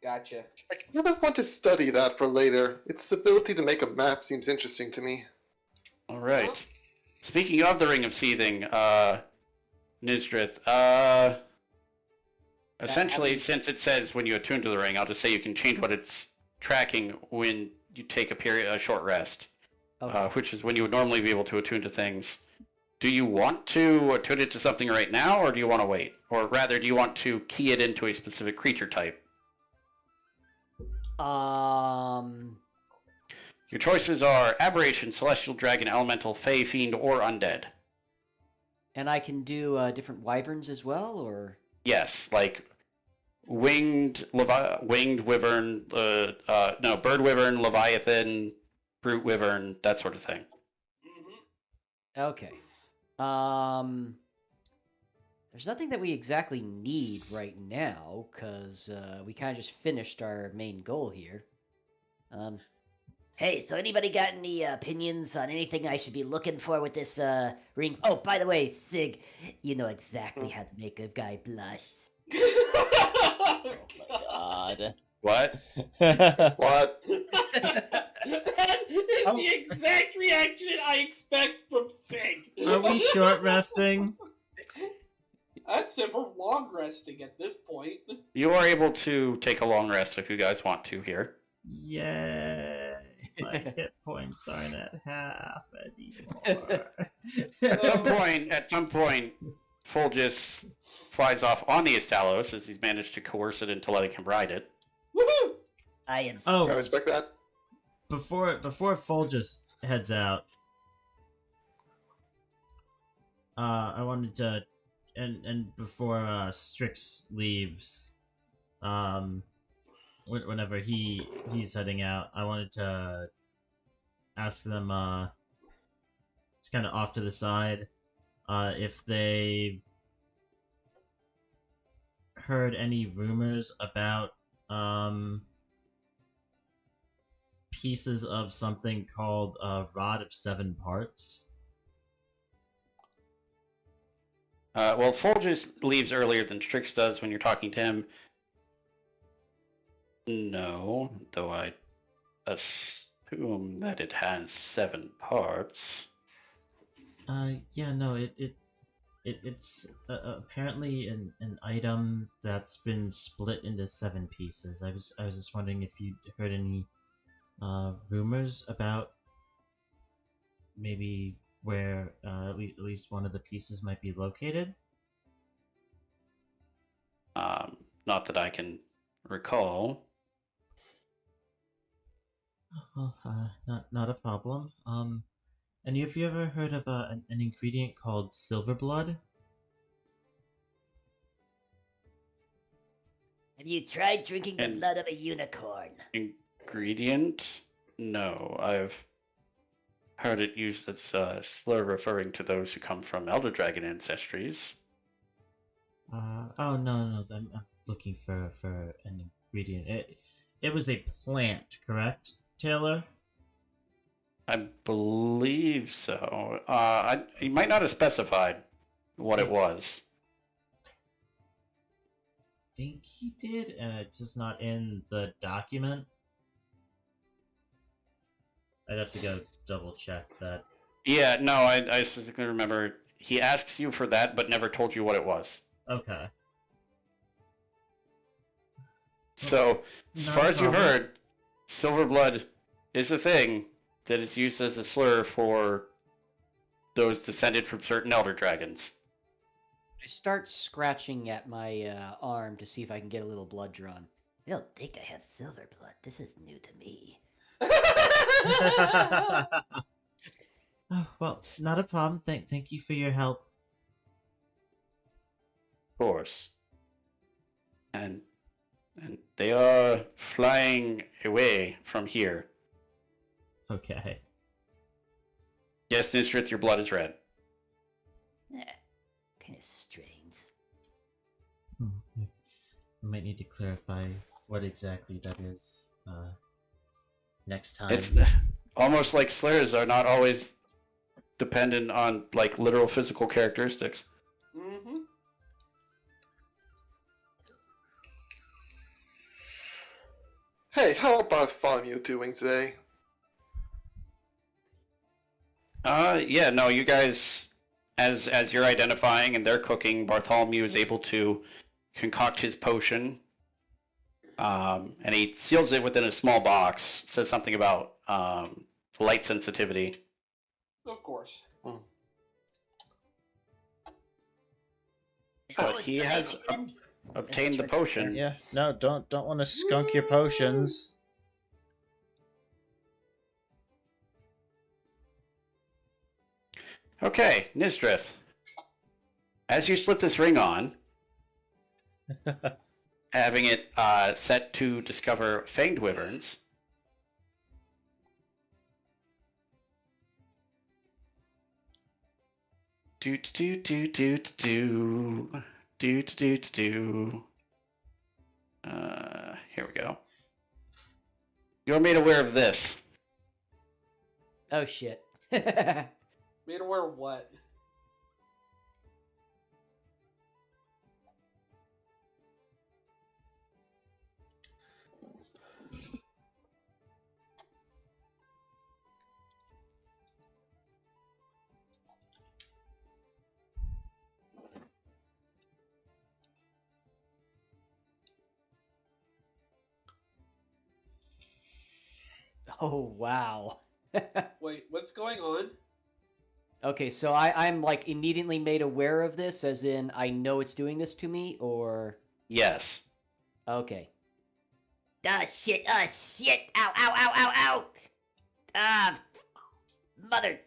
gotcha. I kind of want to study that for later. Its ability to make a map seems interesting to me. All right. Well- Speaking of the Ring of Seething, Nysdrith, essentially, since it says when you attune to the ring, I'll just say you can change what it's tracking when you take a short rest, Okay. which is when you would normally be able to attune to things. Do you want to attune it to something right now, or do you want to wait? Or rather, do you want to key it into a specific creature type? Your choices are Aberration, Celestial Dragon, Elemental, Fey, Fiend, or Undead. And I can do different wyverns as well, or Yes, like winged wyvern, bird wyvern, leviathan, brute wyvern, that sort of thing. okay. There's nothing that we exactly need right now because we kind of just finished our main goal here. Hey, so anybody got any opinions on anything I should be looking for with this ring? Oh, by the way, Sig, you know exactly how to make a guy blush. God. What? What? That is the exact reaction I expect from Sig. Are we short resting? I'd say we're long resting at this point. You are able to take a long rest if you guys want to here. Yay. My hit points aren't at half anymore. At some point, Fulgis flies off on the Astalos as he's managed to coerce it into letting him ride it. Woohoo! I am Oh. I respect that. Before Fulgis heads out, I wanted to, and before Strix leaves, whenever he's heading out, I wanted to ask them, it's kind of off to the side, if they heard any rumors about pieces of something called a Rod of 7 Parts. Well, Fulgis leaves earlier than Strix does when you're talking to him. No, though I assume that it has 7 parts. Yeah, no, it's apparently an item that's been split into 7 pieces. I was just wondering if you heard any rumors about maybe where at least one of the pieces might be located. Not that I can recall. Well, not a problem. And have you ever heard of an ingredient called silver blood? Have you tried drinking the And- blood of a unicorn? Ingredient? No, I've heard it used as a slur referring to those who come from Elder Dragon ancestries. Oh no, I'm looking for an ingredient. It was a plant, correct, Taylor? I believe so. He might not have specified what it was. I think he did, and it's just not in the document. I'd have to go double check that. Yeah, no, I specifically remember he asks you for that, but never told you what it was. Okay. So, as Not far a as you've problem. heard, silver blood is a thing that is used as a slur for those descended from certain elder dragons. I start scratching at my arm to see if I can get a little blood drawn. I don't think I have silver blood. This is new to me. Oh, well, not a problem. Thank you for your help. Of course. And they are flying away from here. Okay. Yes, Nysdrith, your blood is red. Kind of strange. I might need to clarify what exactly that is next time. It's almost like slurs are not always dependent on like literal physical characteristics. Mm-hmm. Hey, how about Bartholomew doing today? Yeah, no, you guys, as you're identifying and they're cooking, Bartholomew is able to concoct his potion, and he seals it within a small box. Says something about light sensitivity. Of course. But he has obtained the potion. Yeah, no, don't want to skunk your potions. Okay, Nysdrith. As you slip this ring on, having it set to discover fanged wyverns, do do do do do do do do do. Here we go. You're made aware of this. Oh shit. Made aware of what? Oh wow. Wait, what's going on? Okay, so I'm like immediately made aware of this, as in I know it's doing this to me, or Yes. okay. Oh shit, oh shit, ow, ow, ow, ow, ow! Ah, mother.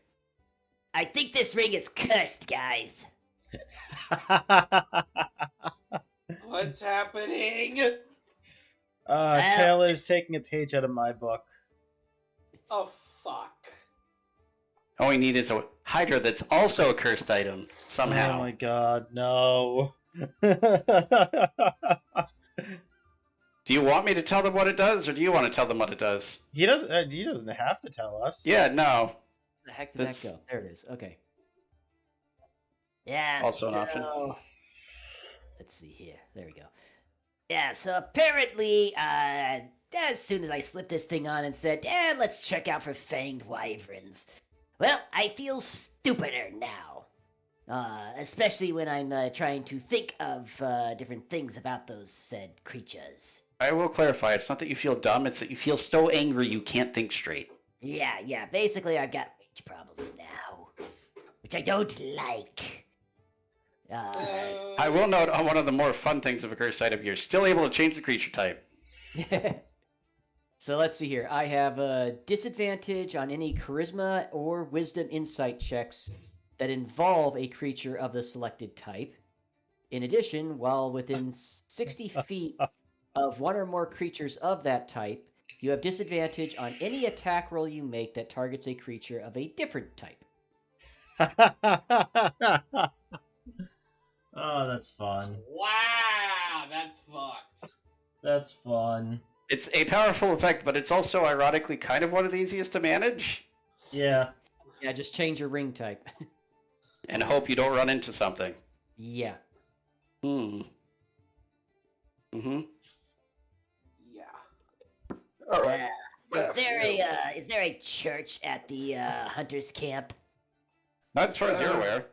I think this ring is cursed, guys. What's happening? Taylor's taking a page out of my book. Oh, fuck. All we need is a Hydra that's also a cursed item, somehow. Oh my god, no. Do you want me to tell them what it does, or do you want to tell them what it does? He doesn't have to tell us. Yeah, no. Where the heck did that go? There it is. Okay. Yeah, Also an option. Let's see here. There we go. Yeah, so apparently, as soon as I slipped this thing on and said, let's check out for fanged wyverns. Well, I feel stupider now. Especially when I'm trying to think of different things about those said creatures. I will clarify. It's not that you feel dumb. It's that you feel so angry you can't think straight. Yeah, basically I've got rage problems now. Which I don't like. I will note on one of the more fun things of a cursed item, you're still able to change the creature type. So let's see here. I have a disadvantage on any charisma or wisdom insight checks that involve a creature of the selected type. In addition, while within 60 feet of one or more creatures of that type, you have disadvantage on any attack roll you make that targets a creature of a different type. Oh, that's fun. Wow, that's fucked. That's fun. It's a powerful effect, but it's also ironically kind of one of the easiest to manage. Yeah. Yeah, just change your ring type. And hope you don't run into something. Yeah. Mm-hmm. Yeah. Alright. Is there a church at the hunter's camp? Not as far as you're aware.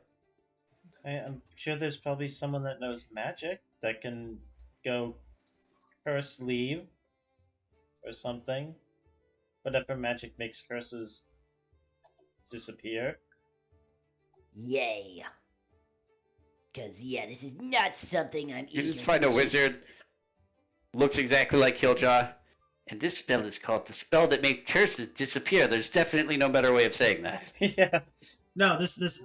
I'm sure there's probably someone that knows magic that can go curse leave or something. Whatever magic makes curses disappear. Yay. Cause this is not something I'm You eager just find a to- wizard, looks exactly like Kiljow, and this spell is called the spell that makes curses disappear. There's definitely no better way of saying that. Yeah. No, this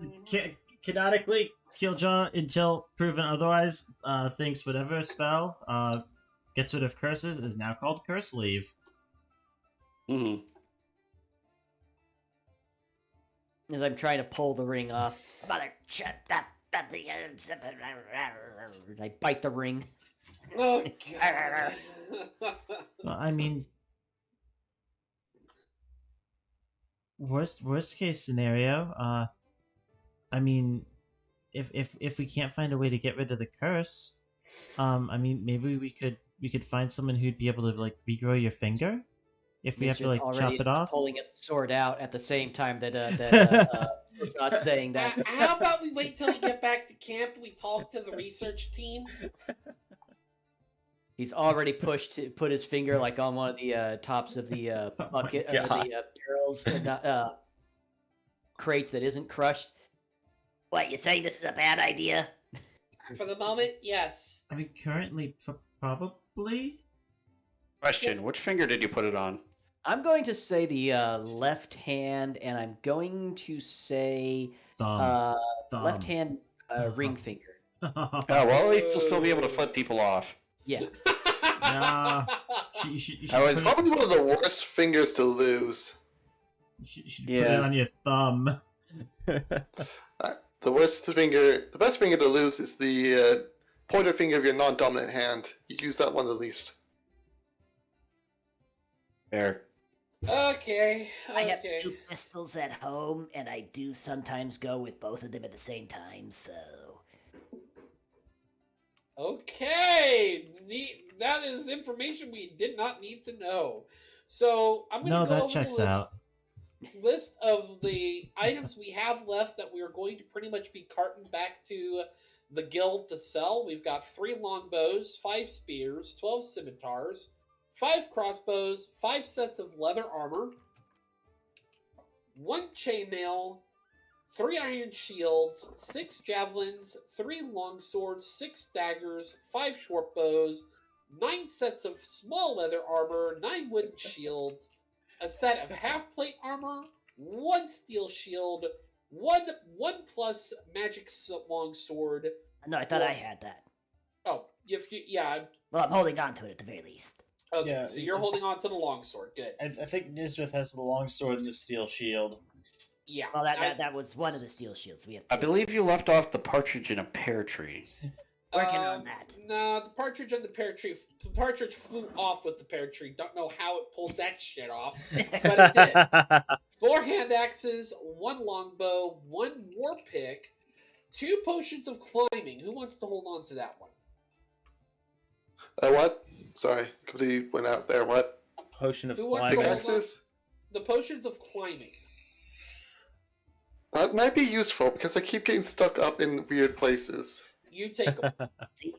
canonically, Kiljow, until proven otherwise, thinks whatever spell gets rid of curses is now called curse leave. Mm-hmm. As I'm trying to pull the ring off. Mother, shut the I bite the ring. Oh, God. Well, I mean, worst case scenario. I mean, if we can't find a way to get rid of the curse, I mean, maybe we could find someone who'd be able to like regrow your finger, if we have to Nysdrith like already chop it off. pulling its sword out at the same time that us saying that. How about we wait till we get back to camp and we talk to the research team? He's already put his finger like on one of the tops of the bucket or God. the barrels, crates that isn't crushed. What, you saying this is a bad idea? For the moment, yes. I mean, currently, probably. Question: which finger did you put it on? I'm going to say the left hand, and I'm going to say Thumb. left hand ring finger. Oh, well, at least you'll still be able to flip people off. Yeah. Nah. You should I was put it, Probably one of the worst fingers to lose. you should put Yeah. it on your thumb. The best finger to lose is the pointer finger of your non-dominant hand. You use that one the least. There. Okay. I have Okay. 2 pistols at home, and I do sometimes go with both of them at the same time, so... Okay. That is information we did not need to know. So I'm going to No, go that over checks the out. list of the items we have left that we are going to pretty much be carting back to the guild to sell. We've got 3 longbows, 5 spears, 12 scimitars, 5 crossbows, 5 sets of leather armor, 1 chainmail, 3 iron shields, 6 javelins, 3 longswords, 6 daggers, 5 short bows, 9 sets of small leather armor, 9 wooden shields, a set of half-plate armor, 1 steel shield, 1 plus magic longsword. No, I thought I had that. Oh, yeah. Well, I'm holding on to it at the very least. Okay, Yeah, so you're holding on to the longsword. Good. I think Nysdrith has the longsword and the steel shield. Yeah. Well, that was one of the steel shields. We have I 2. believe you left off the partridge in a pear tree. Working on that. No, the partridge on the pear tree. The partridge flew off with the pear tree. Don't know how it pulled that shit off, but it did. 4 hand axes, 1 longbow, 1 war pick, 2 potions of climbing. Who wants to hold on to that one? What? Sorry, completely went out there. What? Potion of Who wants to climbing. hold on? Pickaxes? The potions of climbing. That might be useful because I keep getting stuck up in weird places. You take them. See,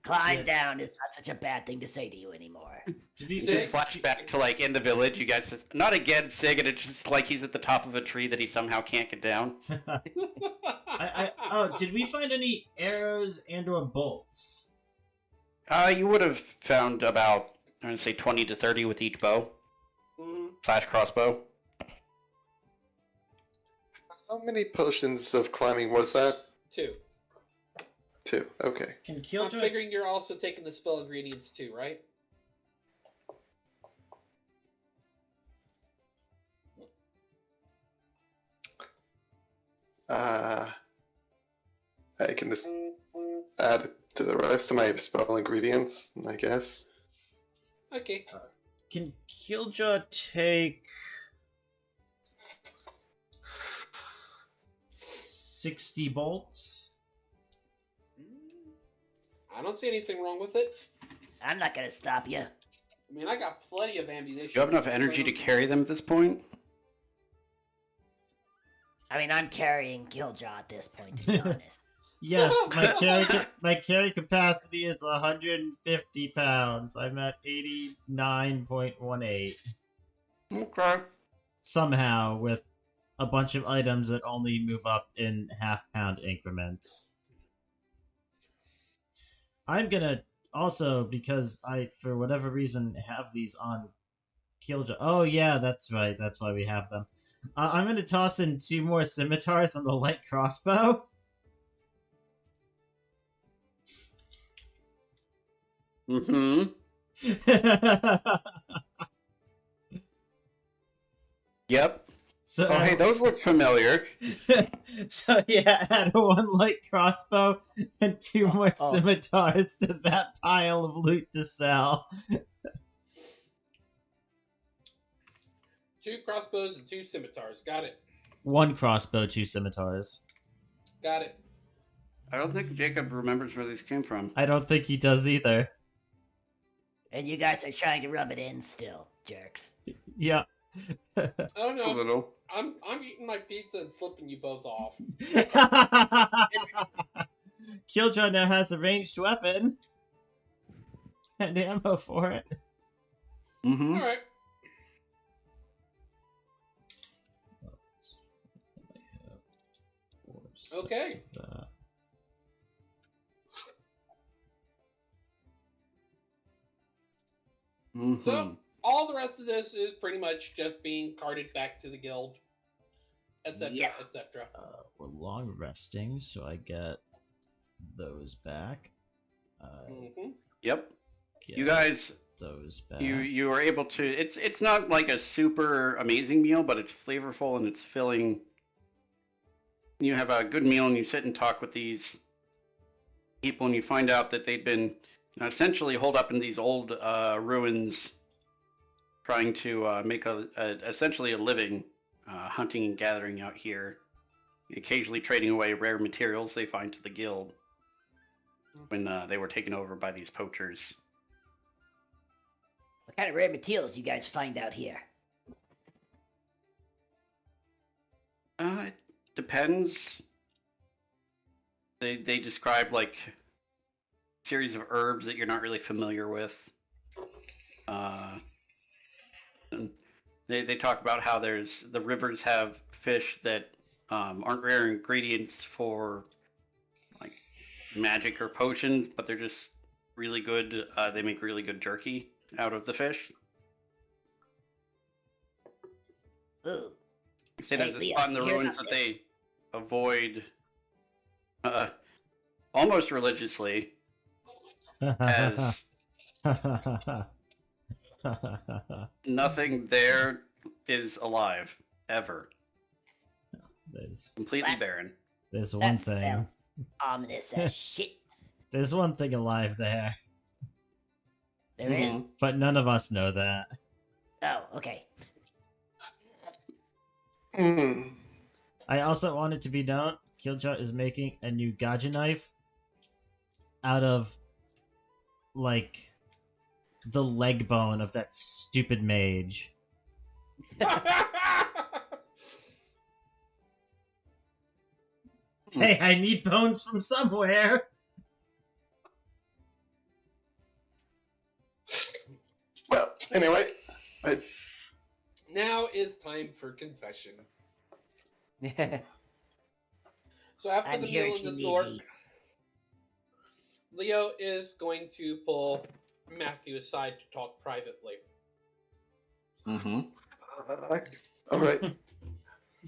climb Yeah. down is not such a bad thing to say to you anymore. To be You fair, just flash back to like in the village. You guys just not again, Sig, and it's just like he's at the top of a tree that he somehow can't get down. oh, did we find any arrows and/or bolts? You would have found about I'm gonna say 20 to 30 with each bow Mhm. / crossbow. How many potions of climbing was that? 2. 2. Okay. Can I'm Kiljow? figuring you're also taking the spell ingredients too, right? I can just add it to the rest of my spell ingredients, I guess. Okay. Can Kiljow take 60 bolts? I don't see anything wrong with it. I'm not gonna stop you. I mean, I got plenty of ammunition. Do you have enough energy to carry them at this point? I mean, I'm carrying Kiljow at this point, to be honest. Yes, my carry capacity is 150 pounds. I'm at 89.18. Okay. Somehow, with a bunch of items that only move up in half-pound increments. I'm gonna also, because I, for whatever reason, have these on Kiljow. Oh yeah, that's right. That's why we have them. I'm gonna toss in 2 more scimitars on the light crossbow. Mm-hmm. Yep. So Oh, hey, those look familiar. so yeah, add one light crossbow and two more Oh. scimitars to that pile of loot to sell. 2 crossbows and 2 scimitars. Got it. One crossbow, two scimitars. Got it. I don't think Jacob remembers where these came from. I don't think he does either. And you guys are trying to rub it in still, jerks. Yeah. I don't A know. little. I'm eating my pizza and flipping you both off. Kiljow now has a ranged weapon and ammo for it. Mm-hmm. All right. Okay. Mm-hmm. So all the rest of this is pretty much just being carted back to the guild, etc., Yeah. etc. We're long resting, so I get those back. Mm-hmm. Yep. Get You guys, those back. you were able to. It's not like a super amazing meal, but it's flavorful and it's filling. You have a good meal and you sit and talk with these people and you find out that they'd been essentially holed up in these old ruins, trying to make essentially a living, hunting and gathering out here, occasionally trading away rare materials they find to the guild when they were taken over by these poachers. What kind of rare materials you guys find out here? It depends. They describe like a series of herbs that you're not really familiar with. And they talk about how the rivers have fish that aren't rare ingredients for like magic or potions, but they're just really good. They make really good jerky out of the fish. Ooh. They say there's Hey, a Leo, spot in the you hear ruins about that they avoid almost religiously, as nothing there is alive ever. there's Completely What? barren. there's one That thing. sounds ominous as shit. There's one thing alive there, There is? but none of us know that. Oh, okay. Hmm. I also want it to be known, Kiljow is making a new gaja knife out of, like, the leg bone of that stupid mage. Hey, I need bones from somewhere! Well, anyway, Now is time for confession. So after I'm the here meal if and the you sword, need me. Leo is going to pull Matthew aside to talk privately. Mm-hmm. all right.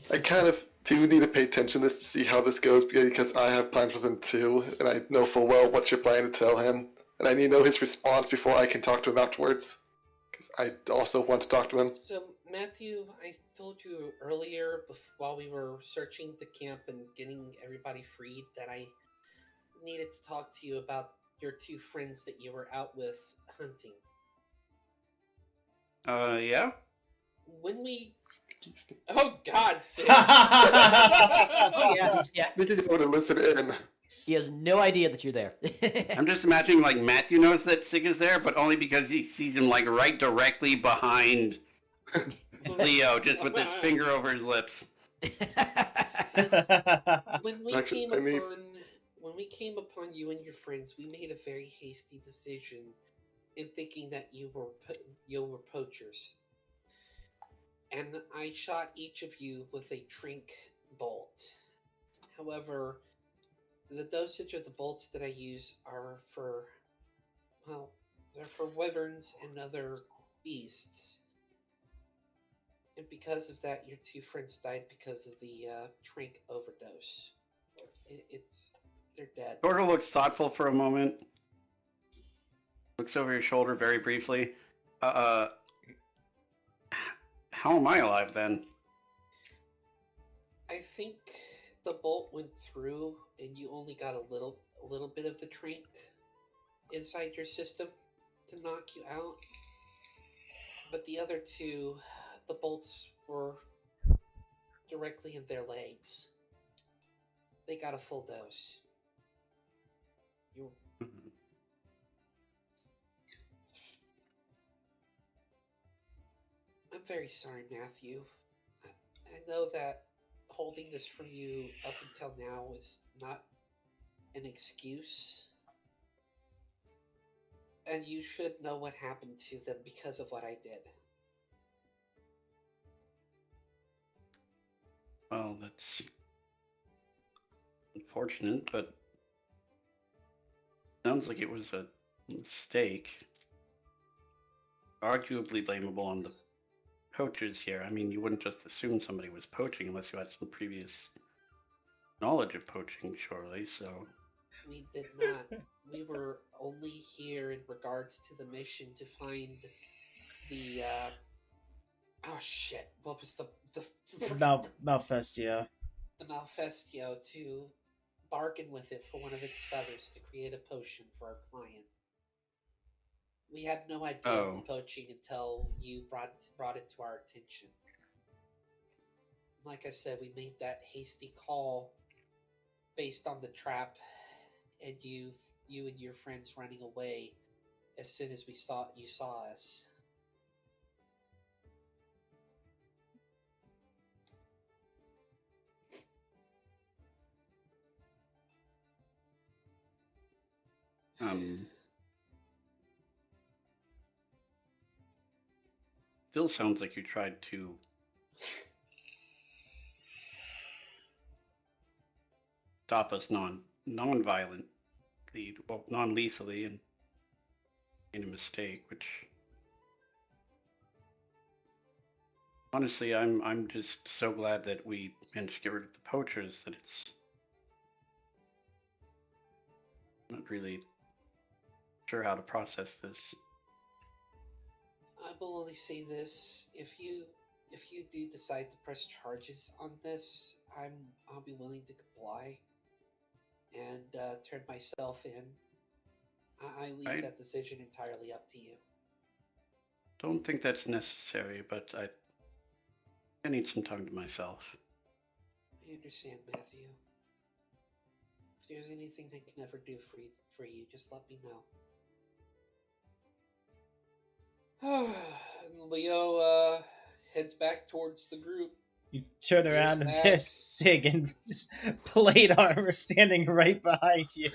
I kind of do need to pay attention to this to see how this goes because I have plans with him too, and I know full well what you're planning to tell him, and I need to know his response before I can talk to him afterwards. Because I also want to talk to him. So, Matthew, I told you earlier, while we were searching the camp and getting everybody freed, that I needed to talk to you about your 2 friends that you were out with hunting. Yeah? When we... Oh, God, Sid! Yeah, yeah. Sneaking over to listen in. He has no idea that you're there. I'm just imagining like Matthew knows that Sig is there, but only because he sees him like right directly behind Leo, just with his finger over his lips. When we Actually, came I mean- upon you and your friends, we made a very hasty decision in thinking that you were poachers. And I shot each of you with a trink bolt. However, the dosage of the bolts that I use are for, well, they're for wyverns and other beasts. And because of that, your 2 friends died because of the trink overdose. They're dead. Gordo looks thoughtful for a moment. Looks over your shoulder very briefly. How am I alive then? I think the bolt went through, and you only got a little bit of the trank inside your system to knock you out. But the other two, the bolts were directly in their legs. They got a full dose. I'm very sorry, Matthew. I know that holding this from you up until now is not an excuse. And you should know what happened to them because of what I did. Well, that's unfortunate, but sounds like it was a mistake. Arguably blameable on the poachers here. I mean, you wouldn't just assume somebody was poaching unless you had some previous knowledge of poaching, surely, so... We did not. We were only here in regards to the mission to find the, oh shit, what was the Malfestio. The Malfestio, to bargain with it for one of its feathers to create a potion for our client. We had no idea of the poaching until you brought it to our attention. Like I said, we made that hasty call based on the trap and you and your friends running away as soon as you saw us. Still sounds like you tried to stop us non-violently, well, non-lethally, and made a mistake, which honestly, I'm just so glad that we managed to get rid of the poachers that it's not really sure how to process this. I will only say this: if you do decide to press charges on this, I'll be willing to comply and turn myself in. I leave that decision entirely up to you. Don't think that's necessary, but I need some time to myself. I understand, Matthew. If there's anything I can ever do for you, just let me know. Leo heads back towards the group. You turn around and there's Sig in just plate armor standing right behind you.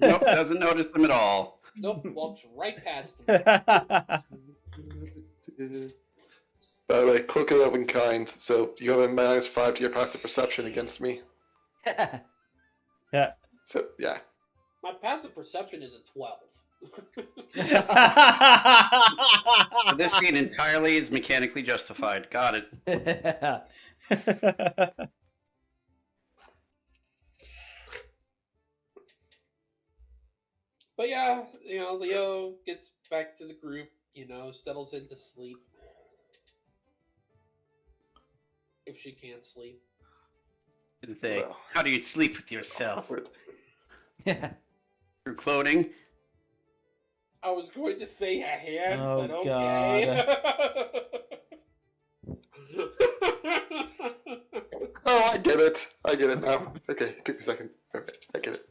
Nope, doesn't notice them at all. Nope, walks right past him. By the way, Cloak of Loving Kind, so you have a -5 to your passive perception against me. Yeah. So, yeah. My passive perception is a 12. This scene entirely is mechanically justified. Got it. But yeah, Leo gets back to the group, settles into sleep. If she can't sleep. Didn't say, how do you sleep with yourself? Yeah. Through cloning? I was going to say a hand, Oh, but okay. Oh, I get it. I get it now. Okay, it took a second. Okay, I get it.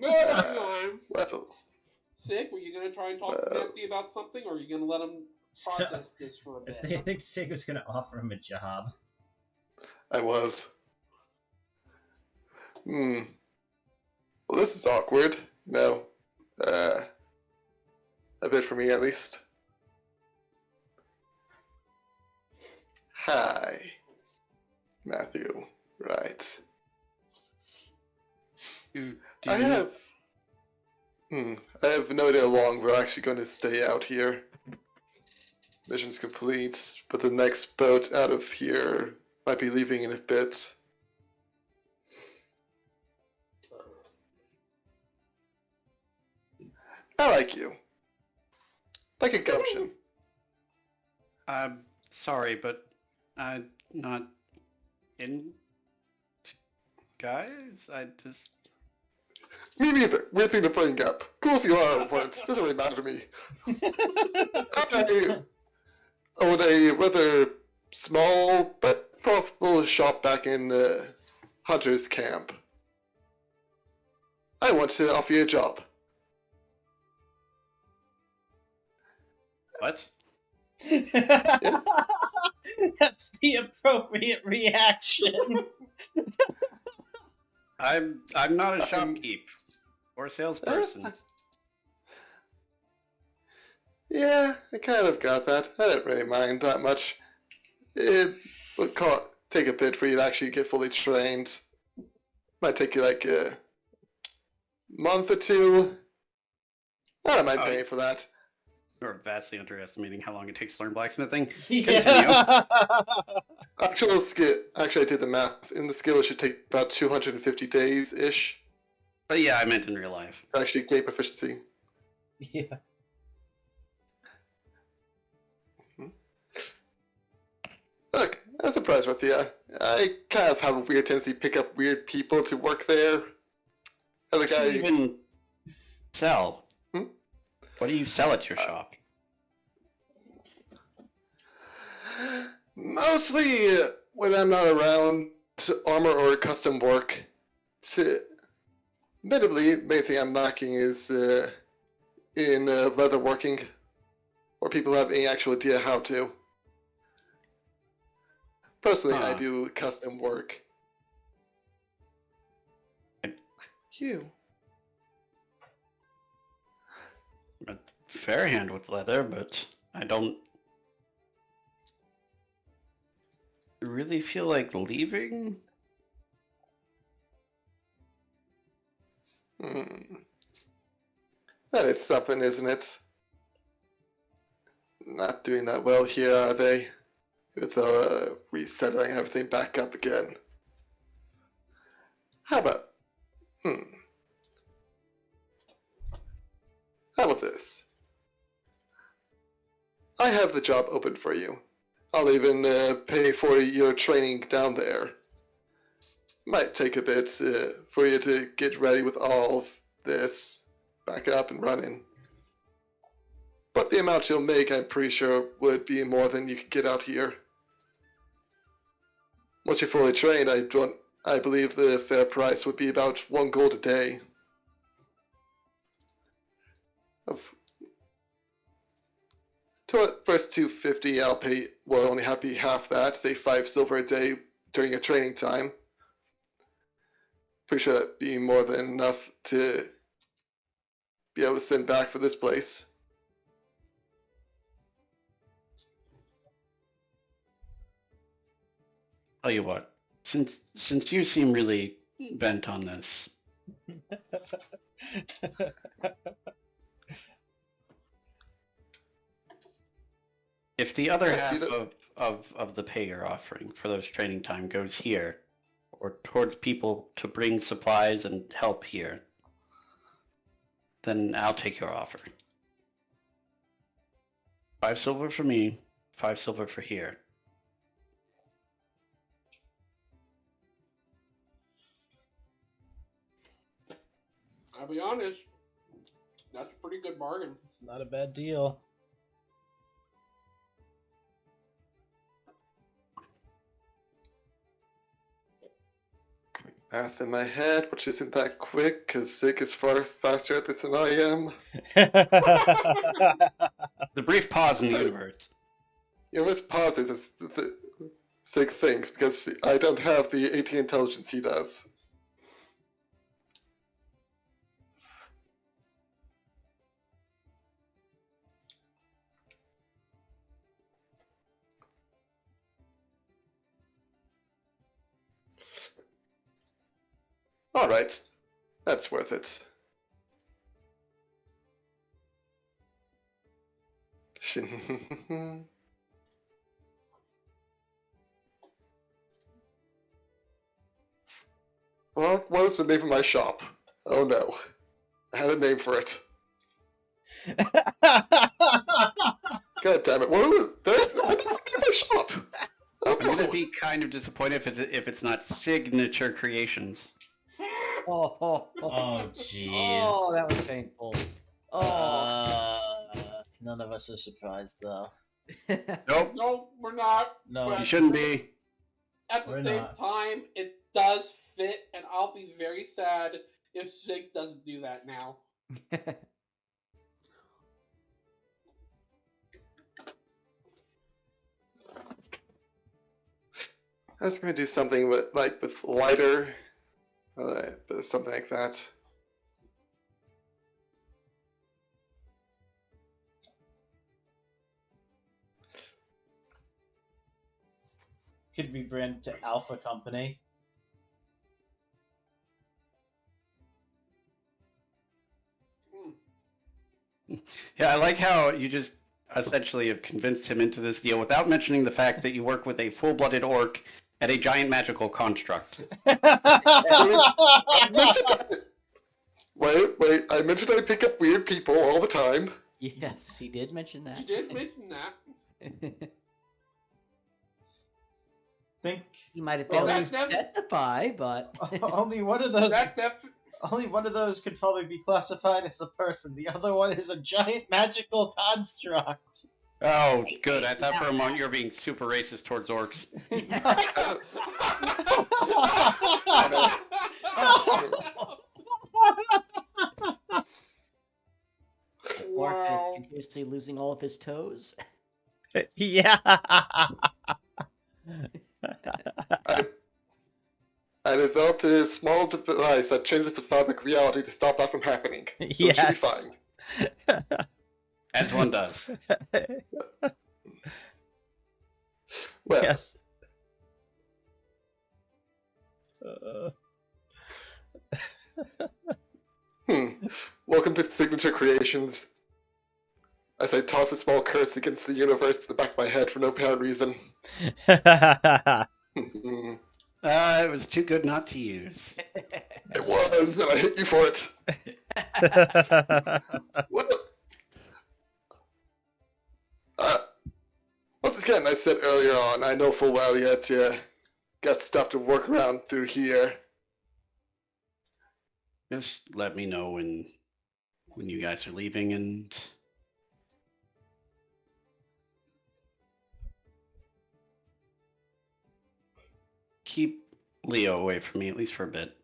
Well. Sig, were you going to try and talk to Matthew about something, or are you going to let him process this for a bit? I think Sig was going to offer him a job. I was. Well, this is awkward, a bit for me at least. Hi, Matthew. Right. I have no idea how long we're actually going to stay out here. Mission's complete, but the next boat out of here might be leaving in a bit. I like you. Like a gumption. I'm sorry, but I'm not in guys. I just Me neither. Weird thing to bring up. Cool if you are or weren't. Doesn't really matter to me. I own a rather small but profitable shop back in Hunter's Camp. I want to offer you a job. what? That's the appropriate reaction. I'm not a shopkeep or a salesperson. Yeah, I kind of got that. I didn't really mind that much. It would take a bit for you to actually get fully trained. Might take you like a month or two. I don't mind paying for that. You're vastly underestimating how long it takes to learn blacksmithing. Yeah. Actual skill. Actually, I did the math. In the skill, it should take about 250 days ish But yeah, I meant in real life. to actually gain proficiency. Yeah. Look, I'm surprised with you. I kind of have a weird tendency to pick up weird people to work there. As a What do guy, you even sell? Hmm? What do you sell at your shop? mostly when I'm not around, to armor or custom work. Admittedly, main thing I'm lacking is in leather working, or people have any actual idea how to. Personally, I Huh. do custom work. You. I'm a fair hand with leather, but I don't really feel like leaving. That is something, isn't it? Not doing that well here, are they? With resettling everything back up again. How about... How about this? I have the job open for you. I'll even pay for your training down there. Might take a bit for you to get ready with all of this back up and running. But the amount you'll make, I'm pretty sure, would be more than you could get out here. Once you're fully trained, I believe the fair price would be about 1 gold a day. First 250, I'll pay. Well, only have to be half that. Say 5 silver a day during your training time. Pretty sure that'd be more than enough to be able to send back for this place. Tell you what, since you seem really bent on this, if the other Yeah, half you of the pay you're offering for those training time goes here, or towards people to bring supplies and help here, then I'll take your offer. 5 silver for me, 5 silver for here. I'll be honest, that's a pretty good bargain. It's not a bad deal. Math in my head, which isn't that quick, because Sig is far faster at this than I am. The brief pause in the Sorry. universe. You know, this pauses as Sig thinks, because I don't have the 18 intelligence he does. Alright, that's worth it. Well, what is the name of my shop? Oh no. I had a name for it. God damn it, what was that? What did I name my shop? Oh I'm gonna gonna be kind of disappointed if it's not Signature Creations. Oh, jeez. Oh, that was painful. None of us are surprised, though. Nope, No, we're not. No, you shouldn't be. At the We're same not. time, it does fit, and I'll be very sad if Sig doesn't do that now. I was going to do something with lighter, something like that. could rebrand to Alpha Company. Yeah, I like how you just essentially have convinced him into this deal without mentioning the fact that you work with a full-blooded orc and a giant magical construct. I mentioned wait, I mentioned I pick up weird people all the time. Yes, he did mention that. You did mention that. Think He might have Well, failed that's to never- specify, but only one of those. That Only one of those could probably be classified as a person. The other one is a giant magical construct. Oh, good. I thought for a moment you were being super racist towards orcs. Orc is Wow. continuously losing all of his toes. Yeah. I developed a small device that changes the fabric of reality to stop that from happening. So it should be Yes. fine. As one does. Well, Yes. Welcome to Signature Creations. As I toss a small curse against the universe to the back of my head for no apparent reason. It was too good not to use. It was, and I hate you for it. What? Once again, I said earlier on, I know full well yet got stuff to work around through here. Just let me know when you guys are leaving and keep Leo away from me, at least for a bit.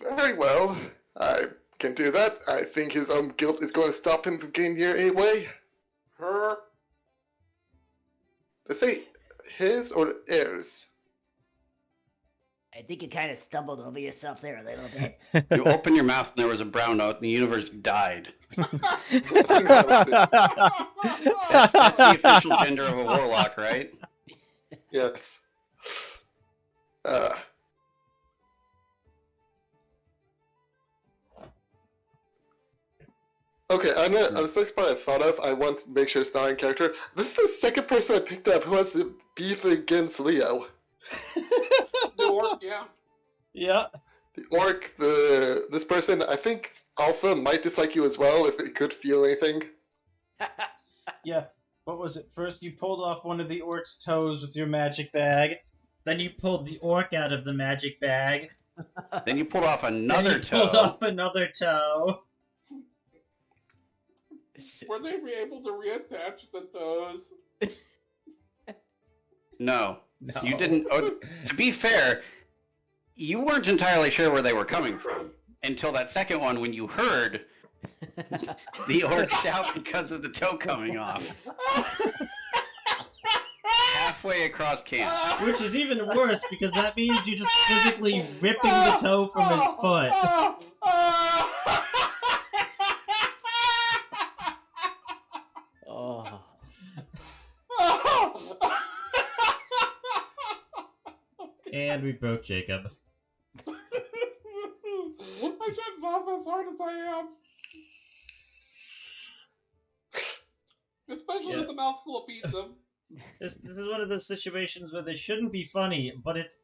Very well. I can do that. I think his own guilt is going to stop him from getting here anyway. Her. Did I say his or heirs? I think you kind of stumbled over yourself there a little bit. You open your mouth and there was a brown note and the universe died. That's the official gender of a warlock, right? Yes. Okay, on the next part I thought of, I want to make sure it's not in character. This is the second person I picked up who has a beef against Leo. The orc, yeah. Yeah. The orc, this person, I think Alpha might dislike you as well if it could feel anything. Yeah. What was it? First you pulled off one of the orc's toes with your magic bag. Then you pulled the orc out of the magic bag. Then you pulled off another Then you pulled toe. off another toe. Were they able to reattach the toes? No. No. You didn't. Oh, to be fair, you weren't entirely sure where they were coming from until that second one when you heard the orc shout because of the toe coming off. Halfway across camp. Which is even worse because that means you're just physically ripping the toe from his foot. Oh. And we broke Jacob. I shouldn't laugh as hard as I am. Especially with a mouthful of pizza. This is one of those situations where they shouldn't be funny, but it's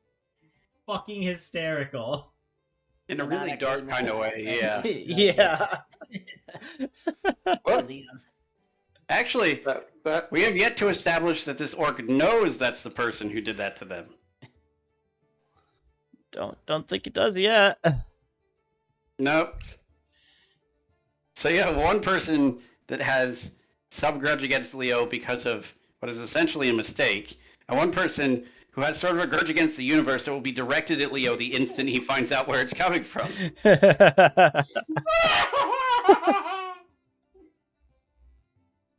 fucking hysterical. In a really dark kind of way, yeah. Yeah. What? Leo's. Actually, That we have yet to establish that this orc knows that's the person who did that to them. Don't think it does yet. Nope. So you have one person that has some grudge against Leo because of what is essentially a mistake, and one person who has sort of a grudge against the universe that will be directed at Leo the instant he finds out where it's coming from.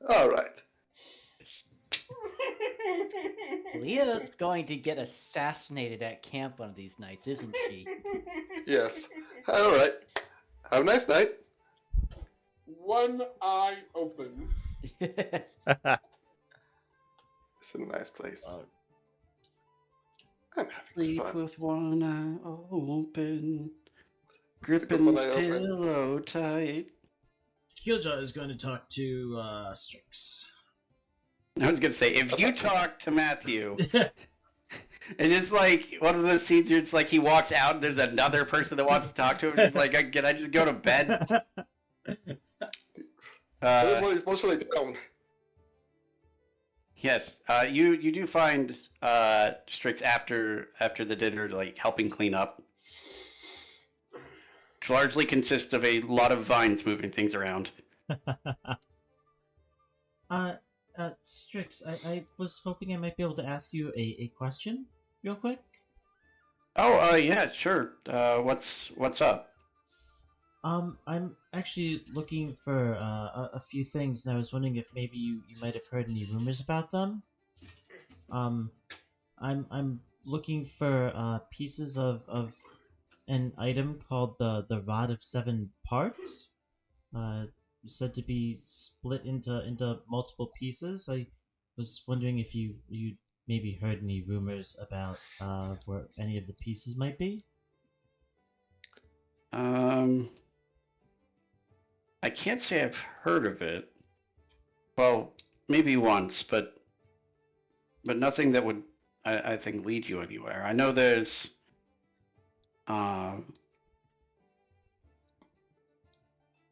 all right. Leah's going to get assassinated at camp one of these nights, isn't she? Yes. All right. Have a nice night. One eye open. It's a nice place. I'm having Sleep fun. with one eye open, Sleep gripping with the one eye open. pillow tight. Kiljow is going to talk to Strix. I was gonna say, if you talk to Matthew, and it's like one of those scenes where it's like he walks out and there's another person that wants to talk to him, and he's like, can I just go to bed? Everybody's mostly down. Yes, you do find Strix after the dinner, like helping clean up, which largely consists of a lot of vines moving things around. Strix, I was hoping I might be able to ask you a question real quick. Oh, yeah, sure. What's up? I'm actually looking for a few things, and I was wondering if maybe you might have heard any rumors about them. I'm looking for pieces of an item called the Rod of Seven Parts. Said to be split into multiple pieces. I was wondering if you maybe heard any rumors about where any of the pieces might be. I can't say I've heard of it. Well, maybe once, but nothing that would, I think, lead you anywhere. I know there's,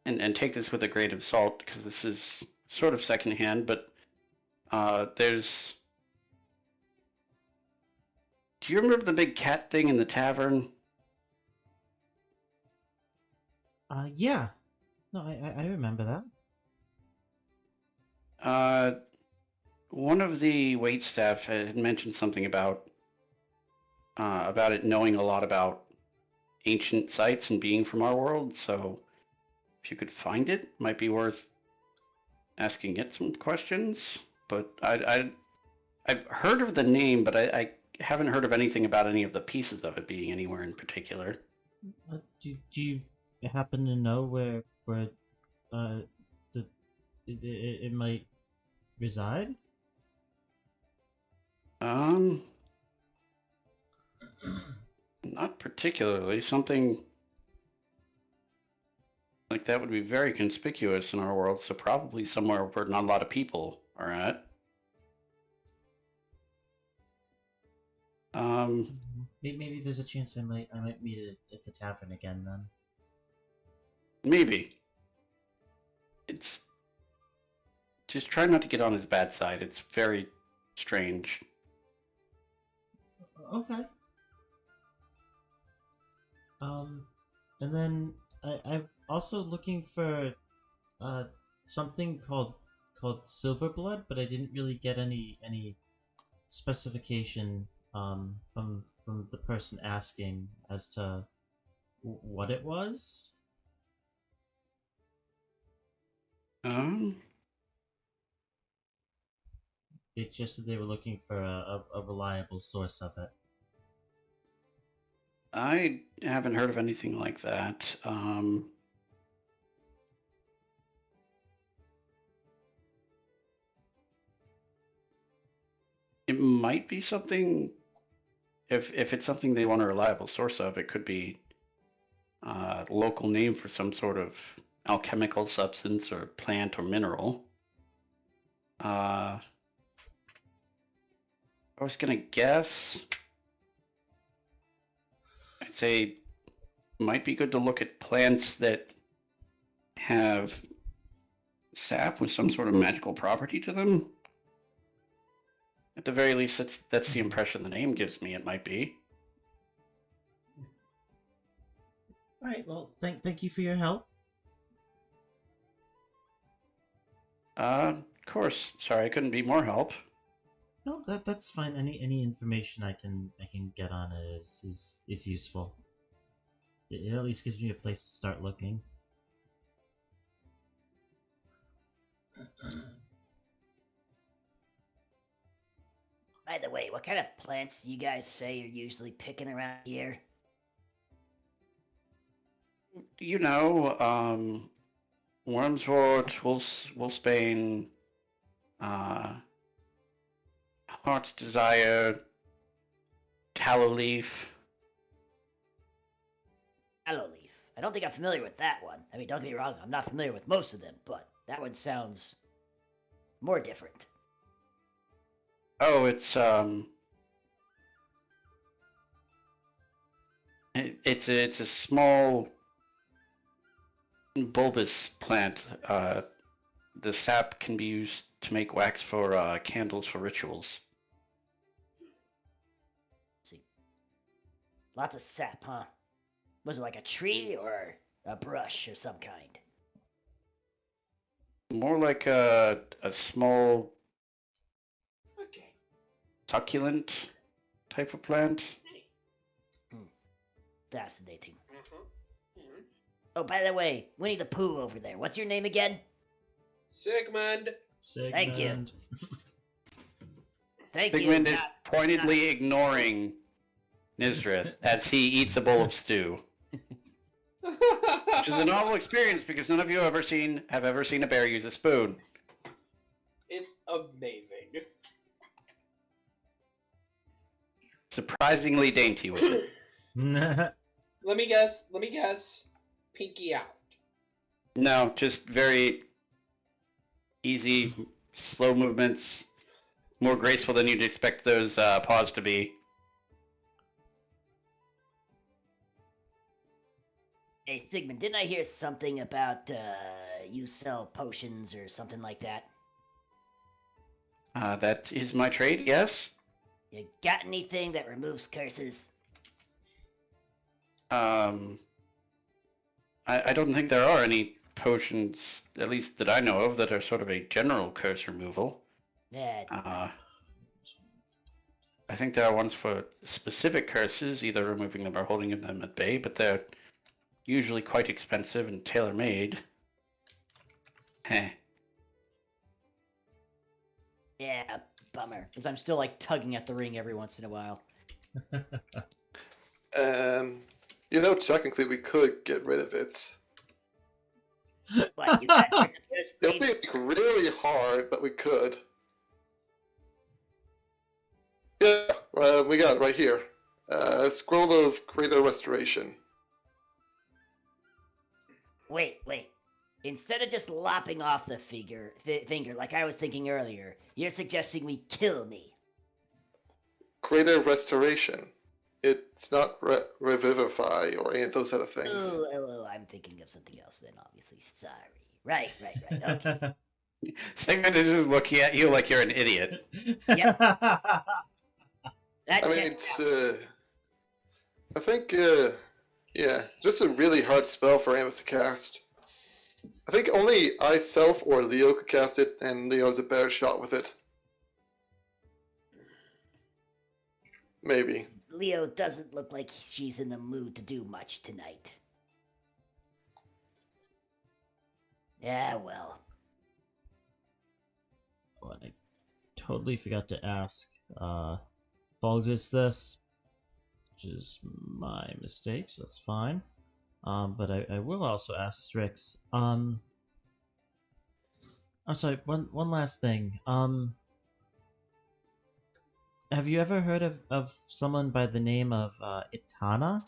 and take this with a grain of salt because this is sort of secondhand, but there's. Do you remember the big cat thing in the tavern? Yeah. No, I remember that. One of the waitstaff had mentioned something about it knowing a lot about ancient sites and being from our world. So, if you could find it, might be worth asking it some questions. But I've heard of the name, but I haven't heard of anything about any of the pieces of it being anywhere in particular. Do you happen to know where it might reside? Not particularly. Something like that would be very conspicuous in our world, so probably somewhere where not a lot of people are at. Maybe there's a chance I might meet it at the tavern again then. Maybe. It's just try not to get on his bad side. It's very strange. Okay. And then I'm also looking for something called silver blood, but I didn't really get any specification from the person asking as to what it was. It just said they were looking for a reliable source of it. I haven't heard of anything like that. It might be something. If it's something they want a reliable source of, it could be a local name for some sort of alchemical substance or plant or mineral. I was gonna guess. I'd say it might be good to look at plants that have sap with some sort of magical property to them. At the very least, that's the impression the name gives me it might be. All right. Well, thank you for your help. Of course. Sorry, I couldn't be more help. No, that's fine. Any information I can get on it is useful. It at least gives me a place to start looking. By the way, what kind of plants you guys say you're usually picking around here? You know, Wormswort, Wolfsbane, Heart's Desire, Tallow Leaf. Aloe leaf. I don't think I'm familiar with that one. I mean, don't get me wrong, I'm not familiar with most of them, but that one sounds more different. Oh, it's it's a small bulbous plant. The sap can be used to make wax for candles for rituals. See. Lots of sap, huh? Was it like a tree or a brush or some kind? More like a small Okay. succulent type of plant. Fascinating. Mhm. Oh, by the way, Winnie the Pooh over there. What's your name again? Sigmund. Thank you. Sigmund. Thank Sigmund you. is pointedly ignoring Nysdrith as he eats a bowl of stew, which is a novel experience because none of you have ever seen a bear use a spoon. It's amazing. Surprisingly dainty with it. Let me guess. Pinky out. No, just very easy, slow movements, more graceful than you'd expect those paws to be. Hey, Sigmund, didn't I hear something about you sell potions or something like that? That is my trade, yes. You got anything that removes curses? I don't think there are any potions, at least that I know of, that are sort of a general curse removal. Yeah. I think there are ones for specific curses, either removing them or holding them at bay, but they're usually quite expensive and tailor-made. Heh. Yeah, bummer. Because I'm still like tugging at the ring every once in a while. You know, technically we could get rid of it. What, you got rid of this It'll be thing? like, really hard, but we could. Yeah, we got it right here. Scroll of Greater Restoration. Wait. Instead of just lopping off the finger like I was thinking earlier, you're suggesting we kill me. Greater Restoration. It's not revivify or any of those other things. Oh, I'm thinking of something else then, obviously. Sorry. Right. Okay. Sigmund is just looking at you like you're an idiot. Yep. That I mean, checks it's, out. I think, yeah, just a really hard spell for Amos to cast. I think only I, Self, or Leo could cast it, and Leo's a better shot with it. Maybe. Leo doesn't look like she's in the mood to do much tonight. Yeah, well. What I totally forgot to ask. Apologies this, which is my mistake, so that's fine. But I will also ask Strix. I'm sorry. One last thing. Have you ever heard of someone by the name of Itana?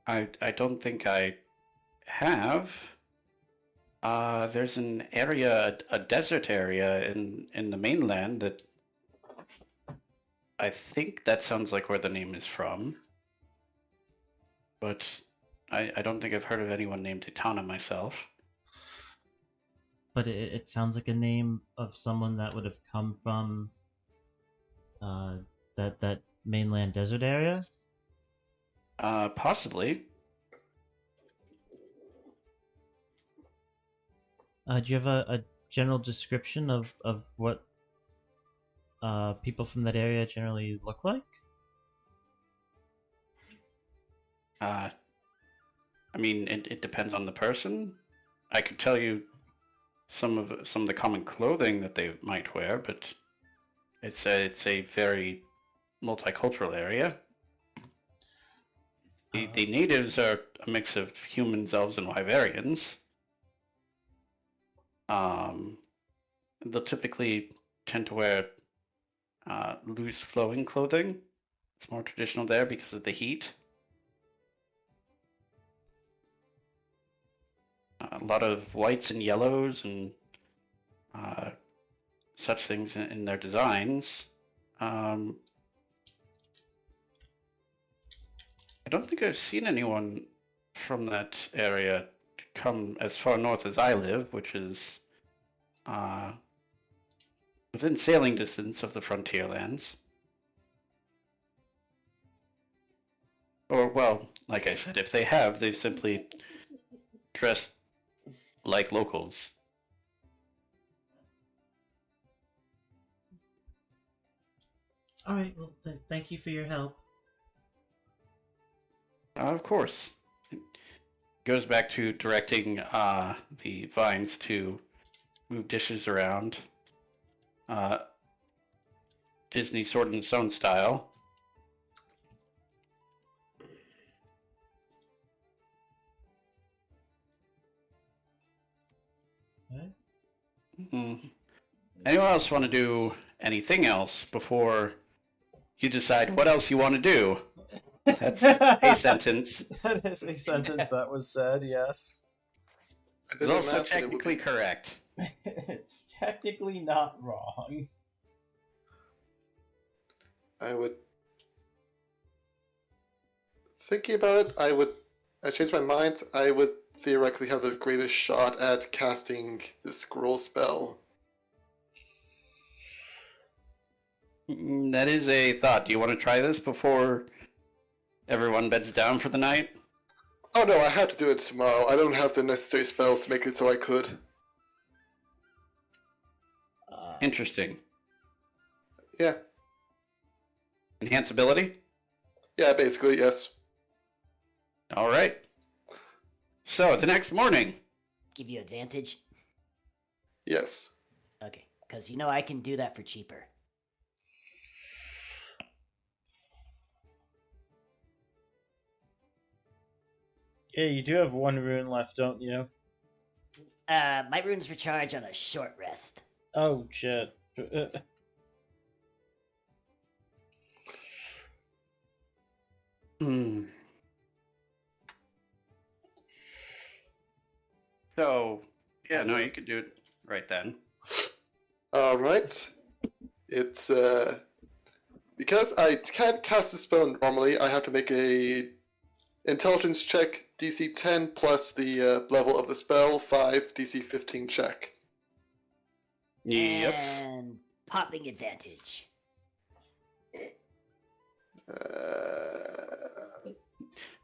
I don't think I have. There's an area, a desert area in the mainland that I think that sounds like where the name is from. But I don't think I've heard of anyone named Itana myself. But it sounds like a name of someone that would have come from that mainland desert area. Possibly. Do you have a general description of what people from that area generally look like? I mean, it depends on the person. I could tell you some of the common clothing that they might wear, but it's a very multicultural area. The natives are a mix of humans, elves, and wyverians. They'll typically tend to wear loose, flowing clothing. It's more traditional there because of the heat. A lot of whites and yellows and such things in their designs. I don't think I've seen anyone from that area come as far north as I live, which is within sailing distance of the frontier lands. Or, well, like I said, if they have, they've simply dressed like locals. All right. Well, thank you for your help. Of course. It goes back to directing the vines to move dishes around. Disney Sword and Stone style. Okay. Anyone else want to do anything else before you decide what else you want to do? That's a sentence. That is a sentence that was said, yes. I It's did also imagine it would technically be- correct. It's technically not wrong. I would. Thinking about it, I changed my mind. I would theoretically have the greatest shot at casting the scroll spell. That is a thought. Do you want to try this before everyone beds down for the night? Oh no, I have to do it tomorrow. I don't have the necessary spells to make it so I could. Interesting. Yeah. Enhance ability? Yeah, basically, yes. All right. So, the next morning. Give you advantage? Yes. Okay, because you know I can do that for cheaper. Yeah, you do have one rune left, don't you? My runes recharge on a short rest. Oh, shit. So, yeah, no, you could do it right then. Alright. It's, because I can't cast the spell normally, I have to make a intelligence check, DC 10 plus the level of the spell, 5 DC 15 check. Yep. And popping advantage.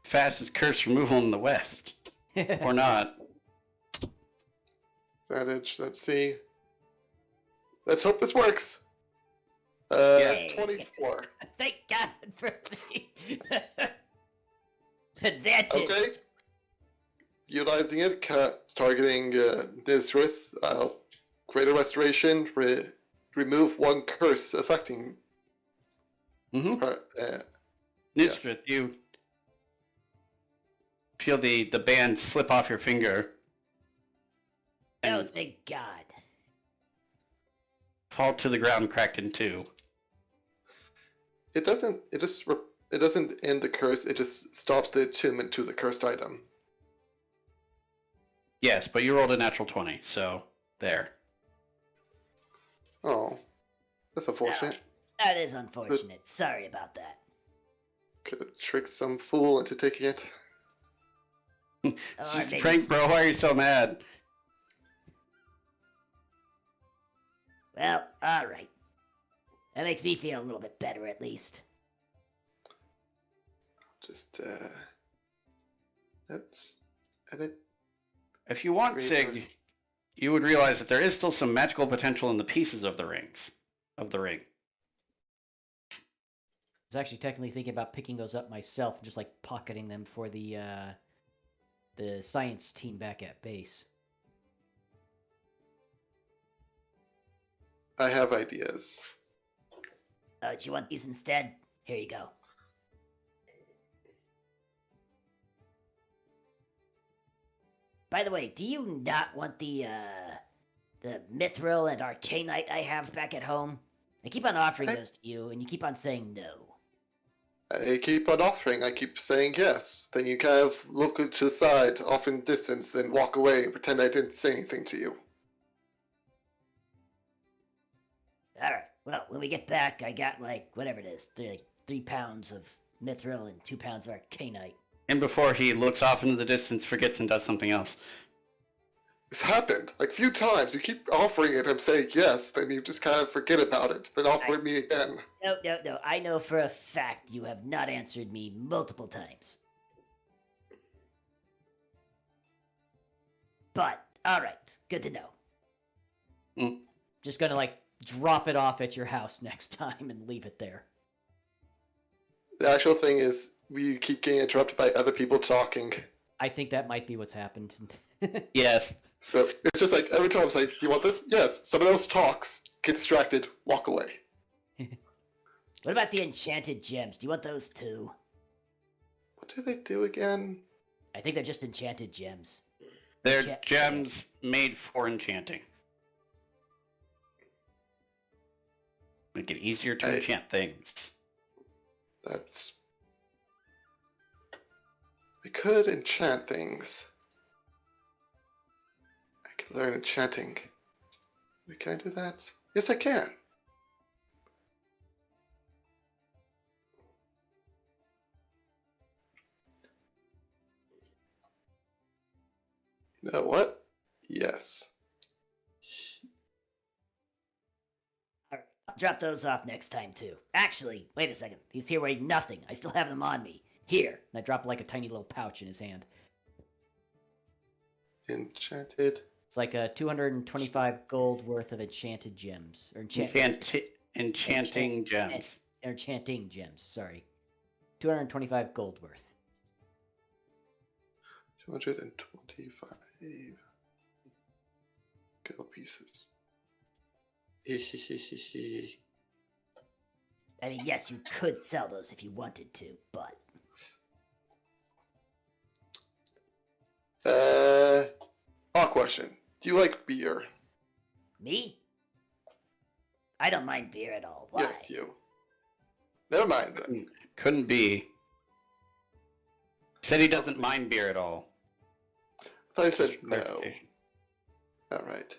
Fastest curse removal in the West. Or not. Advantage, let's see. Let's hope this works. Yeah. 24. Thank God for the advantage. Okay. Utilizing it, targeting Nysdrith, Greater Restoration, remove one curse affecting Mm-hmm. her. Nysdrith, you feel the band slip off your finger Oh, and thank God. fall to the ground, cracked in two. It doesn't end the curse, it just stops the attunement to the cursed item. Yes, but you rolled a natural 20, so there. Oh. That's unfortunate. That is unfortunate. Sorry about that. Could have tricked some fool into taking it. It's Or just a maybe prank, bro. Why are you so mad? Well, alright. That makes me feel a little bit better, at least. Just, oops. Edit. If you want, Great, Sig, you would realize that there is still some magical potential in the pieces of the ring. I was actually technically thinking about picking those up myself and just like pocketing them for the science team back at base. I have ideas. Do you want these instead? Here you go. By the way, do you not want the mithril and arcanite I have back at home? I keep on offering those to you, and you keep on saying no. I keep on offering, I keep saying yes. Then you kind of look to the side, off in the distance, then walk away and pretend I didn't say anything to you. Alright, well, when we get back, I got, like, whatever it is, 3 pounds of mithril and 2 pounds of arcanite. And before he looks off into the distance, forgets, and does something else. This happened, like, a few times. You keep offering it, I'm saying yes, then you just kind of forget about it, then offer me again. No. I know for a fact you have not answered me multiple times. But, alright, good to know. Just gonna like drop it off at your house next time and leave it there. The actual thing is, we keep getting interrupted by other people talking. I think that might be what's happened. Yes. So, it's just like, every time I'm like, do you want this? Yes. Someone else talks, get distracted, walk away. What about the enchanted gems? Do you want those too? What do they do again? I think they're just enchanted gems. They're gems made for enchanting. Make it easier to enchant things. That's... I could enchant things. I could learn enchanting. Can I do that? Yes, I can. You know what? Yes. Alright, I'll drop those off next time too. Actually, wait a second. He's here weighing nothing. I still have them on me. Here. And I drop like a tiny little pouch in his hand. Enchanted. It's like a 225 gold worth of enchanted gems. Or Enchanting gems. Enchanting gems, sorry. 225 gold worth. 225 gold pieces. I mean, yes, you could sell those if you wanted to, but... Odd question. Do you like beer? Me? I don't mind beer at all. Why? Yes, you. Never mind then. Couldn't be. Said he doesn't mind beer at all. I thought you said no. Alright.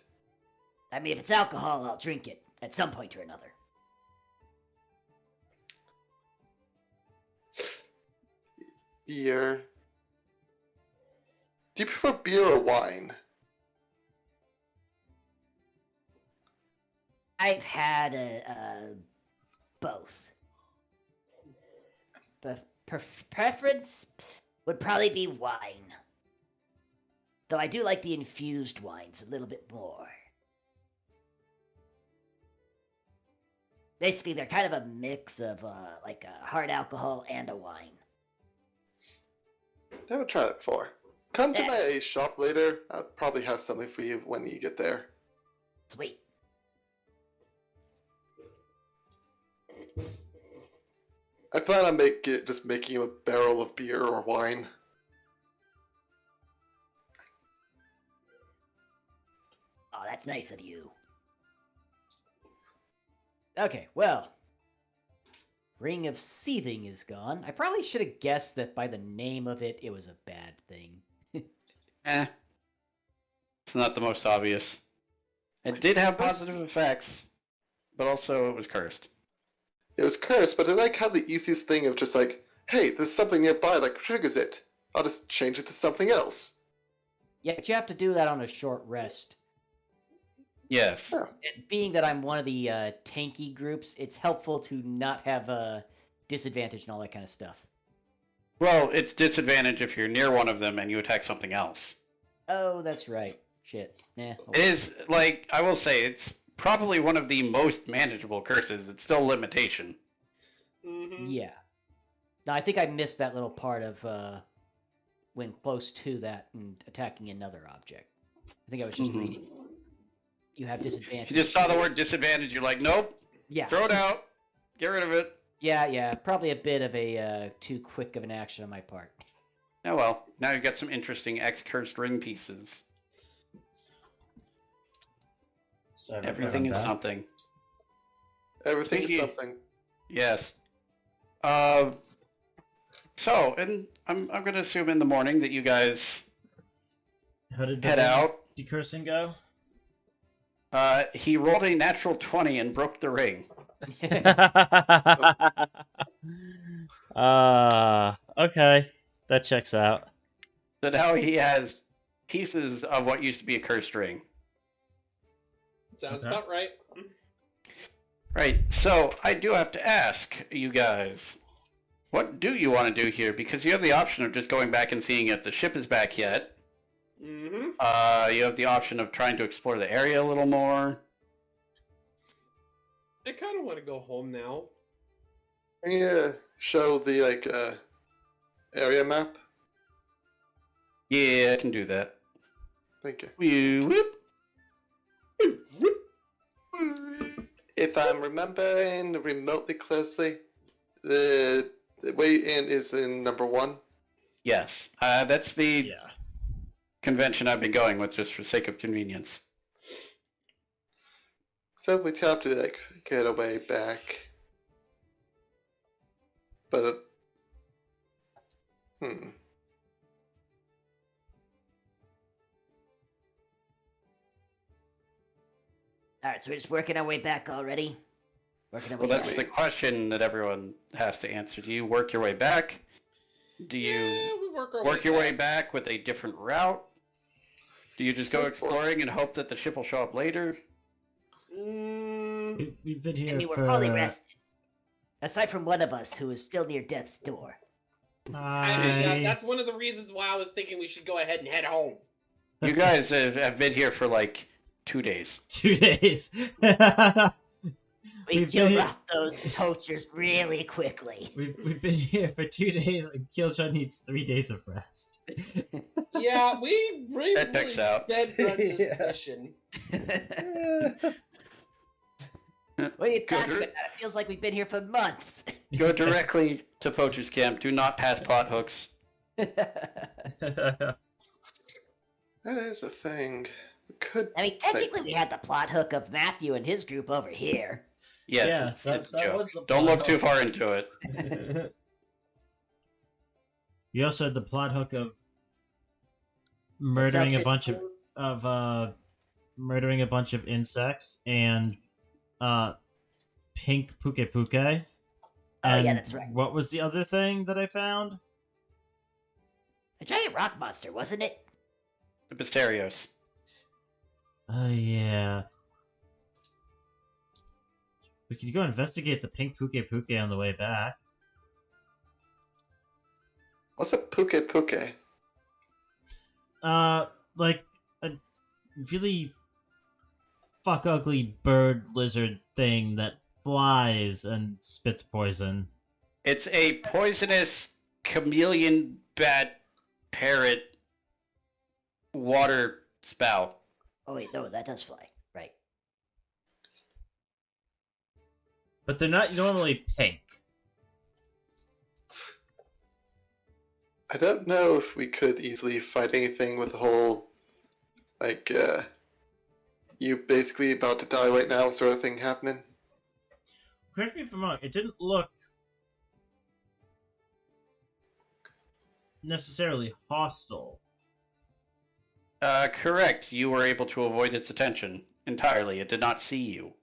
I mean, if it's alcohol, I'll drink it at some point or another. Beer. Do you prefer beer or wine? I've had both. The preference would probably be wine. Though I do like the infused wines a little bit more. Basically, they're kind of a mix of like a hard alcohol and a wine. Never tried that before. Come to my shop later. I'll probably have something for you when you get there. Sweet. I plan on just making you a barrel of beer or wine. Oh, that's nice of you. Okay, well. Ring of Seething is gone. I probably should have guessed that by the name of it, it was a bad thing. It's not the most obvious. It did have positive effects, but also it was cursed. it was cursed, but I like how the easiest thing of just like, hey, there's something nearby that triggers it. I'll just change it to something else. Yeah, but you have to do that on a short rest. Yes. Yeah. And being that I'm one of the tanky groups, it's helpful to not have a disadvantage and all that kind of stuff. Well, it's disadvantage if you're near one of them and you attack something else. Oh, that's right. Shit. Nah. It is, like, I will say, it's probably one of the most manageable curses. It's still a limitation. Mm-hmm. Yeah. No, I think I missed that little part of when close to that and attacking another object. I think I was just reading. You have disadvantage. You just saw the word disadvantage, you're like, nope, Yeah. throw it out, get rid of it. Yeah. Probably a bit of a too quick of an action on my part. Oh well, now you've got some interesting X-cursed ring pieces. So Everything is something. Everything is Thank you. something. Yes. So, and I'm gonna assume in the morning that you guys How did the head out. decursing go? He rolled a natural 20 and broke the ring. Okay. That checks out. So now he has pieces of what used to be a cursed ring. Sounds Okay. about right. Right, so I do have to ask you guys, what do you want to do here? Because you have the option of just going back and seeing if the ship is back yet. Mm-hmm. You have the option of trying to explore the area a little more. I kind of want to go home now. Can you show the area map? Yeah, I can do that. Thank you. Whoop. If I'm remembering remotely closely, the way in is in number 1. Yes, that's the Yeah. convention I've been going with just for sake of convenience. So we'd have to get away back. But Alright, so we're just working our way back already? Working our Well, way that's back. the question that everyone has to answer. Do you work your way back? Do you Yeah, we work our work your way back with a different route? Do you just go exploring and hope that the ship will show up later? We've been I here mean, for... we're fully rested. Aside from one of us who is still near death's door. That's one of the reasons why I was thinking we should go ahead and head home. You guys have been here for like 2 days. 2 days. We We've killed been- off those poachers really quickly. We've been here for 2 days, and Kiljow needs 3 days of rest. Yeah, we really That checks out. sped run this Yeah. mission. What are you Go talking dir- about? It feels like we've been here for months. Go directly to Poacher's Camp. Do not pass plot hooks. that is a thing. We could. I mean, technically, we had the plot hook of Matthew and his group over here. Yes, Yeah, it's that a joke. was the Don't plot look too hook. far into it. We also had the plot hook of murdering a bunch of insects and pink puke puke. Oh, yeah, And that's right. what was the other thing that I found? A giant rock monster, wasn't it? The Mysterios. Oh yeah. We could go investigate the pink puke puke on the way back. What's a puke puke? Like a really fuck ugly bird lizard thing that flies and spits poison. It's a poisonous chameleon bat parrot water spout. Oh, wait, no, that does fly. Right. But they're not normally pink. I don't know if we could easily fight anything with the whole, you basically about to die right now sort of thing happening. Correct me if I'm wrong, it didn't look necessarily hostile. Correct. You were able to avoid its attention entirely. It did not see you.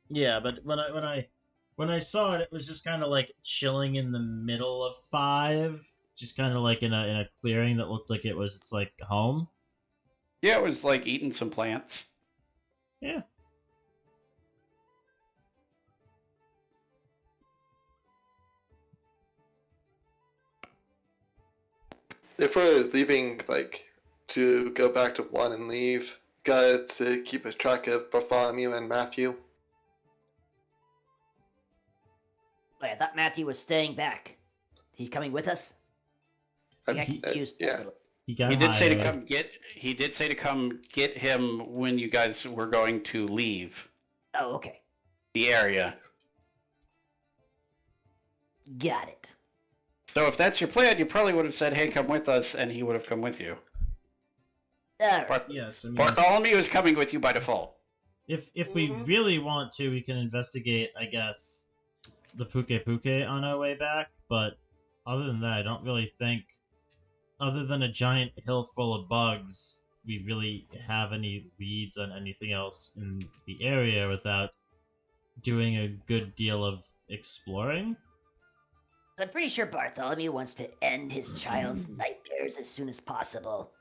Yeah, but when I When I saw it, it was just kind of like chilling in the middle of 5, just kind of like in a clearing that looked like it's like home. Yeah, it was like eating some plants. Yeah. If we're leaving, like, to go back to 1 and leave, got to keep a track of Bartholomew and Matthew. Wait, I thought Matthew was staying back. He's coming with us? I got confused. Yeah. He got He did say to hired. come get. He did say to come get him when you guys were going to leave Oh, okay. the area. Got it. So if that's your plan, you probably would have said, "Hey, come with us," and he would have come with you. Alright. Barth- Yes, I mean, Bartholomew is coming with you by default. if we really want to, we can investigate, I guess, the Puke Puke on our way back. But other than that, I don't really think, other than a giant hill full of bugs, we really have any leads on anything else in the area without doing a good deal of exploring. I'm pretty sure Bartholomew wants to end his child's nightmares as soon as possible.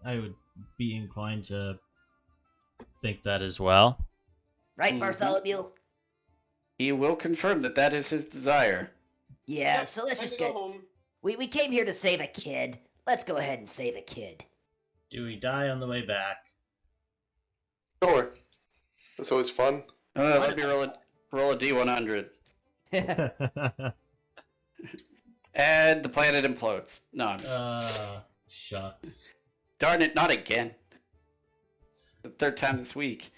I would be inclined to think that as well. Right, Mhm. Bartholomew? He will confirm that that is his desire. Yeah, Yep, so let's time just to go get... home. We came here to save a kid. Let's go ahead and save a kid. Do we die on the way back? Sure. That's always fun. Let me roll a D100. And the planet implodes. No, I'm just... Shucks. Darn it, not again. The 3rd time this week.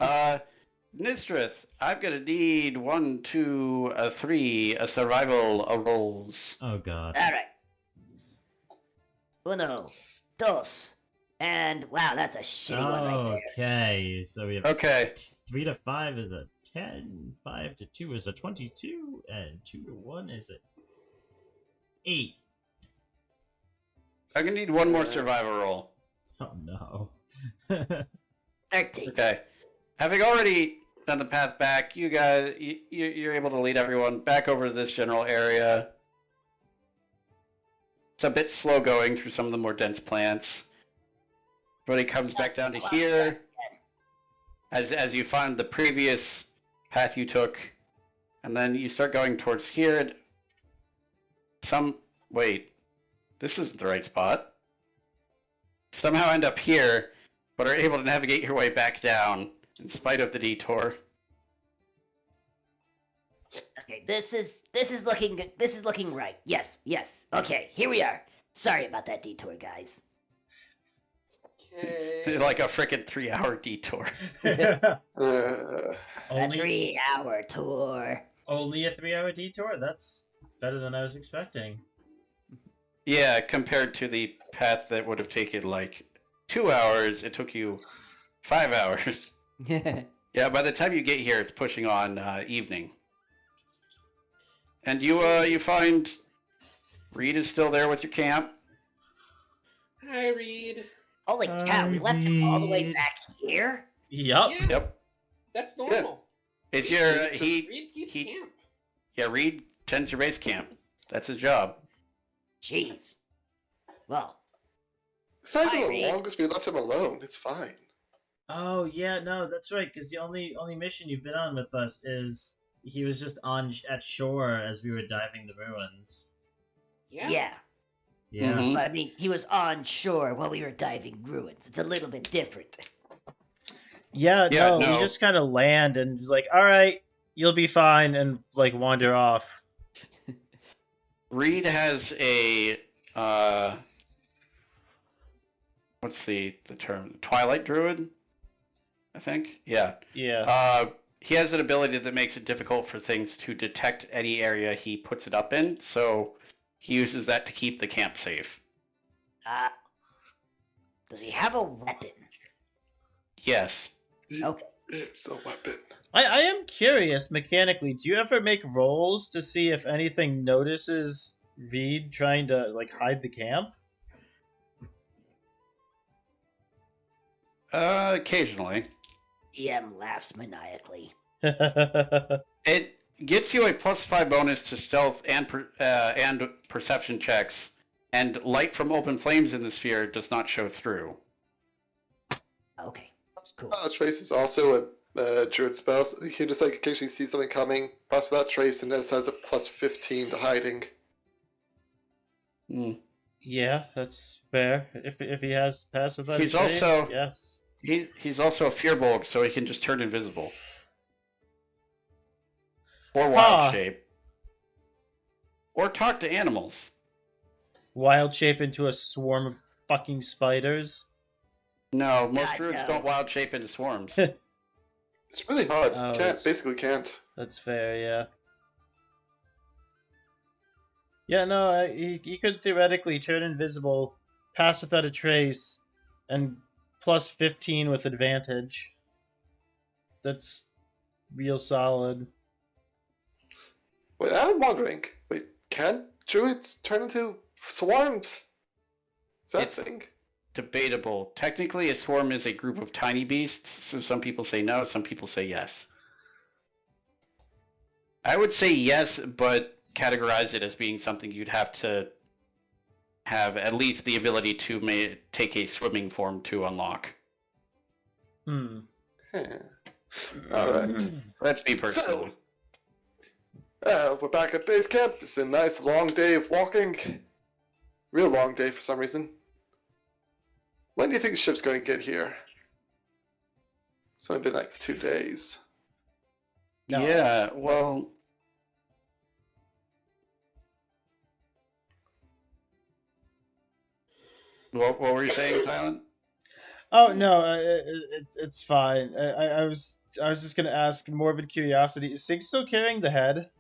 Nysdrith, I'm gonna need 1, 2, 3, a survival rolls. Oh god. Alright. Uno, dos, and wow, that's a shitty one right there. Okay, so we have Okay. 3 to 5 is a 10, 5 to 2 is a 22, and 2 to 1 is a 8. I'm gonna need 1 more survival roll. Oh no. 13. Okay. Having already done the path back, you guys, you're able to lead everyone back over to this general area. It's a bit slow going through some of the more dense plants. But it comes back down to here. As you find the previous path you took, and then you start going towards here. And wait, this isn't the right spot. Somehow end up here, but are able to navigate your way back down in spite of the detour. Okay, this is looking good. This is looking right. Yes. Okay, here we are. Sorry about that detour, guys. Okay. Like a frickin' 3-hour detour. A only, 3-hour tour. only a 3-hour detour? That's better than I was expecting. Yeah, compared to the path that would have taken like 2 hours, it took you 5 hours. Yeah, by the time you get here, it's pushing on evening. And you find Reed is still there with your camp. Hi, Reed. Holy cow, we left him all the way back here? Yup. Yeah, Yep. that's normal. It's your Reed keeps he- camp. yeah, Reed tends your base camp. That's his job. Jeez. Well, It's not Hi, even Reed. the longest we left him alone. It's fine. Oh yeah, no, that's right. Because the only mission you've been on with us is he was just at shore as we were diving the ruins. Yeah. yeah. Yeah. Mhm. But I mean, he was on shore while we were diving ruins. It's a little bit different. Yeah, Yeah, no, no. we just kind of land and just like, all right, you'll be fine, and like wander off. Reed has a what's the term? Twilight Druid, I think. Yeah. Yeah. He has an ability that makes it difficult for things to detect any area he puts it up in, so he uses that to keep the camp safe. Does he have a weapon? Yes. Okay. It's a weapon. I am curious mechanically. Do you ever make rolls to see if anything notices Reed trying to like hide the camp? Occasionally. EM laughs maniacally. It gets you a +5 bonus to stealth and perception checks, and light from open flames in the sphere does not show through. Okay, cool. Trace is also a druid spell, so you can just like occasionally see something coming, pass without trace, and this has a +15 to hiding. Hmm. Yeah, that's fair. If he has pass without He's trace, also- yes. He's also a Fearbolg, so he can just turn invisible. Or wild shape. Or talk to animals. Wild shape into a swarm of fucking spiders. No, most God, druids no. don't wild shape into swarms. It's really hard. Oh, Can't, basically can't. That's fair, yeah. Yeah, no, he could theoretically turn invisible, pass without a trace, and +15 with advantage. That's real solid. Wait, I'm wondering. Wait, can druids turn into swarms? Is that It's- a thing? Debatable. Technically, a swarm is a group of tiny beasts, so some people say no, some people say yes. I would say yes, but categorize it as being something you'd have to have at least the ability to take a swimming form to unlock. Hmm. Alright. That's me personally. So, we're back at base camp. It's a nice long day of walking. Real long day for some reason. When do you think the ship's going to get here? It's only been like 2 days. No. Yeah, well... What were you saying, Silent? Oh no, it's fine. I was just gonna ask, morbid curiosity. Is Sig still carrying the head?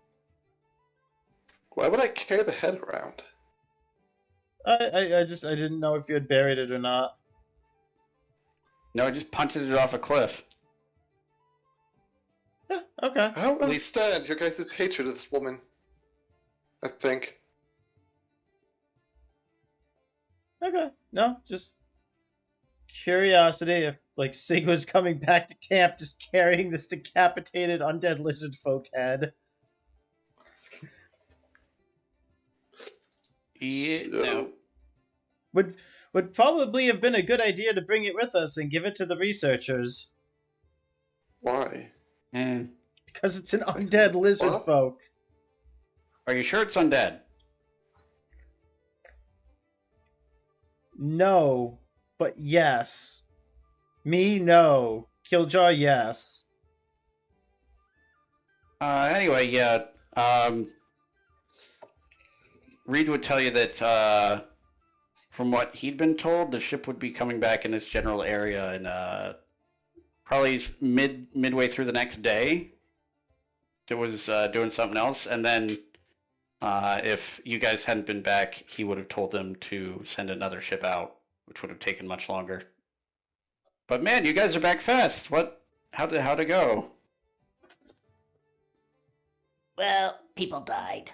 Why would I carry the head around? I didn't know if you had buried it or not. No, I just punted it off a cliff. Yeah, okay. I don't understand your guys' hatred of this woman. I think. Okay. No, just curiosity if like Sig was coming back to camp just carrying this decapitated undead lizard folk head. Yeah, So- no. Would probably have been a good idea to bring it with us and give it to the researchers. Why? Eh. Because it's an undead lizard What? folk. Are you sure it's undead? No, but yes. Me, no. Kiljow, yes. Anyway, yeah. Reed would tell you that from what he'd been told, the ship would be coming back in this general area in probably midway through the next day. It was doing something else, and then if you guys hadn't been back, he would have told them to send another ship out, which would have taken much longer. But man, you guys are back fast. How'd it go? Well, people died.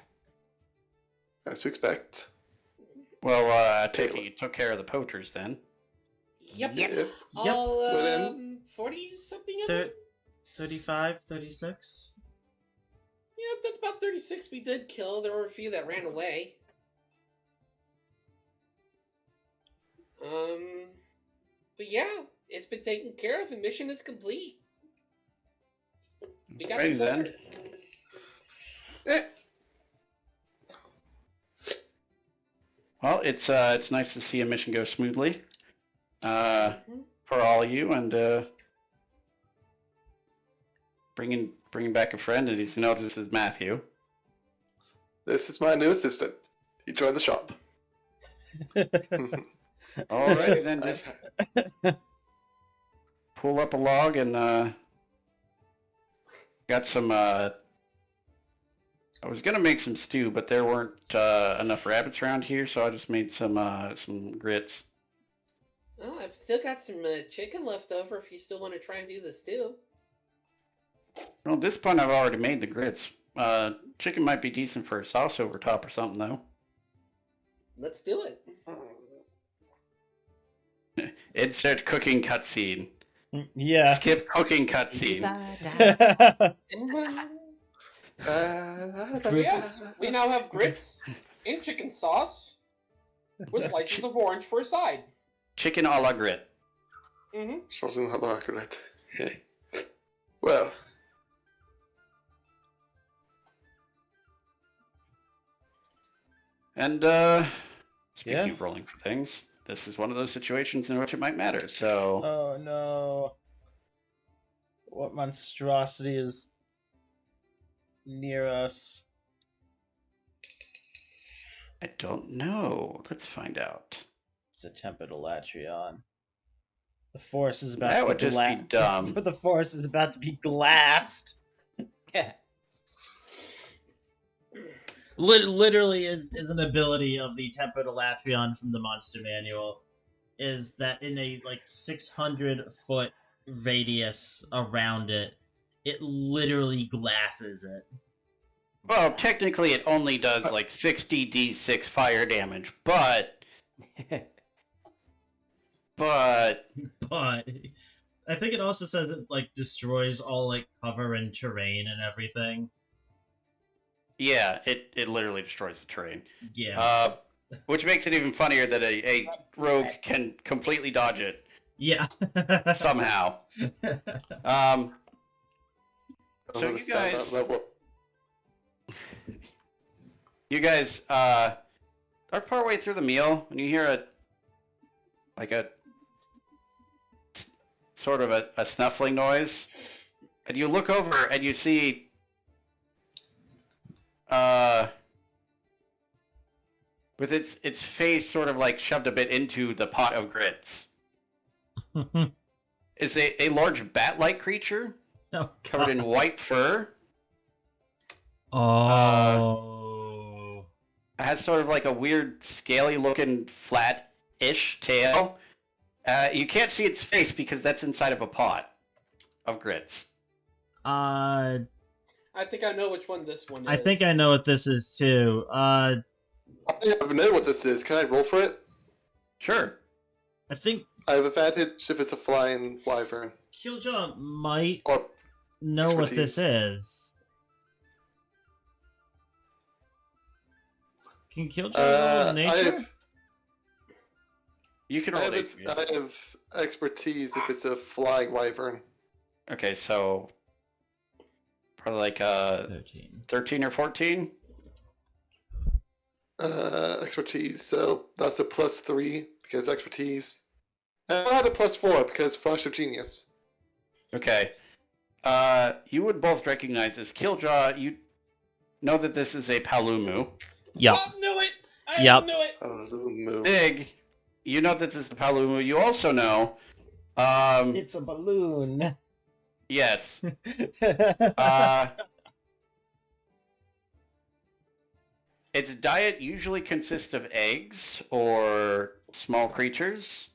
As to expect. Well, I take it you took care of the poachers then. Yep. Yep. Yep. All But then- 40 something of them. 35, 36? Yeah, that's about 36 we did kill. There were a few that ran away. But yeah, it's been taken care of and mission is complete. We got Alrighty the then. quarter. Eh. Well, it's nice to see a mission go smoothly for all of you, and bringing back a friend, and he's noticed as Matthew. This is my new assistant. He joined the shop. Alrighty then, just pull up a log and got some. I was gonna make some stew, but there weren't enough rabbits around here, so I just made some grits. Oh, I've still got some chicken left over if you still want to try and do the stew. Well, at this point, I've already made the grits. Chicken might be decent for a sauce over top or something, though. Let's do it. Insert cooking cutscene. Yeah. Skip cooking cutscene. And, Yes, we now have grits in chicken sauce with slices of orange for a side. Chicken a la grit. Mm-hmm. Something about that. Okay. Well, And, speaking Yeah? of rolling for things, this is one of those situations in which it might matter, so... Oh no. What monstrosity is near us? I don't know. Let's find out. It's a tempered Elatrion. The forest is about That to would be just be dumb. The forest is about to be glassed. Literally is an ability of the tempered Elatrion from the Monster Manual is that in a 600-foot radius around it, it literally glasses it. Well, technically it only does 60 d6 fire damage, but But I think it also says it destroys all cover and terrain and everything. yeah, it literally destroys the terrain. Yeah. Which makes it even funnier that a rogue can completely dodge it Yeah. somehow. I'm So gonna you stand guys- that level. You guys are partway through the meal when you hear a sort of a snuffling noise, and you look over and you see with its face sort of shoved a bit into the pot of grits is a large bat-like creature Oh, covered in white fur. Oh. It has sort of a weird scaly-looking flat-ish tail. You can't see its face because that's inside of a pot of grits. I think I know which one this one is. think I know what this is too. I don't know what this is. Can I roll for it? Sure. I think I have advantage if it's a flying wyvern. Kiljow might Or know what this is. Can Kiljow roll nature? You can I roll have, nature. I have expertise if it's a flying wyvern. Okay, so probably 13. 13 or 14. Expertise, so that's a +3 because expertise. And I had a +4 because Flash of Genius. Okay. You would both recognize this. Kiljaw, you know that this is a Palumu. Yep. I knew it! I Yep. knew it! Palumu. Big, you know that this is the Palumu. You also know, It's a balloon. yes. Its diet usually consists of eggs or small creatures,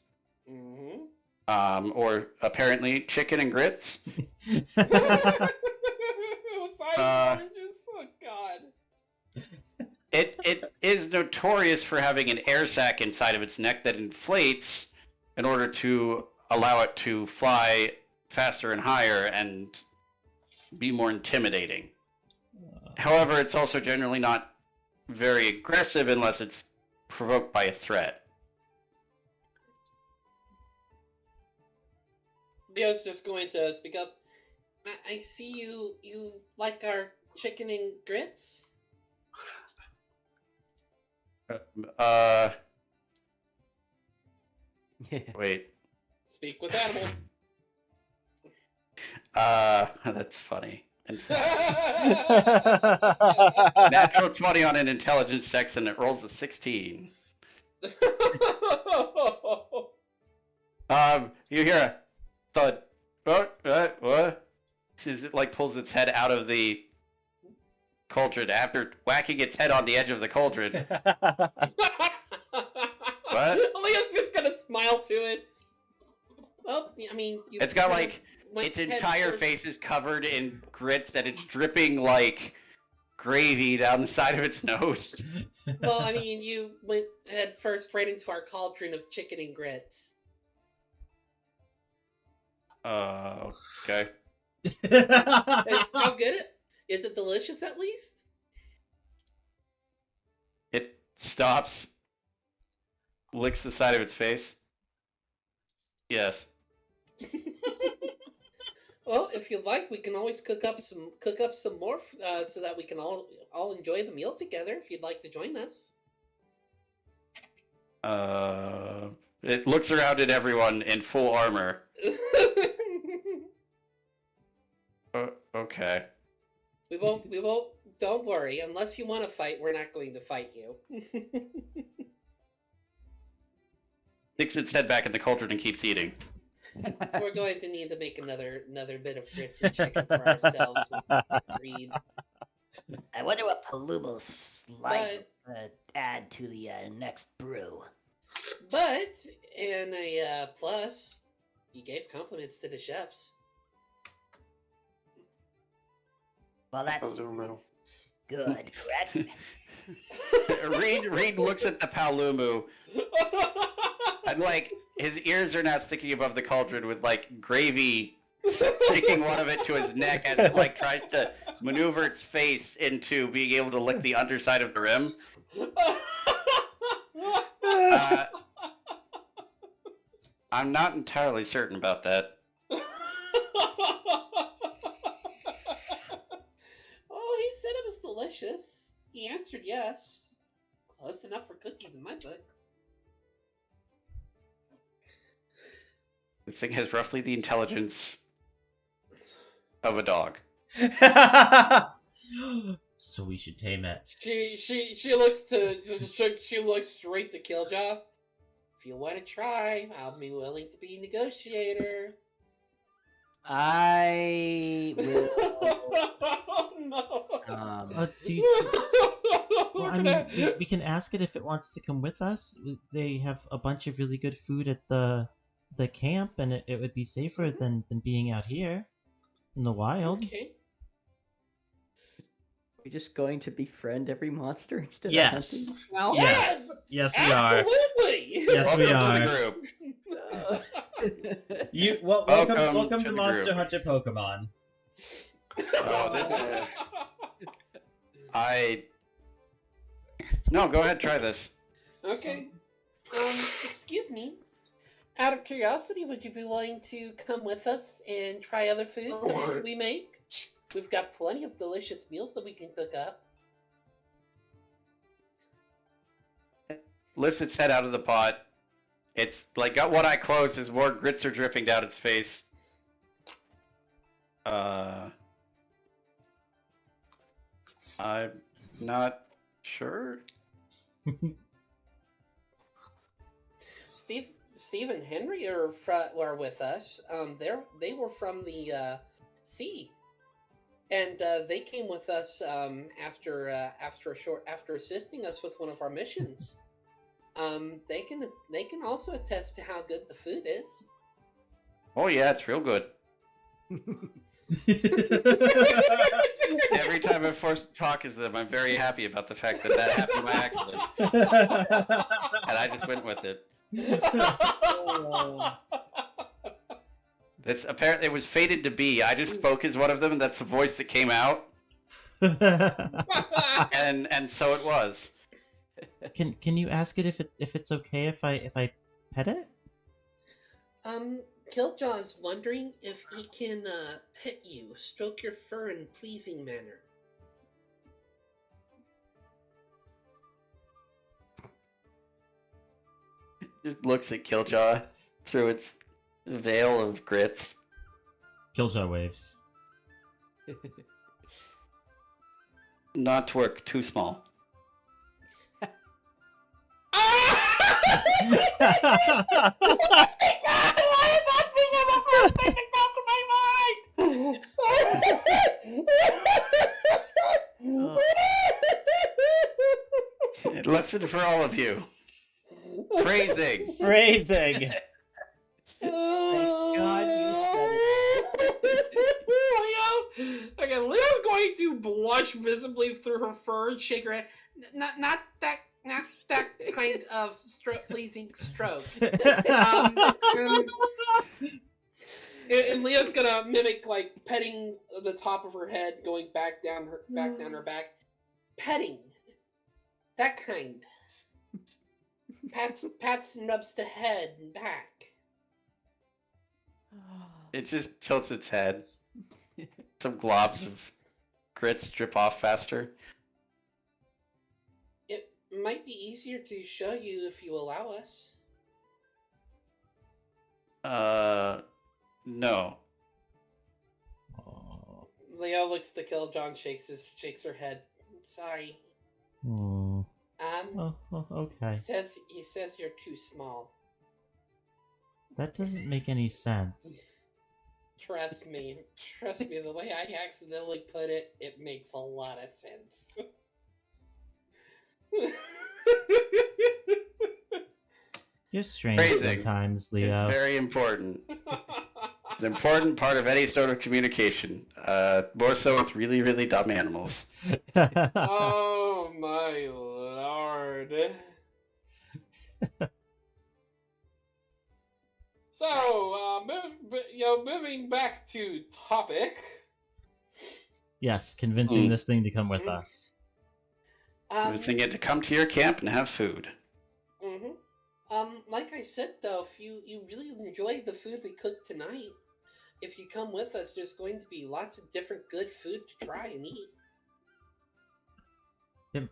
Mm-hmm. or apparently chicken and grits. Oranges? Oh god. It is notorious for having an air sac inside of its neck that inflates in order to allow it to fly faster and higher and be more intimidating. However, it's also generally not very aggressive unless it's provoked by a threat. Leo's just going to speak up. I see you like our chicken and grits? Wait. Speak with animals. That's funny. Natural 20 on an intelligence check, and it rolls a 16. You hear a thud. What? As it pulls its head out of the cauldron after whacking its head on the edge of the cauldron. What? Leo's just gonna smile to it. Well, I mean, It's got its entire face is covered in grits that it's dripping gravy down the side of its nose. Well, I mean, you went head first right into our cauldron of chicken and grits. Okay. Hey, how good Is it delicious at least? It stops, licks the side of its face. Yes. Well, if you'd like, we can always cook up some more, so that we can all enjoy the meal together. If you'd like to join us. It looks around at everyone in full armor. Okay. We won't. Don't worry. Unless you want to fight, we're not going to fight you. Sticks its head back in the cauldron and keeps eating. We're going to need to make another bit of grits and chicken for ourselves. Read. I wonder what Palumbo's like add to the next brew. But in a plus, he gave compliments to the chefs. Well, that's I don't know. good, correct? Reed looks at the Palumu, and like his ears are now sticking above the cauldron with like gravy sticking one of it to his neck as it like tries to maneuver its face into being able to lick the underside of the rim. I'm not entirely certain about that. Oh, he said it was delicious. He answered yes. Close enough for cookies in my book. This thing has roughly the intelligence of a dog. So we should tame it. She looks straight to Kiljow. If you want to try, I'll be willing to be a negotiator. I will. No. Well, I mean, we can ask it if it wants to come with us. They have a bunch of really good food at the camp, and it would be safer than being out here in the wild. Okay. We're just going to befriend every monster instead Yes. of hunting? Well, Yes! Yes, we are. Absolutely! Yes, we Welcome are. to the group. Welcome to to the Monster group. Hunter Pokemon. Oh, No, go ahead, try this. Okay. Excuse me. Out of curiosity, would you be willing to come with us and try other foods that we make? We've got plenty of delicious meals that we can cook up. Lifts its head out of the pot. It's like got one eye closed as more grits are dripping down its face. I'm not sure. Steve and Henry are with us. They were from the sea, and they came with us after assisting us with one of our missions. They can also attest to how good the food is. Oh yeah, it's real good. Every time I'm forced to talk as them, I'm very happy about the fact that happened by accident, and I just went with it. That's apparently it was fated to be. I just spoke as one of them, and that's the voice that came out, and so it was. Can you ask it if it's okay if I pet it? Kiljow is wondering if he can pet you, stroke your fur in a pleasing manner. It looks at Kiljow through its veil of grits. Kiljow waves. Not twerk, too small. Lesson for all of you. Phrasing. Phrasing. Thank God you said Leo. Okay, Leo's going to blush visibly through her fur and shake her head. Not that kind of pleasing stroke. And Leah's gonna mimic like petting the top of her head, going back down her back. Petting. That kind. Pats and rubs the head and back. It just tilts its head. Some globs of grits drip off faster. It might be easier to show you if you allow us. No. Oh. Leo looks to Kiljow, shakes her head. Sorry. Oh. Okay. He says you're too small. That doesn't make any sense. Trust me, the way I accidentally put it, it makes a lot of sense. You're strange Phrasing. sometimes, Leo. It's very important. An important part of any sort of communication. More so with really, really dumb animals. Oh my lord. So, moving back to topic. Yes, convincing this thing to come with us. Convincing it to come to your camp and have food. Like I said though, if you really enjoy the food we cooked tonight, if you come with us, there's going to be lots of different good food to try and eat.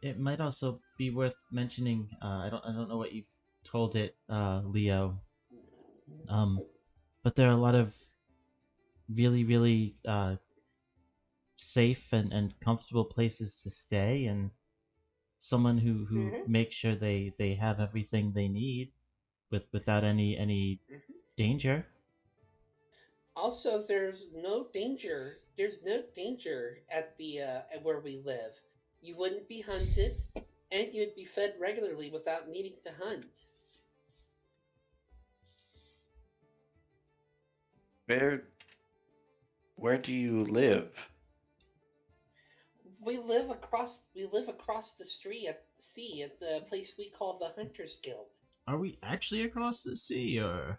It might also be worth mentioning. I don't know what you've told it, Leo. But there are a lot of really, really safe and comfortable places to stay, and someone who makes sure they have everything they need without any danger. Also, there's no danger. There's no danger at at where we live. You wouldn't be hunted, and you'd be fed regularly without needing to hunt. Where do you live? We live across the street at the sea at the place we call the Hunters Guild. Are we actually across the sea, or?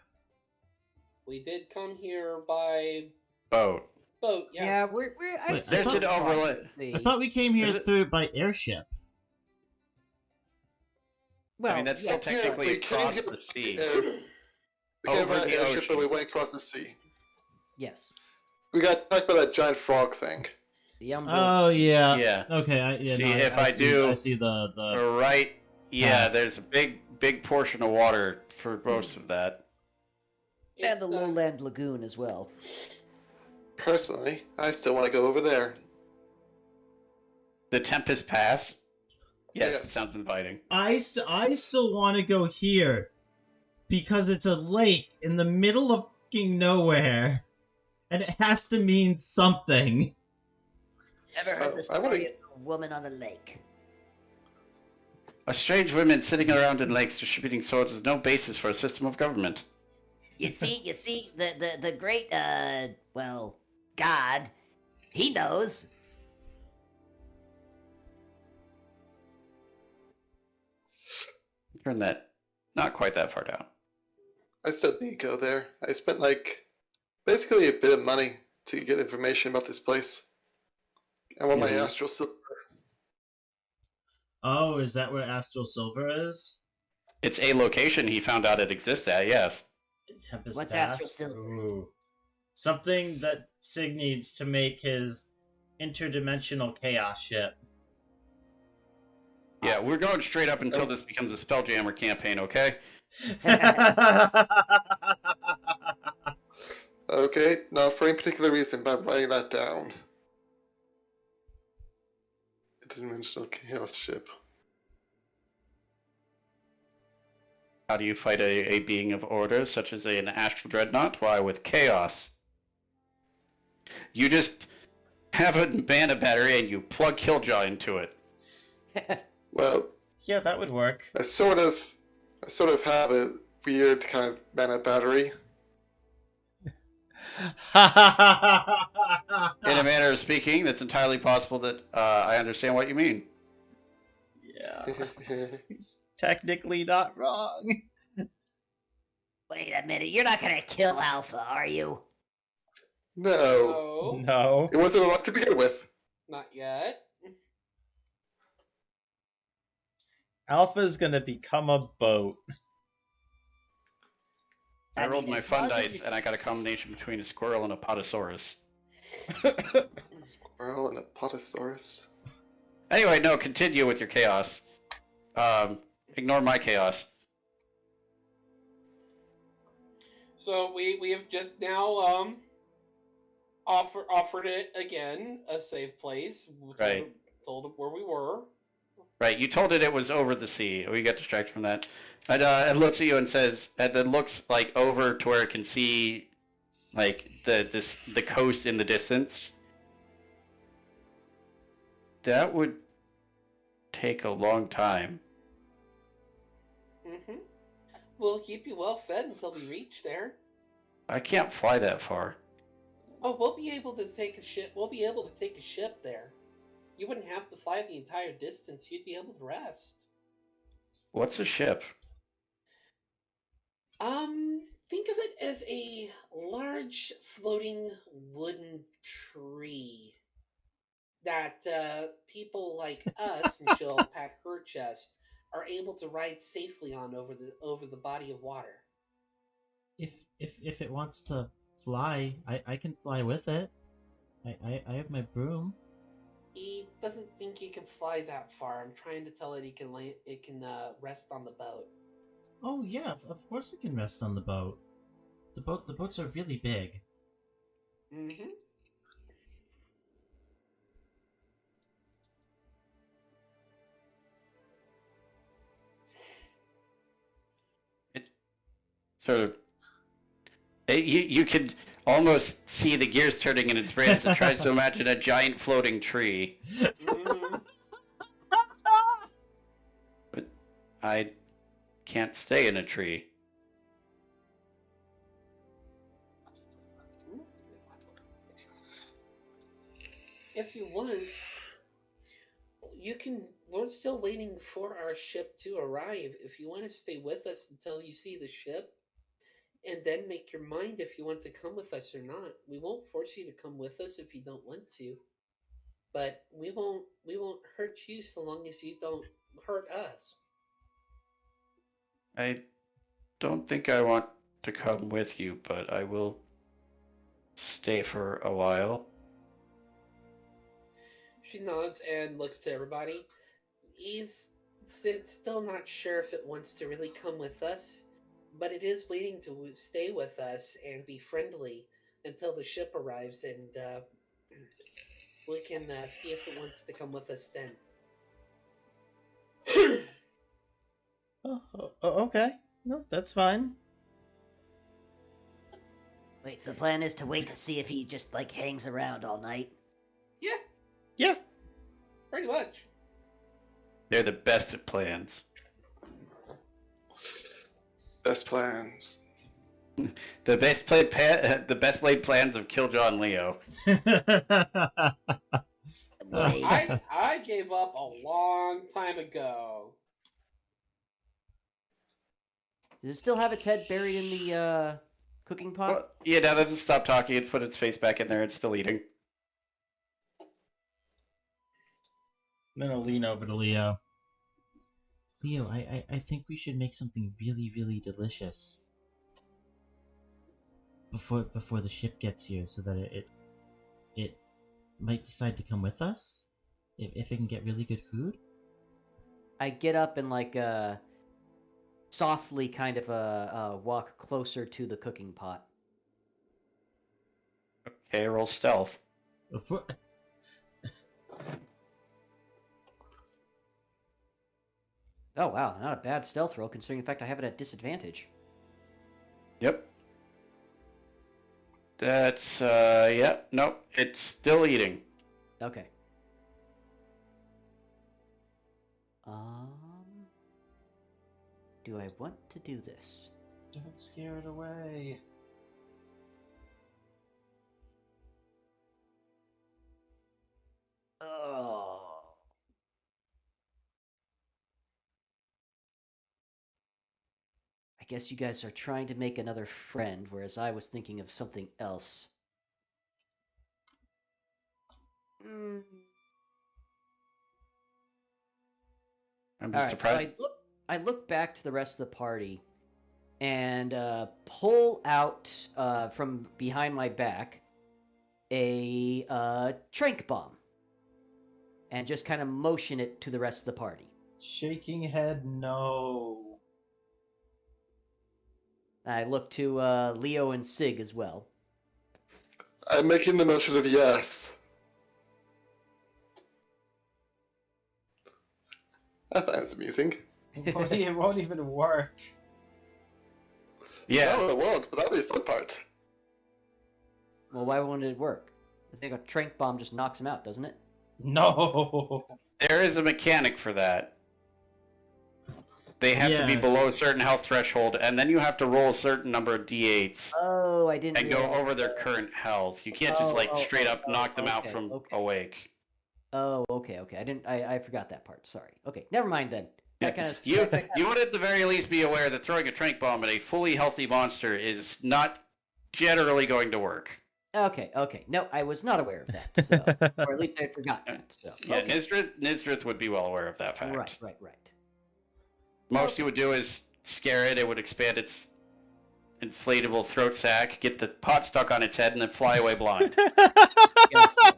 We did come here by Boat. boat. Yeah, we're Wait, There's an overlay. I thought we came here Is it- through by airship. well, I mean, that's yeah, still technically we came across here- the sea. We came Over by the airship, but we ocean. went across the sea. yes. We got talked about that giant frog thing. The Umbral Oh Sea. yeah. Yeah. Okay. See, if I do- I see the. Right. Yeah, Ah. there's a big portion of water for most of that. And the It's, lowland lagoon as well. Personally, I still want to go over there. The Tempest Pass. Yes, Yes. it sounds inviting. I still want to go here because it's a lake in the middle of fucking nowhere, and it has to mean something. Ever heard the I wanna- story of the woman on the lake? A strange women sitting around in lakes distributing swords is no basis for a system of government. You see, the great, well, God, he knows. Turn that not quite that far down. I still need to go there. I spent basically a bit of money to get information about this place. I want my Mhm. astral silver. Oh, is that where Astral Silver is? It's a location he found out it exists at, yes. Tempest What's Pass? Astral Silver? Ooh. Something that Sig needs to make his interdimensional chaos ship. Yeah, we're going straight up until this becomes a Spelljammer campaign, okay? Okay, not for any particular reason, but I'm writing that down. Interdimensional chaos ship. How do you fight a being of order, such as an astral dreadnought? Why, with chaos. You just have a mana battery and you plug Killjoy into it. Well, Yeah, that would work. I sort of have a weird kind of mana battery. In a manner of speaking, it's entirely possible that I understand what you mean. Yeah, he's technically not wrong. Wait a minute, you're not gonna kill Alpha, are you? No. No, No. It wasn't a rock to begin with. not yet. Alpha's gonna become a boat. I rolled mean, my as fun long as dice, it's- and I got a combination between a squirrel and a potosaurus. Squirrel and a potosaurus. Anyway, no, continue with your chaos. Ignore my chaos. So we have just now offered it again a safe place. Right. Told it where we were. Right, you told it was over the sea. We got distracted from that. And it looks at you and says, and then looks like over to where it can see, like the coast in the distance. That would take a long time. Mm-hmm. We'll keep you well fed until we reach there. I can't fly that far. Oh, we'll be able to take a ship. We'll be able to take a ship there. You wouldn't have to fly the entire distance. You'd be able to rest. What's a ship? Think of it as a large floating wooden tree that people like us and Pack her chest are able to ride safely on over the body of water. If it wants to fly, I can fly with it. I have my broom. He doesn't think he can fly that far. I'm trying to tell it it can rest on the boat. Oh yeah, of course it can rest on the boat. The boats are really big. Mm-hmm. It sort of. You could almost see the gears turning in its brain as it tries to imagine a giant floating tree. Mm-hmm. But I can't stay in a tree. If you want, you can. We're still waiting for our ship to arrive. If you want to stay with us until you see the ship, and then make your mind if you want to come with us or not. We won't force you to come with us if you don't want to, but we won't hurt you so long as you don't hurt us. I don't think I want to come with you, but I will stay for a while. She nods and looks to everybody. He's still not sure if it wants to really come with us, but it is waiting to stay with us and be friendly until the ship arrives, and we can see if it wants to come with us then. Okay. No, that's fine. Wait, so the plan is to wait to see if he just like hangs around all night? Yeah, Yeah. pretty much. They're the best at plans. Best plans. The best laid plans of Kiljow and Leo. Wait. I gave up a long time ago. Does it still have its head buried in the cooking pot? Well, yeah, now that it's stopped talking, it put its face back in there. It's still eating. Then I'll lean over to Leo. Leo, I think we should make something really, really delicious before the ship gets here, so that it might decide to come with us if it can get really good food. I get up and like softly kind of walk closer to the cooking pot. Okay, roll stealth. Oh wow, not a bad stealth roll considering the fact I have it at disadvantage. Yep. That's yep. Nope. It's still eating. Okay. Do I want to do this? Don't scare it away. Oh. I guess you guys are trying to make another friend, whereas I was thinking of something else. I'm All right, surprised. so I look back to the rest of the party and pull out from behind my back a trank bomb and just kind of motion it to the rest of the party. Shaking head, no. I look to Leo and Sig as well. I'm making the motion of yes. I find it's amusing. It won't even work. Yeah. No, it won't, but that'll be the fun part. Well, why won't it work? I think a trank bomb just knocks him out, doesn't it? No. There is a mechanic for that. They have to be Yeah. below a certain health threshold, and then you have to roll a certain number of d8s Oh, I didn't and go realize over their that. current health. You can't just straight up knock them out okay, from okay. awake. Oh, okay. I forgot that part. Sorry. Okay, never mind then. That kind of You would at the very least be aware that throwing a trank bomb at a fully healthy monster is not generally going to work. Okay. No, I was not aware of that. So, or at least I had forgotten that. So, Yeah, okay. Nysdrith would be well aware of that fact. Right. Most you would do is scare it. It would expand its inflatable throat sac, get the pot stuck on its head, and then fly away blind. Gotcha.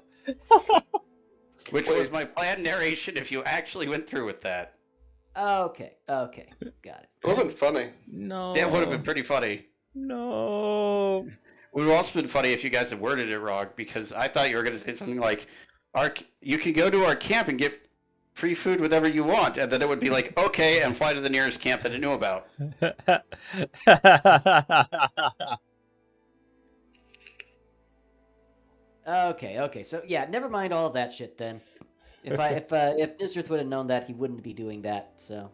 Which was my planned narration if you actually went through with that. Okay, got it. It would have been funny. No. That would have been pretty funny. No. It would have also been funny if you guys had worded it wrong, because I thought you were going to say something like, you can go to our camp and get free food whenever you want, and then it would be like, okay, and fly to the nearest camp that it knew about. Okay. So yeah, never mind all of that shit then. If Nysdrith would have known that, he wouldn't be doing that. So,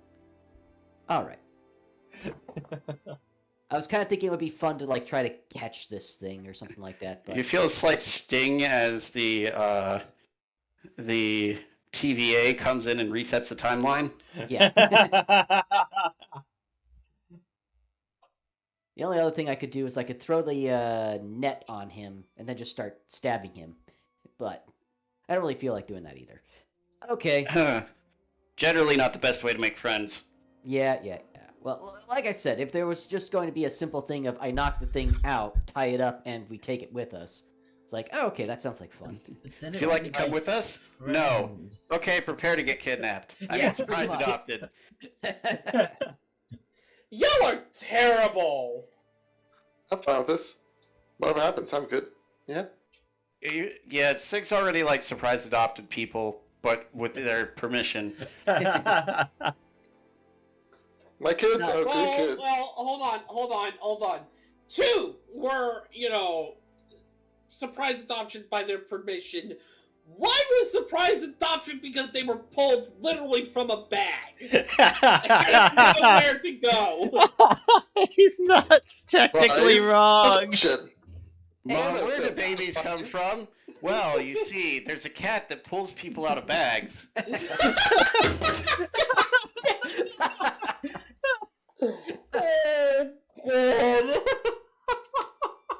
all right. I was kind of thinking it would be fun to try to catch this thing or something like that. But You feel a slight sting as the TVA comes in and resets the timeline. yeah. The only other thing I could do is I could throw the net on him and then just start stabbing him. But I don't really feel like doing that either. Okay. Generally not the best way to make friends. Yeah. Well, like I said, if there was just going to be a simple thing of I knock the thing out, tie it up, and we take it with us, it's like, oh, okay, that sounds like fun. Would you like to come with us? No. Okay, prepare to get kidnapped. I Yeah, mean, surprise pretty much. adopted. Y'all are terrible. I'm fine with this. Whatever happens, I'm good. Yeah. Yeah, Sig's already surprise adopted people, but with their permission. My kids No. are good kids. Well, hold on. Two were, surprise adoptions by their permission. One was surprise adoption because they were pulled literally from a bag. I didn't know where to go. He's not technically Surprise wrong. adoption. Mom, Hey, where do look, babies come from? Well, you see, there's a cat that pulls people out of bags.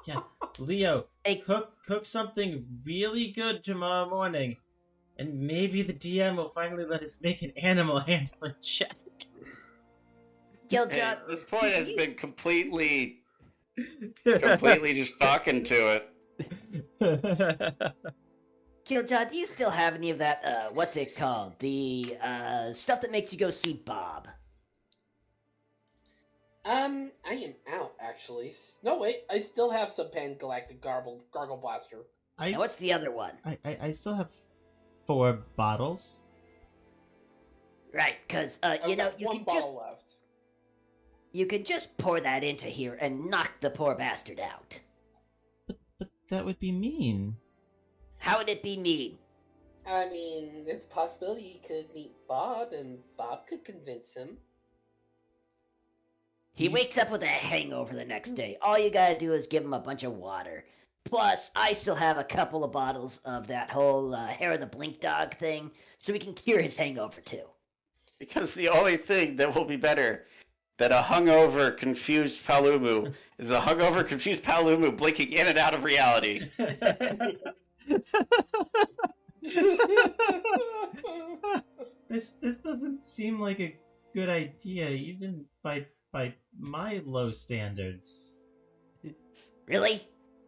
Yeah, Leo, Hey. cook something really good tomorrow morning, and maybe the DM will finally let us make an animal handling check. Hey, Kiljow, at this point has been completely just talking to it. Kiljow, do you still have any of that, what's it called? The, stuff that makes you go see Bob? I am out, actually. No, wait, I still have some Pan-Galactic Gargle Blaster. And what's the other one? I still have 4 bottles. Right, because, I've you know, got one bottle left. you can just pour that into here and knock the poor bastard out. But that would be mean. How would it be mean? I mean, there's a possibility you could meet Bob, and Bob could convince him. He wakes up with a hangover the next day. All you gotta do is give him a bunch of water. Plus, I still have a couple of bottles of that whole hair of the blink dog thing, so we can cure his hangover too. Because the only thing that will be better than a hungover, confused Palumu is a hungover, confused Palumu blinking in and out of reality. doesn't seem like a good idea, even by my low standards. Really?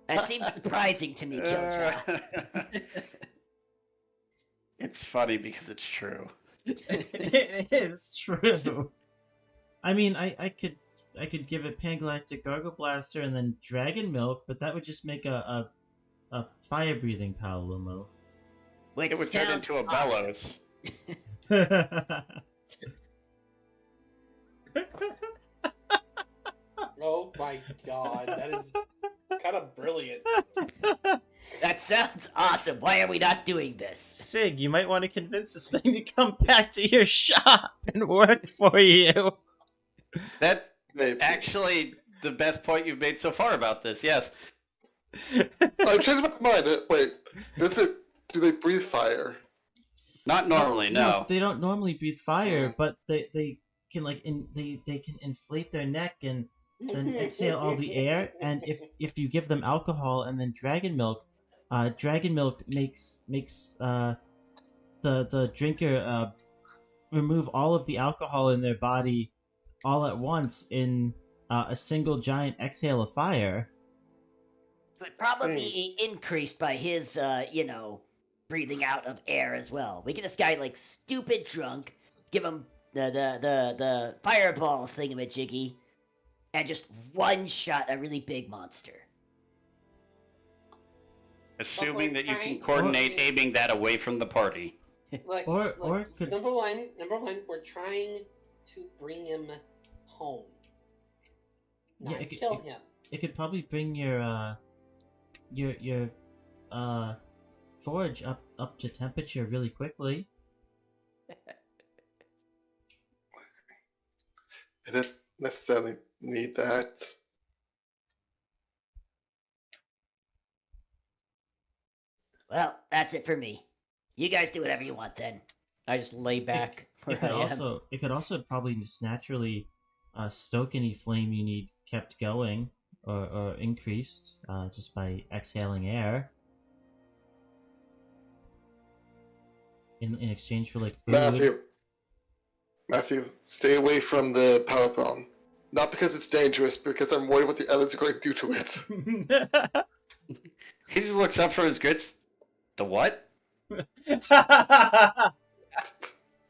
That seems surprising to me, Kiljow. It's funny because it's true. It is true. I mean, I could give it Pangalactic Gargle Blaster and then Dragon Milk, but that would just make a fire breathing Paolumo. Which It would turn sounds into a awesome. bellows. Oh my god, that is kind of brilliant. That sounds awesome. Why are we not doing this? Sig, you might want to convince this thing to come back to your shop and work for you. That's Maybe. actually the best point you've made so far about this, yes. I've changed my mind. Wait, do they breathe fire? Not normally, no. They don't normally breathe fire, but they can they can inflate their neck and then exhale all the air. And if you give them alcohol and then dragon milk makes the drinker remove all of the alcohol in their body all at once in a single giant exhale of fire. It would probably be increased by his, breathing out of air as well. We get this guy like stupid drunk, give him the fireball thingamajiggy, and just one shot a really big monster. Assuming that you can coordinate aiming that away from the party. Like, Or could number one, we're trying to bring him home, not kill him. it could probably bring your forge up to temperature really quickly. I didn't necessarily need that. Well, that's it for me. You guys do whatever you want then. I just lay back where I am. It could also probably just naturally stoke any flame you need kept going or increased just by exhaling air in exchange for like food. Matthew, stay away from the power bomb. Not because it's dangerous, because I'm worried what the elements are going to do to it. He just looks up from his grits. The what?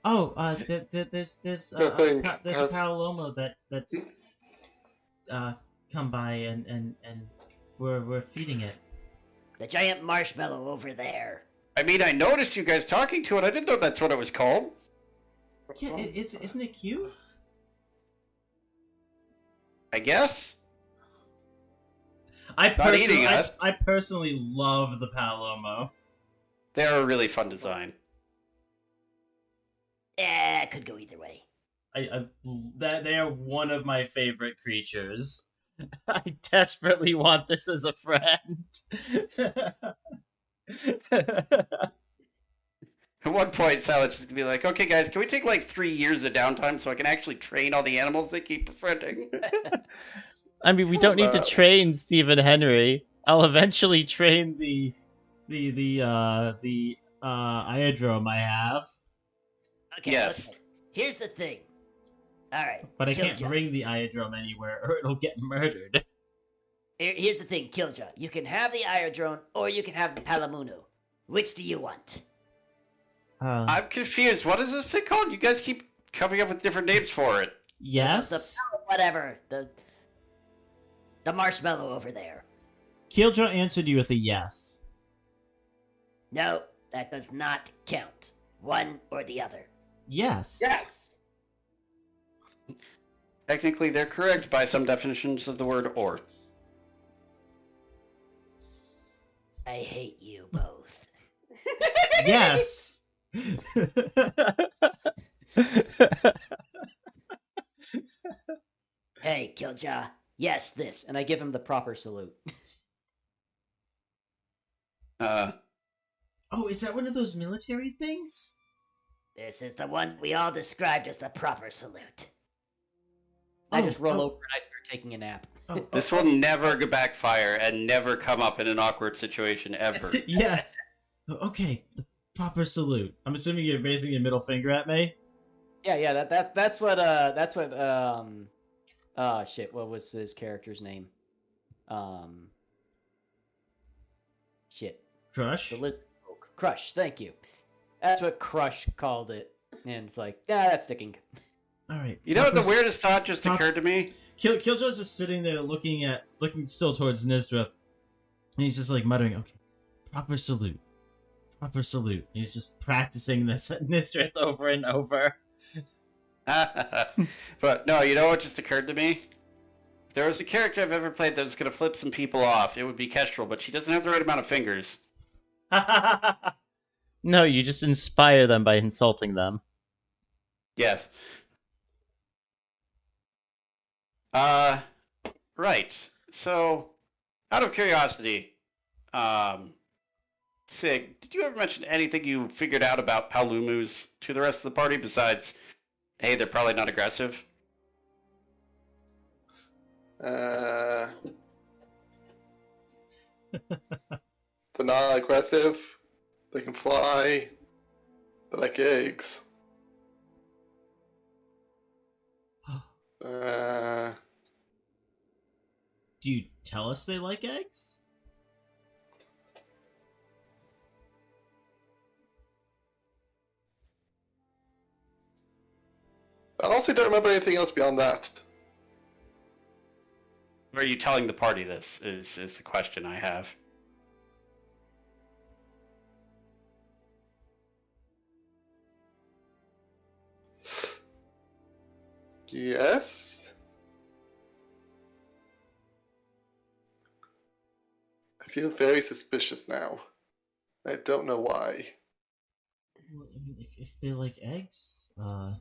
Oh, there's No, thank there's God. a Paolomo that's come by and we're feeding it. The giant marshmallow over there. I mean, I noticed you guys talking to it. I didn't know that's what it was called. Yeah, isn't it cute? I guess. I Not eating us. personally love the Paolomo. They're a really fun design. It could go either way. They are one of my favorite creatures. I desperately want this as a friend. At one point, Silas is going to be like, okay, guys, can we take like 3 years of downtime so I can actually train all the animals they keep befriending? I mean, we don't need to train Stephen Henry. I'll eventually train the Iodrome I have. Okay, Yes. okay. Here's the thing. Alright. But I can't Kiljow. bring the Iodrome anywhere or it'll get murdered. Here's the thing, Kiljow. You can have the Iodrone or you can have the Palamunu. Which do you want? I'm confused. What is this thing called? You guys keep coming up with different names for it. Yes? Whatever. The marshmallow over there. Kiljow answered you with a yes. No, that does not count. One or the other. Yes. Yes. Technically, they're correct by some definitions of the word or. I hate you both. Yes. Hey, Kiljow. Yes, this. And I give him the proper salute. Oh, is that one of those military things? This is the one we all described as the proper salute. I just roll oh. over and I start taking a nap. Oh, This will never backfire and never come up in an awkward situation ever. Yes. Okay, the proper salute. I'm assuming you're raising your middle finger at me? Yeah. That's what shit. What was his character's name? Shit. Crush. Crush. Thank you. That's what Crush called it, and it's like, that's sticking. All right. You know what the weirdest thought just occurred to me? Killjow's just sitting there looking still towards Nysdrith, and he's just like muttering, "Okay, proper salute, proper salute." And he's just practicing this at Nysdrith over and over. But no, you know what just occurred to me? If there was a character I've ever played that was going to flip some people off, it would be Kestrel, but she doesn't have the right amount of fingers. No, you just inspire them by insulting them. Yes. Right. So, out of curiosity, Sig, did you ever mention anything you figured out about Palumus to the rest of the party besides, hey, they're probably not aggressive? They're not aggressive. They can fly. They like eggs. Do you tell us they like eggs? I honestly don't remember anything else beyond that. Are you telling the party this is the question I have. Yes? I feel very suspicious now. I don't know why. Well, I mean, if they like eggs, I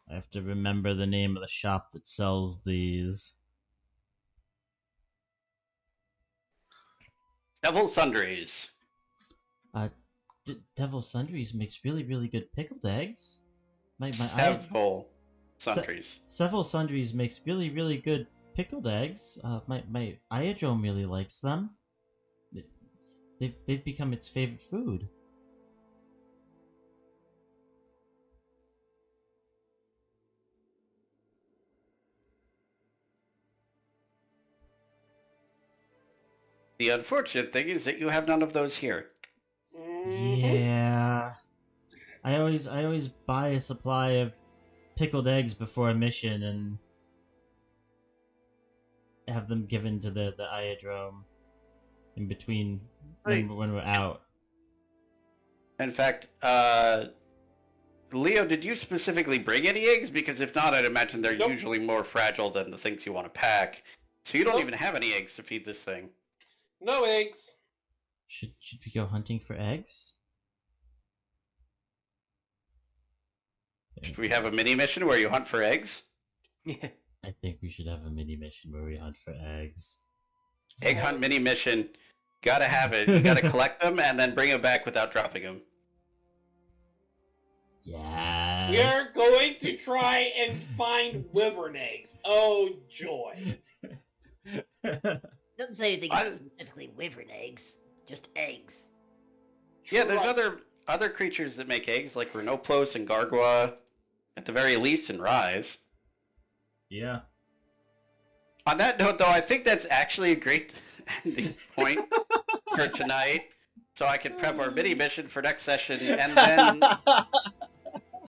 have to remember the name of the shop that sells these. Devil Sundries. Devil Sundries makes really, really good pickled eggs. Devil Sundries. Several Sundries makes really, really good pickled eggs. My Iadrome really likes them. They've become its favorite food. The unfortunate thing is that you have none of those here. Yeah. I always buy a supply of pickled eggs before a mission and have them given to the Iadrome in between when we're out. In fact, Leo, did you specifically bring any eggs? Because if not, I'd imagine they're usually more fragile than the things you want to pack. So you don't even have any eggs to feed this thing. No eggs. Should we go hunting for eggs? Should we have a mini mission where you hunt for eggs? I think we should have a mini mission where we hunt for eggs. Egg hunt mini mission. Gotta have it. You gotta collect them and then bring them back without dropping them. Yes. We are going to try and find wyvern eggs. Oh, joy. Doesn't say anything about specifically wyvern eggs, just eggs. Yeah, there's other creatures that make eggs, like Renoplos and Gargoyle, at the very least, and Rise. Yeah. On that note, though, I think that's actually a great ending point for tonight, so I can prep our mini mission for next session, and then